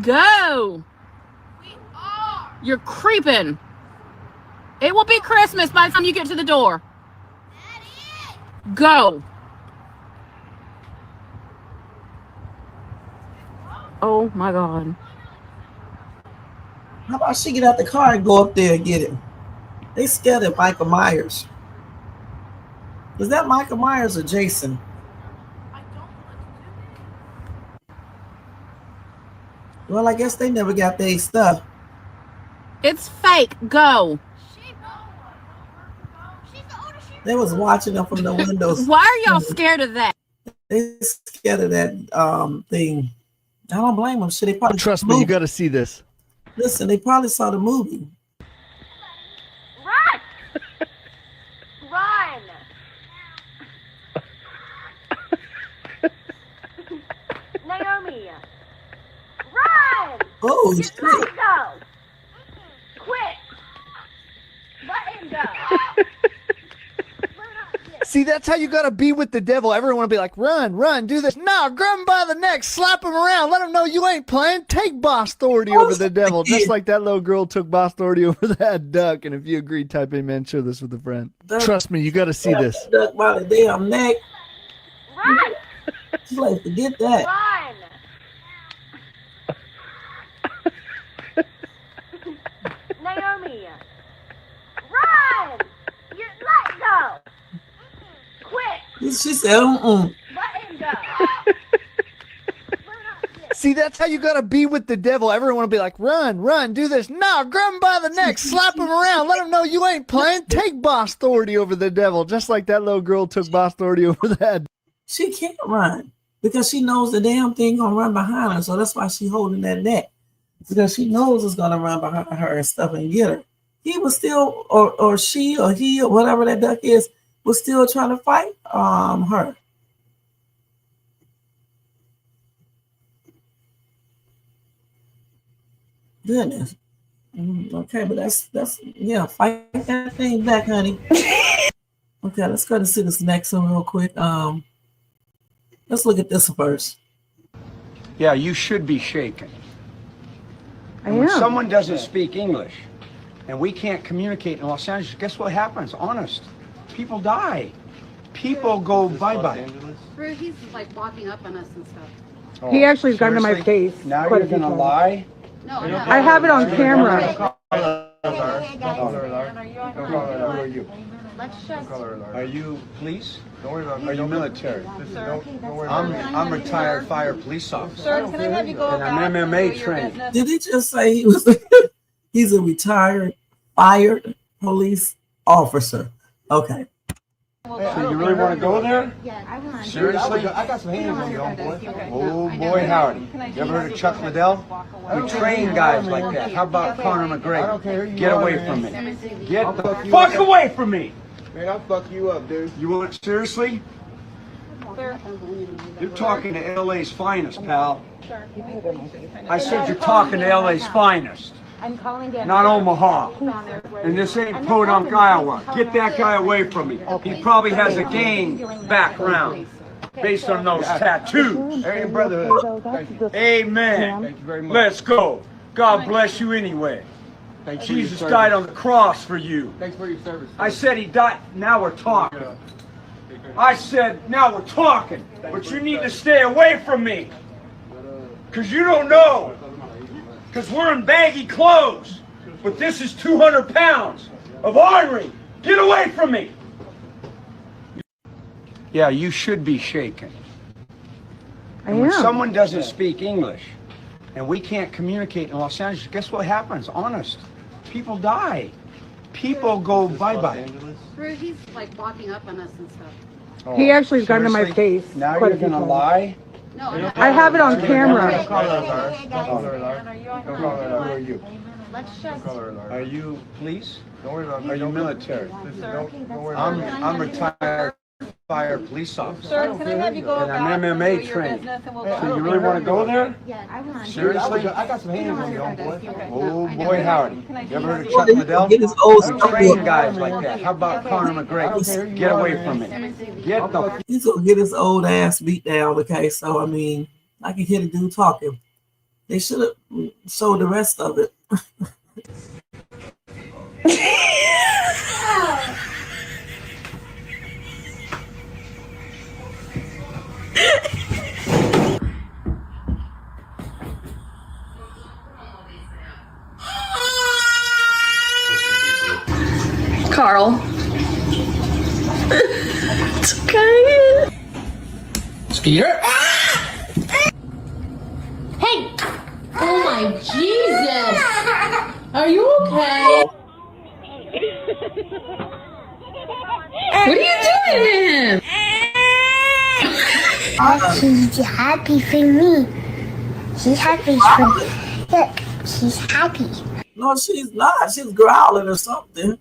[SPEAKER 13] Go. You're creeping. It will be Christmas by the time you get to the door. Go. Oh my God.
[SPEAKER 3] How about she get out the car and go up there and get him? They scared of Michael Myers. Is that Michael Myers or Jason? Well, I guess they never got their stuff.
[SPEAKER 13] It's fake. Go.
[SPEAKER 3] They was watching them from the windows.
[SPEAKER 13] Why are y'all scared of that?
[SPEAKER 3] They scared of that thing. I don't blame them. Shit, they probably
[SPEAKER 14] Trust me, you got to see this.
[SPEAKER 3] Listen, they probably saw the movie.
[SPEAKER 12] Run! Run! Naomi! Run!
[SPEAKER 3] Oh,
[SPEAKER 12] just
[SPEAKER 3] shit.
[SPEAKER 12] let go! Quit! Let him go!
[SPEAKER 14] See, that's how you got to be with the devil. Everyone will be like, run, run, do this. No, grab him by the neck, slap him around, let him know you ain't playing. Take boss authority over the devil, just like that little girl took boss authority over that duck. And if you agree, type amen. Share this with a friend. Trust me, you got to see this.
[SPEAKER 3] Duck by the damn neck.
[SPEAKER 12] Run!
[SPEAKER 3] She's like, forget that.
[SPEAKER 12] Run! Naomi, run! You let go. Quit.
[SPEAKER 3] She said,
[SPEAKER 12] Let him go.
[SPEAKER 14] See, that's how you gotta be with the devil. Everyone will be like, run, run, do this. No, grab him by the neck, slap him around, let him know you ain't playing. Take boss authority over the devil, just like that little girl took boss authority over that.
[SPEAKER 3] She can't run because she knows the damn thing gonna run behind her. So that's why she holding that neck, because she knows it's gonna run behind her and stuff and get her. He was still, or she, or he, or whatever that duck is, was still trying to fight her. Goodness. Okay, but that's yeah, fight that thing back, honey. Okay, let's go to see this next one real quick. Let's look at this first.
[SPEAKER 15] Yeah, you should be shaken.
[SPEAKER 26] I
[SPEAKER 15] When
[SPEAKER 26] am.
[SPEAKER 15] someone doesn't speak English and we can't communicate in Los Angeles, guess what happens? Honest. People die. People go bye-bye.
[SPEAKER 16] He's like walking up on us and stuff.
[SPEAKER 15] Oh,
[SPEAKER 26] He actually has gotten to my
[SPEAKER 15] seriously?
[SPEAKER 26] face.
[SPEAKER 15] Now
[SPEAKER 26] quite
[SPEAKER 15] you're
[SPEAKER 26] a few
[SPEAKER 15] gonna
[SPEAKER 26] times.
[SPEAKER 15] lie?
[SPEAKER 16] No, I'm not.
[SPEAKER 26] I have it on camera.
[SPEAKER 15] Who are you?
[SPEAKER 16] Let's just.
[SPEAKER 15] Are you police? Don't worry about it. Are you military? I'm retired fire police officer.
[SPEAKER 16] Sir, can I have you go
[SPEAKER 15] And
[SPEAKER 16] back
[SPEAKER 15] I'm
[SPEAKER 16] and
[SPEAKER 15] MMA
[SPEAKER 16] do your
[SPEAKER 15] trained.
[SPEAKER 16] business?
[SPEAKER 3] Did he just say he was he's a retired fired police officer? Okay.
[SPEAKER 15] So you really want to go there?
[SPEAKER 16] Yeah, I want.
[SPEAKER 15] Seriously?
[SPEAKER 7] I got some hands on you, homeboy.
[SPEAKER 15] Oh boy, howdy. You ever heard of Chuck Liddell? We train guys like that. How about Conor McGregor? Get away from me. Get the fuck away from me!
[SPEAKER 7] Man, I'll fuck you up, dude.
[SPEAKER 15] You want it seriously? You're talking to LA's finest, pal. I said you're talking to LA's finest,
[SPEAKER 16] I'm calling down.
[SPEAKER 15] not Omaha. And this ain't Podunk, Iowa. Get that guy away from me. He probably has a gang background based on those tattoos.
[SPEAKER 7] Hey, brotherhood.
[SPEAKER 15] Amen.
[SPEAKER 7] Thank you very much.
[SPEAKER 15] Let's go. God bless you anyway.
[SPEAKER 7] Thanks for your
[SPEAKER 15] Jesus
[SPEAKER 7] service.
[SPEAKER 15] died on the cross for you.
[SPEAKER 7] Thanks for your service.
[SPEAKER 15] I said he died. Now we're talking. I said, now we're talking. But you need to stay away from me. Because you don't know. Because we're in baggy clothes. But this is 200 pounds of armory. Get away from me. Yeah, you should be shaken. And when someone doesn't speak English and we can't communicate in Los Angeles, guess what happens? Honest. People die. People go bye-bye.
[SPEAKER 16] He's like walking up on us and stuff.
[SPEAKER 26] He actually has gotten to my
[SPEAKER 15] Seriously?
[SPEAKER 26] face.
[SPEAKER 15] Now
[SPEAKER 26] quite
[SPEAKER 15] you're
[SPEAKER 26] a few
[SPEAKER 15] gonna
[SPEAKER 26] times.
[SPEAKER 15] lie?
[SPEAKER 16] No, I'm not.
[SPEAKER 26] I have it on camera.
[SPEAKER 15] Who are you?
[SPEAKER 16] Let's just.
[SPEAKER 15] Are you police?
[SPEAKER 7] Don't worry about it.
[SPEAKER 15] Are you military?
[SPEAKER 7] Don't worry about it.
[SPEAKER 15] I'm retired fire police officer.
[SPEAKER 16] Sir, can I have you go
[SPEAKER 15] And
[SPEAKER 16] back
[SPEAKER 15] I'm
[SPEAKER 16] and do
[SPEAKER 15] MMA
[SPEAKER 16] your
[SPEAKER 15] trained.
[SPEAKER 16] business and we'll
[SPEAKER 15] So
[SPEAKER 16] go?
[SPEAKER 15] you really want to go there?
[SPEAKER 16] Yeah, I want.
[SPEAKER 15] Seriously?
[SPEAKER 7] I got some hands on you, homeboy.
[SPEAKER 15] Oh boy, howdy. You ever heard of
[SPEAKER 3] Oh,
[SPEAKER 15] Chuck
[SPEAKER 3] they
[SPEAKER 15] Liddell?
[SPEAKER 3] get his old
[SPEAKER 15] We
[SPEAKER 3] stuff
[SPEAKER 15] train
[SPEAKER 3] up.
[SPEAKER 15] guys like that. How about Conor McGregor? Get away from me. Get the
[SPEAKER 3] He's gonna get his old ass beat down. Okay, so I mean, I can hear the dude talking. They should have showed the rest of it.
[SPEAKER 26] Carl. It's okay.
[SPEAKER 7] Skeeter?
[SPEAKER 16] Hey! Oh my Jesus! Are you okay?
[SPEAKER 26] What are you doing to him?
[SPEAKER 12] She's happy for me. She's happy for me. Look, she's happy.
[SPEAKER 3] No, she's not. She's growling or something.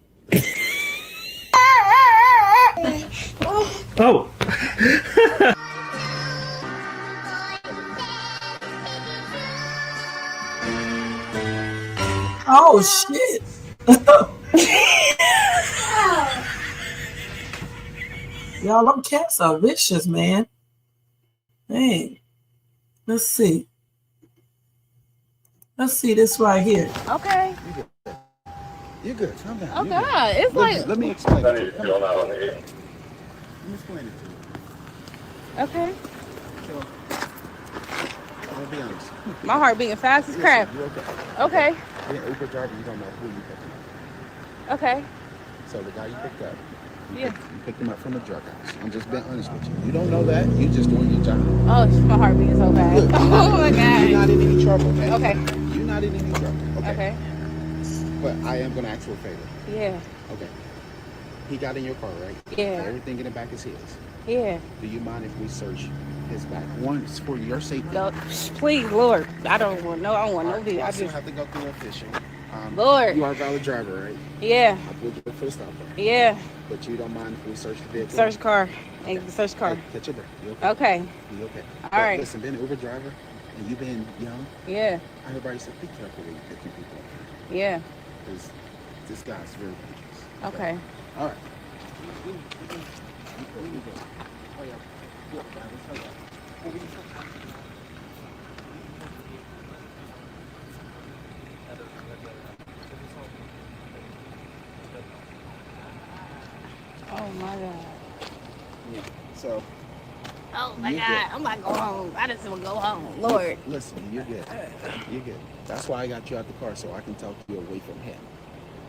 [SPEAKER 2] Oh.
[SPEAKER 3] Oh shit. Y'all, them cats are vicious, man. Hey, let's see. Let's see this right here.
[SPEAKER 26] Okay.
[SPEAKER 7] You're good. Calm down.
[SPEAKER 26] Oh
[SPEAKER 7] You're good.
[SPEAKER 26] God, it's like.
[SPEAKER 7] Let me explain it to you. Let me explain it to you.
[SPEAKER 26] Okay.
[SPEAKER 5] sure. I'm gonna be honest.
[SPEAKER 13] My heart beating fast as crap.
[SPEAKER 5] You're okay.
[SPEAKER 13] Okay.
[SPEAKER 5] Being Uber driver, you don't know who you picking up.
[SPEAKER 13] Okay.
[SPEAKER 5] So the guy you picked up,
[SPEAKER 13] Yeah.
[SPEAKER 5] you picked him up from a drug house. I'm just being honest with you. You don't know that. You just doing your job.
[SPEAKER 13] Oh, my heart beating so fast.
[SPEAKER 5] Look,
[SPEAKER 13] Oh my God.
[SPEAKER 5] You're not in any trouble, okay?
[SPEAKER 13] Okay.
[SPEAKER 5] You're not in any trouble. Okay.
[SPEAKER 13] Okay.
[SPEAKER 5] But I am gonna ask for a favor.
[SPEAKER 13] Yeah.
[SPEAKER 5] Okay. He got in your car, right?
[SPEAKER 13] Yeah.
[SPEAKER 5] Everything in the back is his.
[SPEAKER 13] Yeah.
[SPEAKER 5] Do you mind if we search his back? One, it's for your safety.
[SPEAKER 13] No, please, Lord. I don't want no video.
[SPEAKER 5] I
[SPEAKER 13] I
[SPEAKER 5] still
[SPEAKER 13] just.
[SPEAKER 5] have to go through official.
[SPEAKER 13] Lord.
[SPEAKER 5] You are a valid driver, right?
[SPEAKER 13] Yeah.
[SPEAKER 5] I pulled you for the stop.
[SPEAKER 13] Yeah.
[SPEAKER 5] But you don't mind if we search the vehicle?
[SPEAKER 13] Search the car. And search the car.
[SPEAKER 5] Hey, catch your breath. You okay?
[SPEAKER 13] Okay.
[SPEAKER 5] You okay?
[SPEAKER 13] All
[SPEAKER 5] But
[SPEAKER 13] right.
[SPEAKER 5] Listen, being an Uber driver and you being young,
[SPEAKER 13] Yeah.
[SPEAKER 5] everybody said, be careful when you're picking people up.
[SPEAKER 13] Yeah.
[SPEAKER 5] Because this guy's very dangerous.
[SPEAKER 13] Okay.
[SPEAKER 5] All right. Oh, yeah. Look, guys, let's hurry up.
[SPEAKER 13] Oh my God.
[SPEAKER 5] Yeah. So.
[SPEAKER 13] Oh my
[SPEAKER 5] You're
[SPEAKER 13] God.
[SPEAKER 5] good.
[SPEAKER 13] I'm not going home. I just want to go home. Lord.
[SPEAKER 5] Listen, you're good. You're good. That's why I got you out the car, so I can talk to you away from him.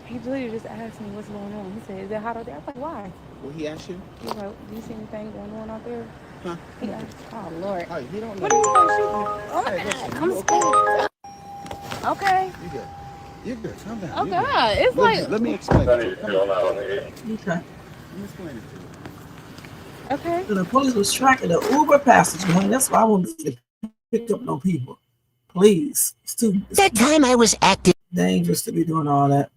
[SPEAKER 13] He literally just asked me what's going on. He said, is it hot out there? I was like, why?
[SPEAKER 5] Will he ask you?
[SPEAKER 13] He was like, do you see anything going on out there?
[SPEAKER 5] Huh?
[SPEAKER 13] He asked, oh Lord.
[SPEAKER 5] Oh, he don't know.
[SPEAKER 13] What are you going to shoot me? Oh my
[SPEAKER 5] Hey,
[SPEAKER 13] God.
[SPEAKER 5] listen,
[SPEAKER 13] I'm
[SPEAKER 5] you
[SPEAKER 13] scared. Okay.
[SPEAKER 5] You're good. You're good. Calm down.
[SPEAKER 13] Oh
[SPEAKER 5] You're good.
[SPEAKER 13] God. It's
[SPEAKER 5] Look,
[SPEAKER 13] like.
[SPEAKER 5] let me explain it to you. Come on.
[SPEAKER 3] Okay.
[SPEAKER 5] Let me explain it to you.
[SPEAKER 13] Okay.
[SPEAKER 3] So the police was tracking the Uber passenger, honey. That's why I wanted to pick up no people. Please. It's too
[SPEAKER 17] That time I was acting
[SPEAKER 3] dangerous to be doing all that.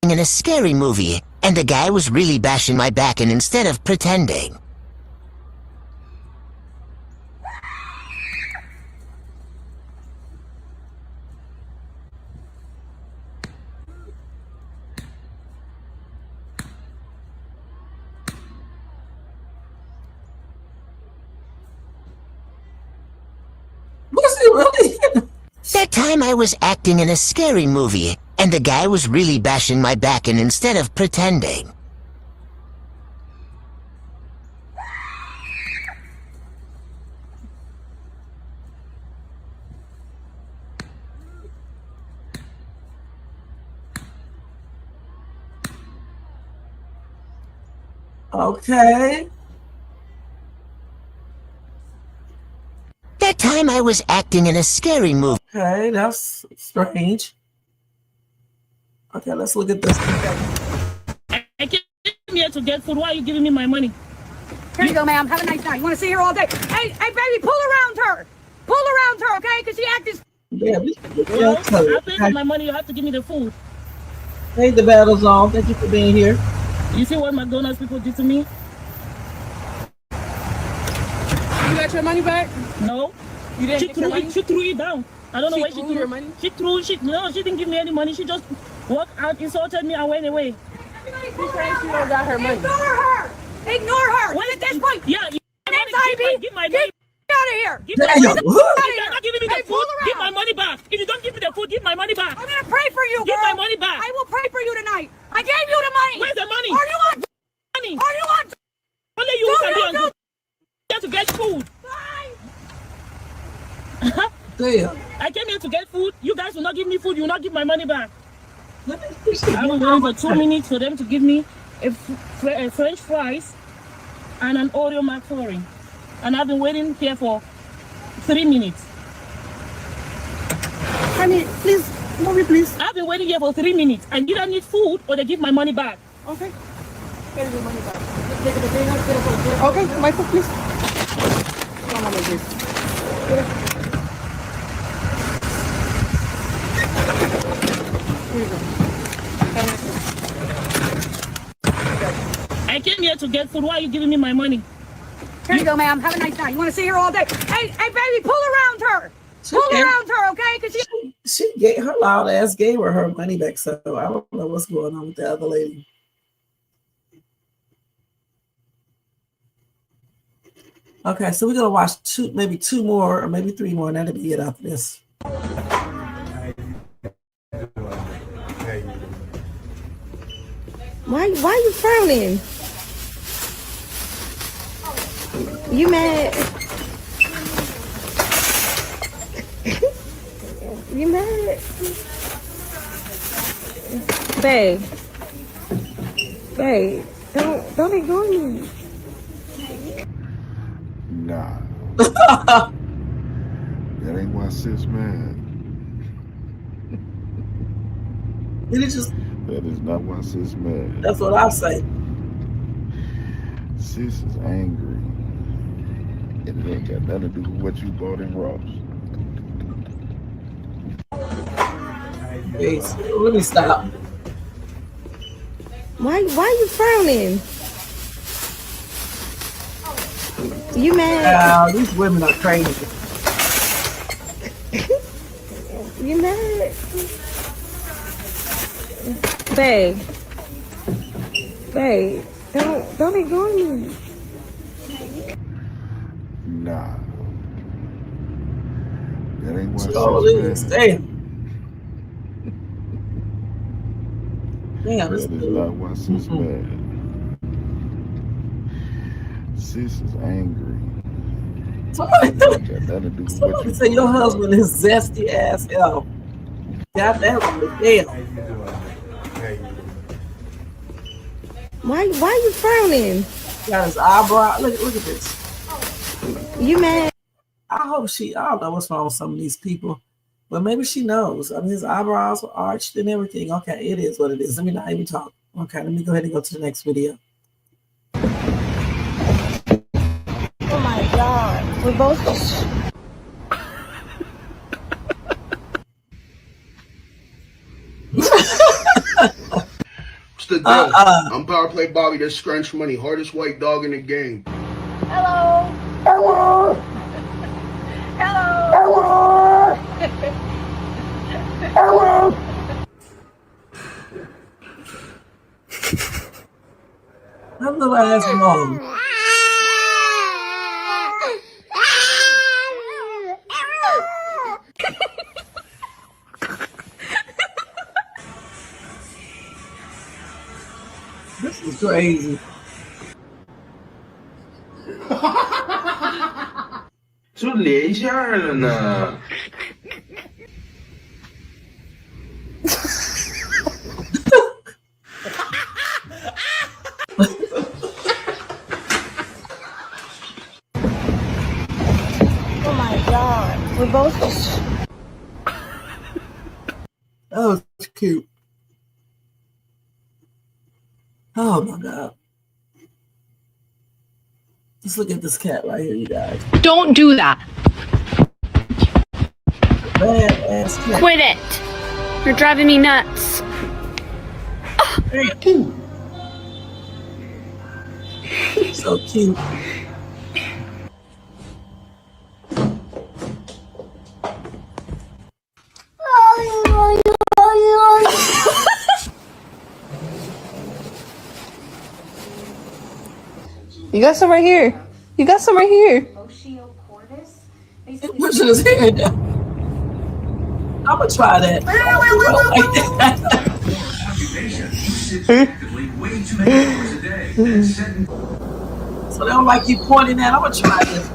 [SPEAKER 17] in a scary movie, and the guy was really bashing my back, and instead of pretending.
[SPEAKER 3] Was he really?
[SPEAKER 17] That time I was acting in a scary movie, and the guy was really bashing my back, and instead of pretending.
[SPEAKER 3] Okay.
[SPEAKER 17] That time I was acting in a scary movie.
[SPEAKER 3] Okay, that's strange. Okay, let's look at this.
[SPEAKER 18] I came here to get food. Why are you giving me my money?
[SPEAKER 13] Here you go, ma'am. Have a nice night. You want to sit here all day? Hey, baby, pull around her. Pull around her, okay? Because she acting.
[SPEAKER 3] Yeah,
[SPEAKER 18] Well, I paid for my money. You have to give me the food.
[SPEAKER 3] Hey, the battle's on. Thank you for being here.
[SPEAKER 18] You see what McDonald's people did to me?
[SPEAKER 13] You got your money back?
[SPEAKER 18] No.
[SPEAKER 13] You didn't
[SPEAKER 18] She
[SPEAKER 13] get your money?
[SPEAKER 18] She threw it down. I don't know why she threw
[SPEAKER 13] your money.
[SPEAKER 18] No, she didn't give me any money. She just walked out, insulted me, and went away.
[SPEAKER 13] She said she don't got her money. Ignore her. Ignore her.
[SPEAKER 18] What
[SPEAKER 13] At this point.
[SPEAKER 18] Yeah. Give my money.
[SPEAKER 13] Get out of here.
[SPEAKER 18] Give my
[SPEAKER 3] Damn,
[SPEAKER 18] money.
[SPEAKER 3] what?
[SPEAKER 18] If you're not giving me the food, give my money back. If you don't give me the food, give my money back.
[SPEAKER 13] I'm gonna pray for you,
[SPEAKER 18] Give
[SPEAKER 13] girl.
[SPEAKER 18] my money back.
[SPEAKER 13] I will pray for you tonight. I gave you the money.
[SPEAKER 18] Where's the money?
[SPEAKER 13] Are you on?
[SPEAKER 18] Money.
[SPEAKER 13] Are you on?
[SPEAKER 18] Only you can be on good. You have to get food.
[SPEAKER 3] Damn.
[SPEAKER 18] I came here to get food. You guys will not give me food. You will not give my money back.
[SPEAKER 3] Let me see.
[SPEAKER 18] I was waiting for 2 minutes for them to give me a French fries and an Oreo McFlurry. And I've been waiting here for 3 minutes.
[SPEAKER 13] Honey, please, mommy, please.
[SPEAKER 18] I've been waiting here for 3 minutes. I either need food or they give my money back.
[SPEAKER 13] Okay. Get your money back. Okay, my food, please. No, mommy, please. Here you go.
[SPEAKER 18] I came here to get food. Why are you giving me my money?
[SPEAKER 13] Here you go, ma'am. Have a nice night. You want to sit here all day? Hey, baby, pull around her. Pull around her, okay? Because
[SPEAKER 3] She gave her loud ass gave her money back, so I don't know what's going on with the other lady. Okay, so we're gonna watch maybe two more, or maybe 3 more, and that'll be it after this.
[SPEAKER 4] Why are you frowning? You mad? You mad? Babe. Babe, don't ignore me.
[SPEAKER 1] Nah. That ain't why sis mad.
[SPEAKER 3] Did it just?
[SPEAKER 1] That is not why sis mad.
[SPEAKER 3] That's what I say.
[SPEAKER 1] Sis is angry. And it ain't got nothing to do with what you bought in Ross.
[SPEAKER 3] Hey, let me stop.
[SPEAKER 4] Why you frowning? You mad?
[SPEAKER 3] Wow, these women are crazy.
[SPEAKER 4] You mad? Babe. Babe, don't ignore me.
[SPEAKER 1] Nah. That ain't why
[SPEAKER 3] sis
[SPEAKER 1] sis
[SPEAKER 3] mad. Damn. Damn,
[SPEAKER 1] that is not why sis mad. Sis is angry.
[SPEAKER 3] Somebody say your husband is zesty ass hell. Got that one. Damn.
[SPEAKER 4] Why you frowning?
[SPEAKER 3] Got his eyebrow. Look at this.
[SPEAKER 4] You mad?
[SPEAKER 3] I hope I don't know what's wrong with some of these people. But maybe she knows. I mean, his eyebrows are arched and everything. Okay, it is what it is. Let me not even talk. Okay, let me go ahead and go to the next video.
[SPEAKER 4] Oh my God. We're both just...
[SPEAKER 6] What's the deal? I'm Power Play Bobby, the Scrunch Money, hardest white dog in the game.
[SPEAKER 12] Hello.
[SPEAKER 6] Hello.
[SPEAKER 12] Hello.
[SPEAKER 6] Hello.
[SPEAKER 3] That little ass mom. This is crazy.
[SPEAKER 6] So 连一下了呢。
[SPEAKER 4] Oh my God. We're both just...
[SPEAKER 3] That was cute. Oh my God. Let's look at this cat right here, you guys.
[SPEAKER 13] Don't do that.
[SPEAKER 3] Bad ass cat.
[SPEAKER 13] Quit it. You're driving me nuts.
[SPEAKER 3] So cute.
[SPEAKER 19] You got some right here. You got some right here.
[SPEAKER 3] Pushing his hair down. I'm gonna try that. So they don't like you pointing at. I'm gonna try this.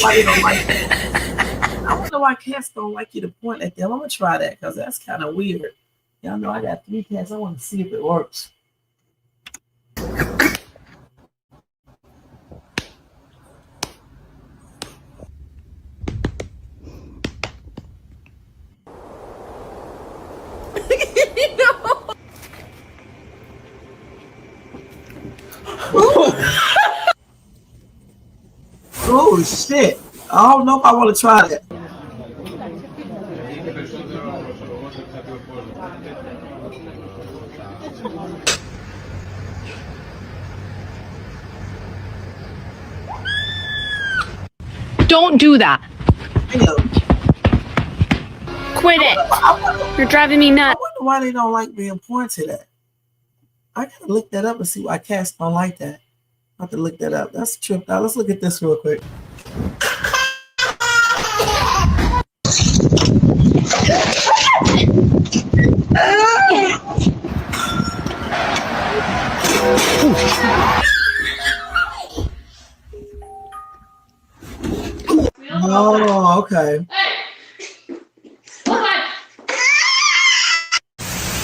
[SPEAKER 3] Why you don't like that? I wonder why cats don't like you to point at them. I'm gonna try that because that's kind of weird. Y'all know I got 3 cats. I want to see if it works. Oh shit. I don't know if I want to try that.
[SPEAKER 13] Don't do that.
[SPEAKER 3] Damn.
[SPEAKER 13] Quit it. You're driving me nuts.
[SPEAKER 3] I wonder why they don't like being pointed at. I gotta look that up and see why cats don't like that. I have to look that up. That's tripped out. Let's look at this real quick. Oh, okay.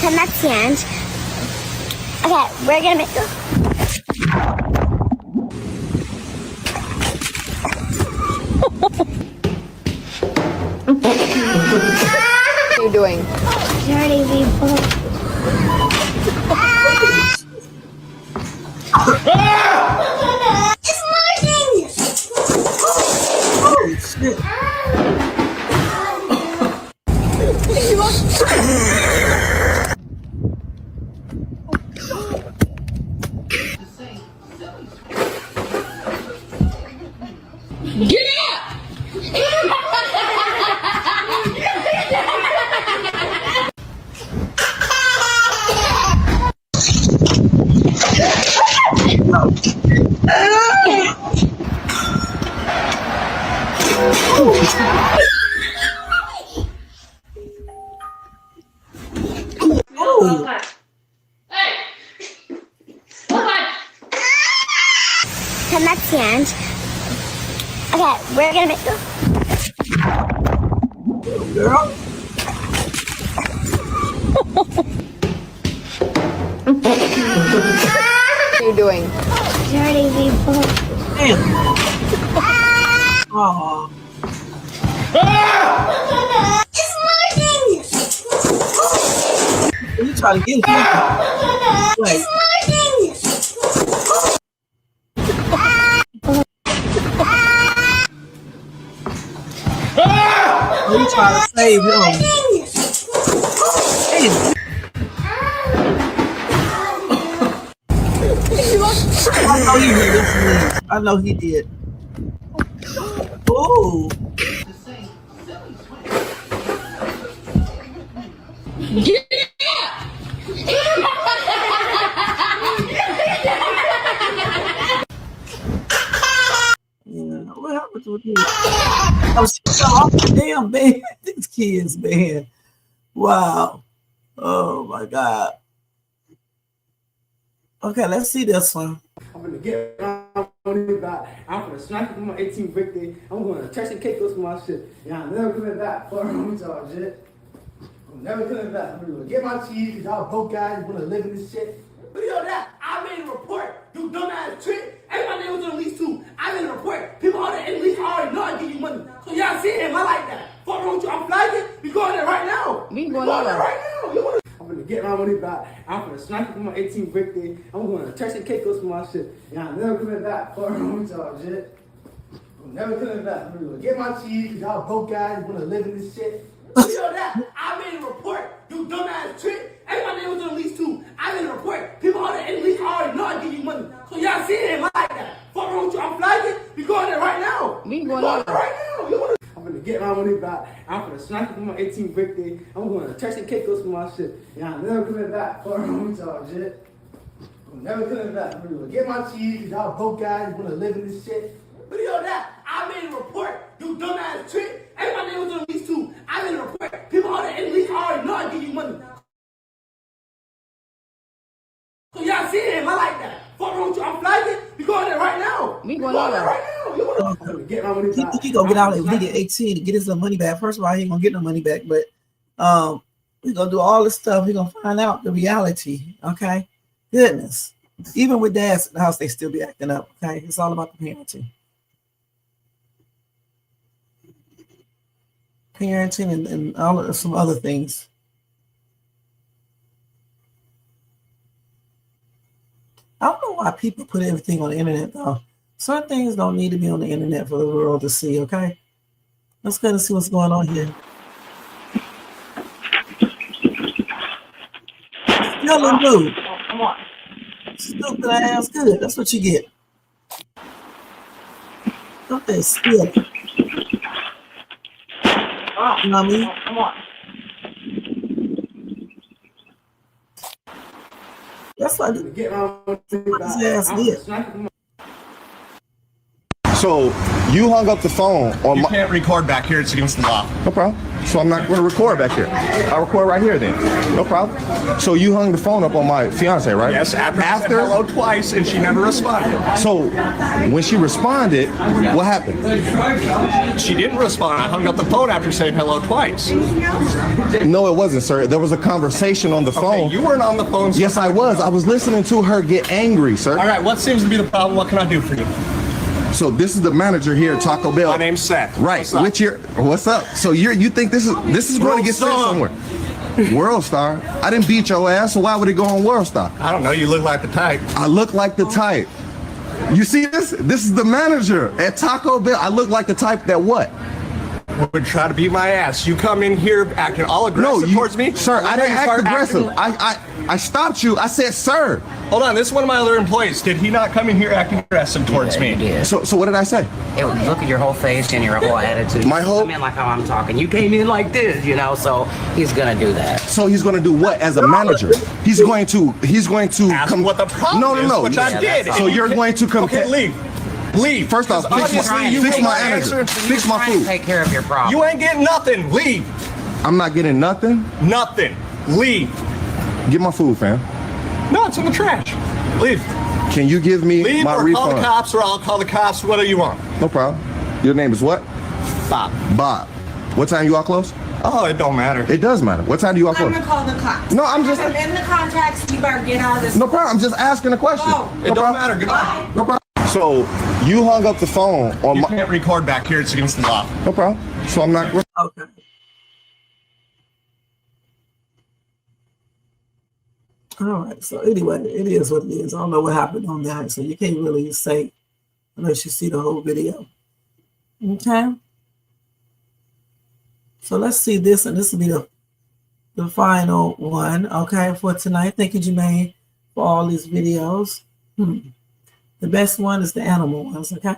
[SPEAKER 12] Connections. Okay, we're gonna make.
[SPEAKER 26] What are you doing?
[SPEAKER 12] Dirty people. It's marching!
[SPEAKER 3] Oh, shit.
[SPEAKER 26] Get up!
[SPEAKER 3] Oh.
[SPEAKER 12] Connections. Okay, we're gonna make.
[SPEAKER 3] Girl.
[SPEAKER 26] What are you doing?
[SPEAKER 12] Dirty people.
[SPEAKER 3] Damn. Oh.
[SPEAKER 12] It's marching!
[SPEAKER 3] You try to get it. Wait.
[SPEAKER 12] It's marching!
[SPEAKER 3] Oh, you trying to save him. Damn. I know he did this. I know he did. Oh.
[SPEAKER 26] Get up!
[SPEAKER 3] Yeah, what happened to you? Oh, she fell off the damn bed. These kids, man. Wow. Oh my God. Okay, let's see this one.
[SPEAKER 9] I'm gonna get around on this guy. I'm gonna snipe for my 18th birthday. I'm gonna Turks and Caicos for my shit. Yeah, I'm never coming back. Fuck around with y'all shit. I'm never coming back. I'm gonna get my cheese because y'all broke guys wanna live in this shit. But you know that? I made a report. You dumbass trick. Everybody there was on the lease too. I made a report. People on the lease already know I give you money. So y'all see him. I like that. Fuck around with you. I'm flagging. We going there right now.
[SPEAKER 26] Me
[SPEAKER 9] We
[SPEAKER 26] going
[SPEAKER 9] going
[SPEAKER 26] there.
[SPEAKER 9] there right now. You wanna? I'm gonna get around on this guy. I'm gonna snipe for my 18th birthday. I'm gonna Turks and Caicos for my shit. Yeah, I'm never coming back. Fuck around with y'all shit. I'm never coming back. I'm gonna get my cheese because y'all broke guys wanna live in this shit. You know that? I made a report. You dumbass trick. Everybody there was on the lease too. I made a report. People on the lease already know I give you money. So y'all see him. I like that. Fuck around with you. I'm flagging. We going there right now.
[SPEAKER 26] Me
[SPEAKER 9] We
[SPEAKER 26] going
[SPEAKER 9] going
[SPEAKER 26] there.
[SPEAKER 9] there right now. You wanna? I'm gonna get around on this guy. I'm gonna snipe for my 18th birthday. I'm gonna Turks and Caicos for my shit. Yeah, I'm never coming back. Fuck around with y'all shit. I'm never coming back. I'm gonna get my cheese because y'all broke guys wanna live in this shit. But you know that? I made a report. You dumbass trick. Everybody there was on the lease too. I made a report. People on the lease already know I give you money. So y'all see him. I like that. Fuck around with you. I'm flagging. We going there right now.
[SPEAKER 26] Me
[SPEAKER 9] We
[SPEAKER 26] going
[SPEAKER 9] going there
[SPEAKER 26] there.
[SPEAKER 9] right now. You wanna? I'm gonna get around on this guy.
[SPEAKER 3] He gonna get out when he get 18 to get his little money back. First of all, he ain't gonna get no money back, but he's gonna do all this stuff. He's gonna find out the reality. Okay. Goodness. Even with dads in the house, they still be acting up. Okay. It's all about the parenting. Parenting and all of some other things. I don't know why people put everything on the internet though. Certain things don't need to be on the internet for the world to see, okay? Let's go and see what's going on here. Still in mood.
[SPEAKER 26] Come on.
[SPEAKER 3] Stupid ass good. That's what you get. Don't they steal it? You know what I mean?
[SPEAKER 26] Come on.
[SPEAKER 3] That's what
[SPEAKER 9] Get around on this
[SPEAKER 3] his
[SPEAKER 9] guy.
[SPEAKER 3] ass
[SPEAKER 9] I'm
[SPEAKER 3] did.
[SPEAKER 9] gonna snipe for my
[SPEAKER 20] So you hung up the phone on
[SPEAKER 21] You can't record back here. It's against the law.
[SPEAKER 20] No problem. So I'm not going to record back here. I'll record right here then. No problem. So you hung the phone up on my fiance, right?
[SPEAKER 21] Yes, after I said hello twice and she never responded.
[SPEAKER 20] So when she responded, what happened?
[SPEAKER 21] She didn't respond. I hung up the phone after saying hello twice.
[SPEAKER 20] No, it wasn't, sir. There was a conversation on the phone.
[SPEAKER 21] Okay, you weren't on the phone.
[SPEAKER 20] Yes, I was. I was listening to her get angry, sir.
[SPEAKER 21] All right, what seems to be the problem? What can I do for you?
[SPEAKER 20] So this is the manager here at Taco Bell.
[SPEAKER 21] My name's Seth.
[SPEAKER 20] Right. What's up? So you think this is going to get sent somewhere? World Star. I didn't beat your ass, so why would it go on World Star?
[SPEAKER 21] I don't know. You look like the type.
[SPEAKER 20] I look like the type. You see this? This is the manager at Taco Bell. I look like the type that what?
[SPEAKER 21] Would try to beat my ass. You come in here acting all aggressive towards me?
[SPEAKER 20] Sir, I didn't act aggressive. I stopped you. I said, sir.
[SPEAKER 21] Hold on, this is one of my other employees. Did he not come in here acting aggressive towards me?
[SPEAKER 20] So what did I say?
[SPEAKER 22] Look at your whole face and your whole attitude.
[SPEAKER 20] My whole.
[SPEAKER 22] Come in like how I'm talking. You came in like this, so he's gonna do that.
[SPEAKER 20] So he's gonna do what as a manager? He's going to
[SPEAKER 21] Ask
[SPEAKER 20] come.
[SPEAKER 21] what the problem is, which I did.
[SPEAKER 20] So you're going to come.
[SPEAKER 21] Okay, leave. Leave.
[SPEAKER 20] First off, fix my energy. Fix my food.
[SPEAKER 22] Take care of your problem.
[SPEAKER 21] You ain't getting nothing. Leave.
[SPEAKER 20] I'm not getting nothing.
[SPEAKER 21] Nothing. Leave.
[SPEAKER 20] Get my food, fam.
[SPEAKER 21] No, it's in the trash. Leave.
[SPEAKER 20] Can you give me
[SPEAKER 21] Leave
[SPEAKER 20] my
[SPEAKER 21] or
[SPEAKER 20] refund?
[SPEAKER 21] call the cops, or I'll call the cops. What do you want?
[SPEAKER 20] No problem. Your name is what?
[SPEAKER 21] Bob.
[SPEAKER 20] Bob. What time you all close?
[SPEAKER 21] Oh, it don't matter.
[SPEAKER 20] It does matter. What time do you all close?
[SPEAKER 23] I'm gonna call the cops.
[SPEAKER 20] No, I'm just.
[SPEAKER 23] I'm in the contacts. You better get out of this.
[SPEAKER 20] No problem. I'm just asking a question.
[SPEAKER 23] No.
[SPEAKER 21] It don't matter. Goodbye.
[SPEAKER 20] No problem. So you hung up the phone on
[SPEAKER 21] You can't record back here. It's against the law.
[SPEAKER 20] No problem. So I'm not.
[SPEAKER 3] Okay. All right. So anyway, it is what it is. I don't know what happened on that, so you can't really say unless you see the whole video. Okay. So let's see this, and this will be the final one. Okay, for tonight. Thank you, Jermaine, for all these videos. The best one is the animal ones. Okay.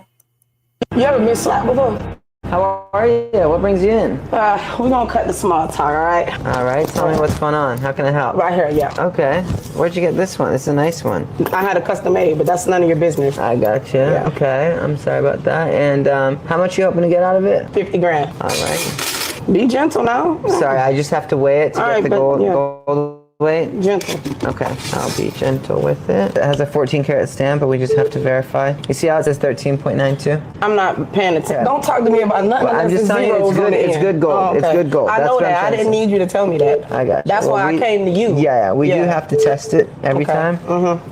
[SPEAKER 24] You ever been slapped before?
[SPEAKER 25] How are you? What brings you in?
[SPEAKER 24] We're gonna cut the small talk, all right?
[SPEAKER 25] All right. Tell me what's going on. How can I help?
[SPEAKER 24] Right here, yeah.
[SPEAKER 25] Okay. Where'd you get this one? It's a nice one.
[SPEAKER 24] I had a custom made, but that's none of your business.
[SPEAKER 25] I got you. Yeah. Okay. I'm sorry about that. And how much you hoping to get out of it?
[SPEAKER 24] 50 grand.
[SPEAKER 25] All right.
[SPEAKER 24] Be gentle now.
[SPEAKER 25] Sorry, I just have to weigh it to get the gold weight.
[SPEAKER 24] Gentle.
[SPEAKER 25] Okay, I'll be gentle with it. It has a 14 karat stamp, but we just have to verify. You see how it says 13.92?
[SPEAKER 24] I'm not paying attention. Yeah. Don't talk to me about nothing.
[SPEAKER 25] Well, I'm just telling you, it's good. It's good gold.
[SPEAKER 24] Oh, okay.
[SPEAKER 25] It's good gold.
[SPEAKER 24] I know that. I didn't need you to tell me that.
[SPEAKER 25] I got you.
[SPEAKER 24] That's why I came to you.
[SPEAKER 25] Yeah, we do have to test it every time.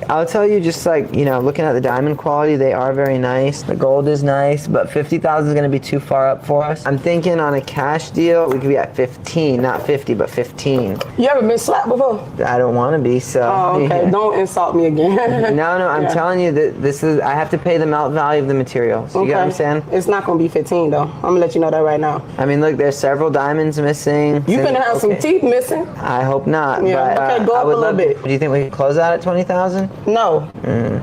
[SPEAKER 25] I'll tell you, just like looking at the diamond quality, they are very nice. The gold is nice, but 50,000 is going to be too far up for us. I'm thinking on a cash deal, we could be at 15, not 50, but 15.
[SPEAKER 24] You ever been slapped before?
[SPEAKER 25] I don't want to be, so.
[SPEAKER 24] Oh, okay.
[SPEAKER 25] Yeah.
[SPEAKER 24] Don't insult me again.
[SPEAKER 25] No, I'm telling you that this is, I have to pay the melt value of the materials. You get what I'm saying?
[SPEAKER 24] It's not going to be 15 though. I'm going to let you know that right now.
[SPEAKER 25] I mean, look, there's several diamonds missing.
[SPEAKER 24] You're going to have some teeth missing.
[SPEAKER 25] I hope not.
[SPEAKER 24] Yeah,
[SPEAKER 25] but,
[SPEAKER 24] okay, go up a little bit.
[SPEAKER 25] Do you think we can close out at 20,000?
[SPEAKER 24] No.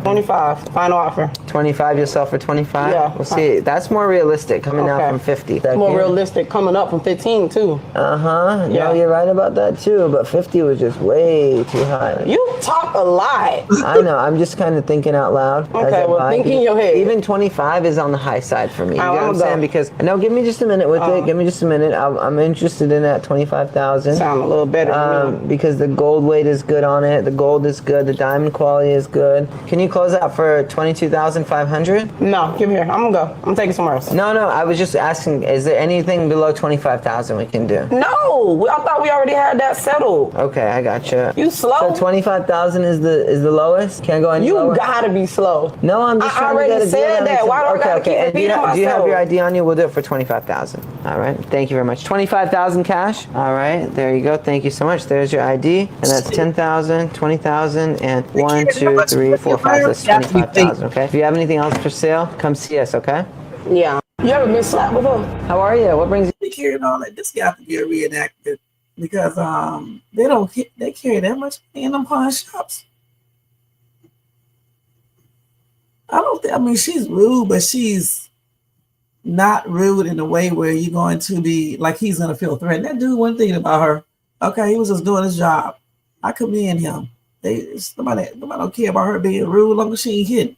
[SPEAKER 24] 25, final offer.
[SPEAKER 25] 25, you'll sell for 25?
[SPEAKER 24] Yeah.
[SPEAKER 25] We'll see. That's more realistic, coming down from 50.
[SPEAKER 24] More realistic, coming up from 15 too.
[SPEAKER 25] Uh-huh. Yeah. No, you're right about that too, but 50 was just way too high.
[SPEAKER 24] You talk a lot.
[SPEAKER 25] I know. I'm just kind of thinking out loud.
[SPEAKER 24] Okay, well, think in your head.
[SPEAKER 25] Even 25 is on the high side for me. You
[SPEAKER 24] know
[SPEAKER 25] what I'm saying? Because no, give me just a minute with it. Give me just a minute. I'm interested in that 25,000.
[SPEAKER 24] Sound a little better.
[SPEAKER 25] Because the gold weight is good on it. The gold is good. The diamond quality is good. Can you close out for 22,500?
[SPEAKER 24] No, give me here. I'm gonna go. I'm taking somewhere else.
[SPEAKER 25] No. I was just asking. Is there anything below 25,000 we can do?
[SPEAKER 24] No, I thought we already had that settled.
[SPEAKER 25] Okay, I gotcha.
[SPEAKER 24] You slow.
[SPEAKER 25] So 25,000 is the lowest. Can't go any lower.
[SPEAKER 24] You gotta be slow.
[SPEAKER 25] No, I'm just trying to get a deal.
[SPEAKER 24] I already said that. Why do I gotta keep repeating myself?
[SPEAKER 25] Do you have your ID on you? We'll do it for 25,000. All right. Thank you very much. 25,000 cash. All right. There you go. Thank you so much. There's your ID, and that's 10,000, 20,000, and 1, 2, 3, 4, 5. That's 25,000. Okay. If you have anything else for sale, come see us. Okay.
[SPEAKER 24] Yeah. You ever been slapped before?
[SPEAKER 25] How are you? What brings you?
[SPEAKER 3] They carrying all that. This got to be a reenactment because they carry that much money in them pawn shops. I mean, she's rude, but she's not rude in a way where you're going to be like he's going to feel threatened. That dude wasn't thinking about her. Okay, he was just doing his job. I commend him. Nobody don't care about her being rude as long as she ain't hitting.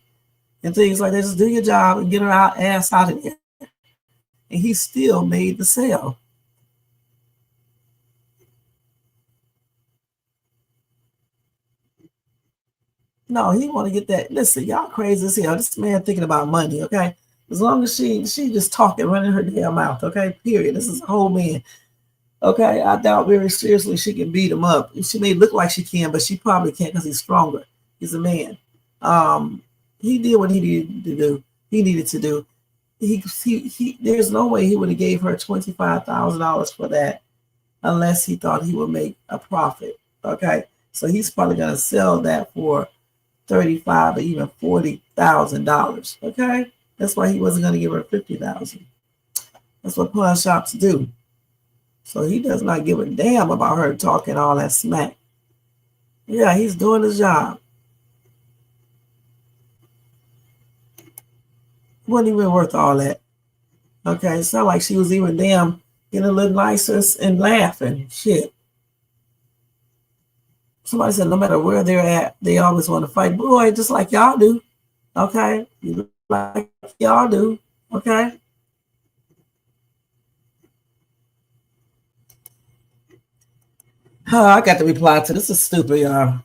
[SPEAKER 3] and things like that. Just do your job and get her ass out of there. And he still made the sale. No, he want to get that. Listen, y'all crazy as hell. This man thinking about money, okay? As long as she just talking, running her damn mouth, okay? Period. This is a whole man. Okay, I doubt very seriously she can beat him up. She may look like she can, but she probably can't because he's stronger. He's a man. He did what he needed to do. He needed to do. He there's no way he would have gave her $25,000 for that unless he thought he would make a profit. Okay, so he's probably gonna sell that for $35,000 or even $40,000. Okay, that's why he wasn't gonna give her $50,000. That's what pawn shops do. So he does not give a damn about her talking all that smack. Yeah, he's doing his job. Wasn't even worth all that. Okay, it's not like she was even damn getting a little nicer and laughing. Shit. Somebody said no matter where they're at, they always want to fight. Boy, just like y'all do. Okay? Like y'all do. Okay? Oh, I got to reply to this. This is stupid, y'all.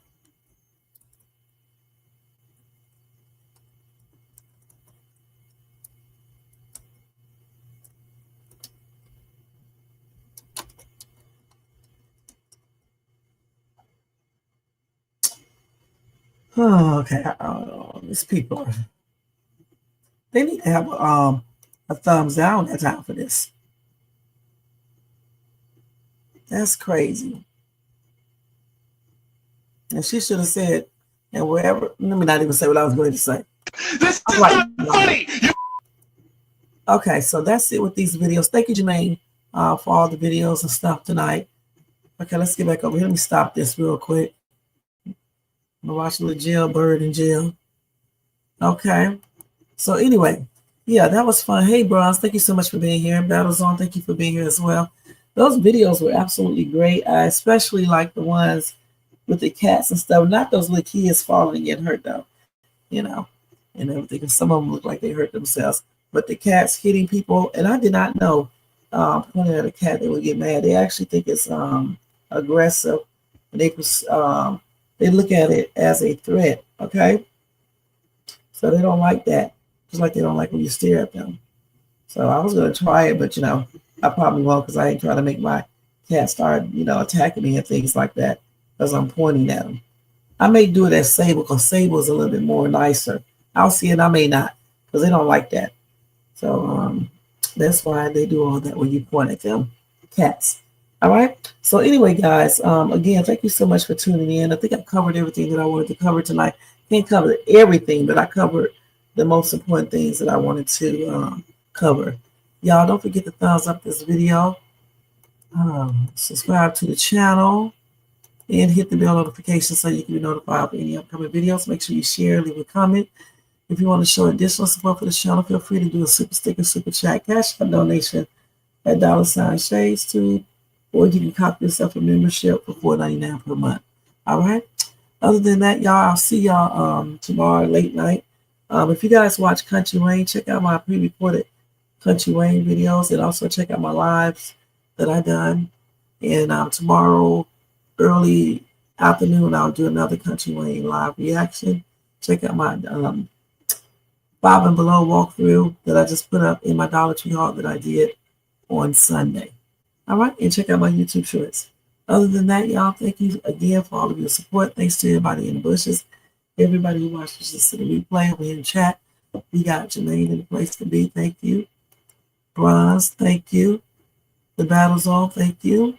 [SPEAKER 3] Oh, okay. These people, they need to have a thumbs down at time for this. That's crazy. And she should have said, and wherever, let me not even say what I was going to say.
[SPEAKER 21] This is not funny.
[SPEAKER 3] Okay, so that's it with these videos. Thank you, Jermaine, for all the videos and stuff tonight. Okay, let's get back over here. Let me stop this real quick. I'm watching the jailbird in jail. Okay. So anyway, yeah, that was fun. Hey, Bronze, thank you so much for being here. Battlezone, thank you for being here as well. Those videos were absolutely great. I especially like the ones with the cats and stuff. Not those little kids falling and getting hurt, though. You know, and everything. And some of them look like they hurt themselves. But the cats hitting people, and I did not know, pointing at a cat, they would get mad. They actually think it's aggressive. They look at it as a threat, okay? So they don't like that, just like they don't like when you stare at them. So I was going to try it, but, I probably won't because I ain't trying to make my cat start, attacking me and things like that because I'm pointing at them. I may do it as Sable because Sable is a little bit more nicer. I'll see it, I may not because they don't like that. So that's why they do all that when you point at them, cats. All right. So anyway, guys, again, thank you so much for tuning in. I think I covered everything that I wanted to cover tonight. Can't cover everything, but I covered the most important things that I wanted to cover. Y'all, don't forget to thumbs up this video, subscribe to the channel, and hit the bell notification so you can be notified of any upcoming videos. Make sure you share, leave a comment. If you want to show additional support for the channel, feel free to do a super sticker, super chat, cash a donation at $ShadesTube. Or you can copy yourself a membership for $4.99 per month. All right. Other than that, y'all, I'll see y'all tomorrow late night. If you guys watch Country Wayne, check out my pre-recorded Country Wayne videos, and also check out my lives that I done. And tomorrow, early afternoon, I'll do another Country Wayne live reaction. Check out my Bob and Below walkthrough that I just put up in my Dollar Tree haul that I did on Sunday. All right, and check out my YouTube shorts. Other than that, y'all, thank you again for all of your support. Thanks to everybody in the bushes, everybody who watches this in the replay over here in the chat. We got Jermaine in the place to be. Thank you. Bronze, thank you. The Battle's on, thank you.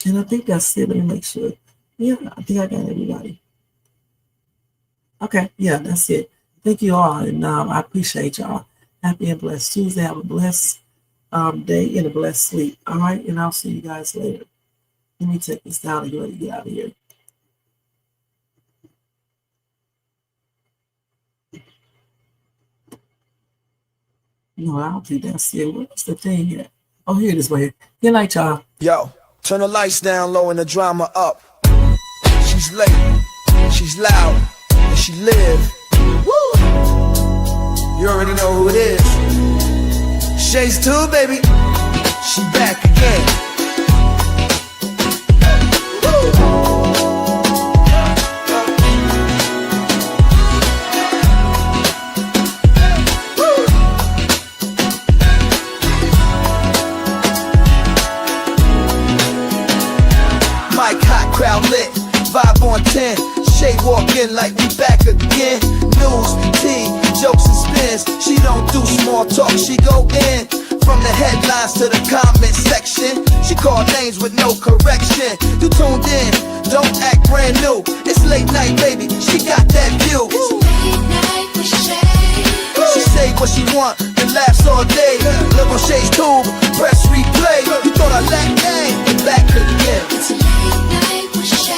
[SPEAKER 3] And I think that's it. Let me make sure. Yeah, I think I got everybody. Okay, yeah, that's it. Thank you all, and I appreciate y'all. Happy and blessed Tuesday. Have a blessed day and a blessed sleep. All right, and I'll see you guys later. Let me take this down and get ready to get out of here. No, I don't think that's it. What's the thing here? Oh, here it is right here. Good night, y'all.
[SPEAKER 8] Yo, turn the lights down low and the drama up. She's late. She's loud. she live. Woo! You already know who it is. Shay's too, baby. She back again. Mic hot, crowd lit, vibe on 10. Shay walk in like we back again. News, tea, jokes and spins. She don't do small talk, she go in. From the headlines to the comment section, she call names with no correction. You tuned in, don't act brand new. It's late night, baby, she got that view. It's late night with Shay. She say what she want, and laughs all day. Look on Shay's tube, press replay. You thought I lacked game, and back again. It's late night with Shay.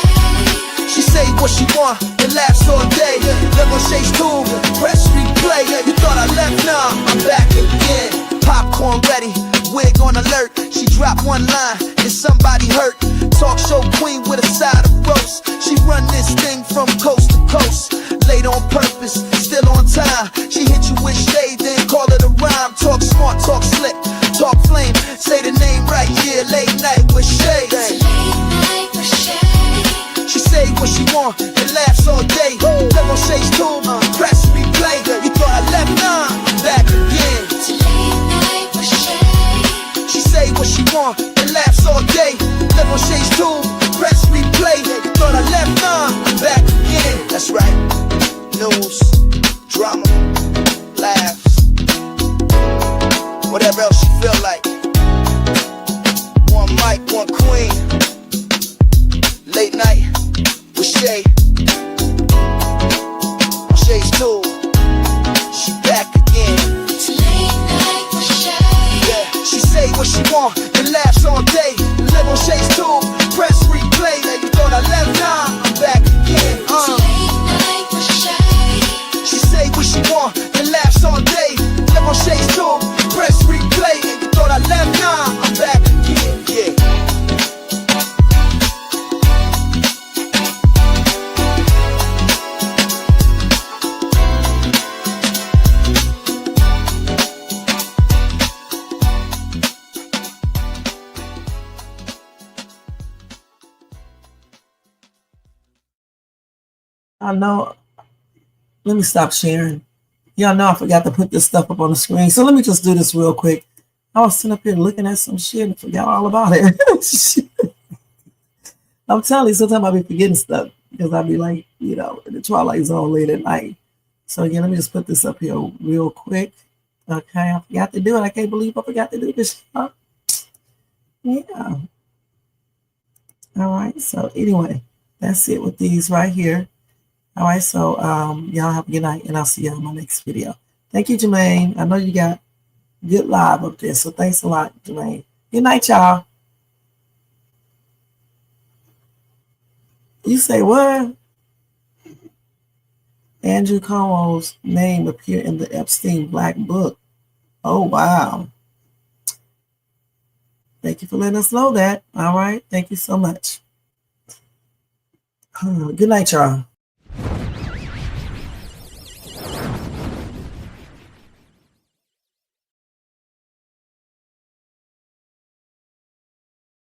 [SPEAKER 8] She say what she want, and laughs all day. Look on Shay's tube, press replay. You thought I left, nah, I'm back again. Popcorn ready, wig on alert. She dropped one line and somebody hurt. Talk show queen with a side of roast. She run this thing from coast to coast. Late on purpose, still on time. She hit you with shade, then call it a rhyme. Talk smart, talk slick, talk flame. Say the name right, yeah, late night with Shay. Late night with Shay. She say what she want and laughs all day. Live on Shay's tube, press replay. You thought I left, nah, I'm back again. She say what she want and laughs all day. Live on Shay's tube, press replay. You thought I left, nah, I'm back again. That's right. News, drama, laughs, whatever else you feel like. One mic, one queen. Late night with Shay. On Shay's tube, she back again. It's late night with Shay. Yeah, she say what she want and laughs all day. Live on Shay's tube, press replay. You thought I left, nah, I'm back again. It's late night with Shay. She say what she want and laughs all day. Live on Shay's tube, press replay. You thought I left, nah, I'm back again. Yeah.
[SPEAKER 3] I know. Let me stop sharing. Y'all know I forgot to put this stuff up on the screen. So let me just do this real quick. I was sitting up here looking at some shit and forgot all about it. I'm telling you, sometimes I'll be forgetting stuff because I'll be like, you know, in the twilight zone late at night. So again, let me just put this up here real quick. Okay, I forgot to do it. I can't believe I forgot to do this. Yeah. All right. So anyway, that's it with these right here. All right, so y'all have a good night, and I'll see y'all in my next video. Thank you, Jermaine. I know you got good live up there, so thanks a lot, Jermaine. Good night, y'all. You say what? Andrew Cuomo's name appeared in the Epstein Black Book. Oh, wow. Thank you for letting us know that. All right, thank you so much. Good night, y'all.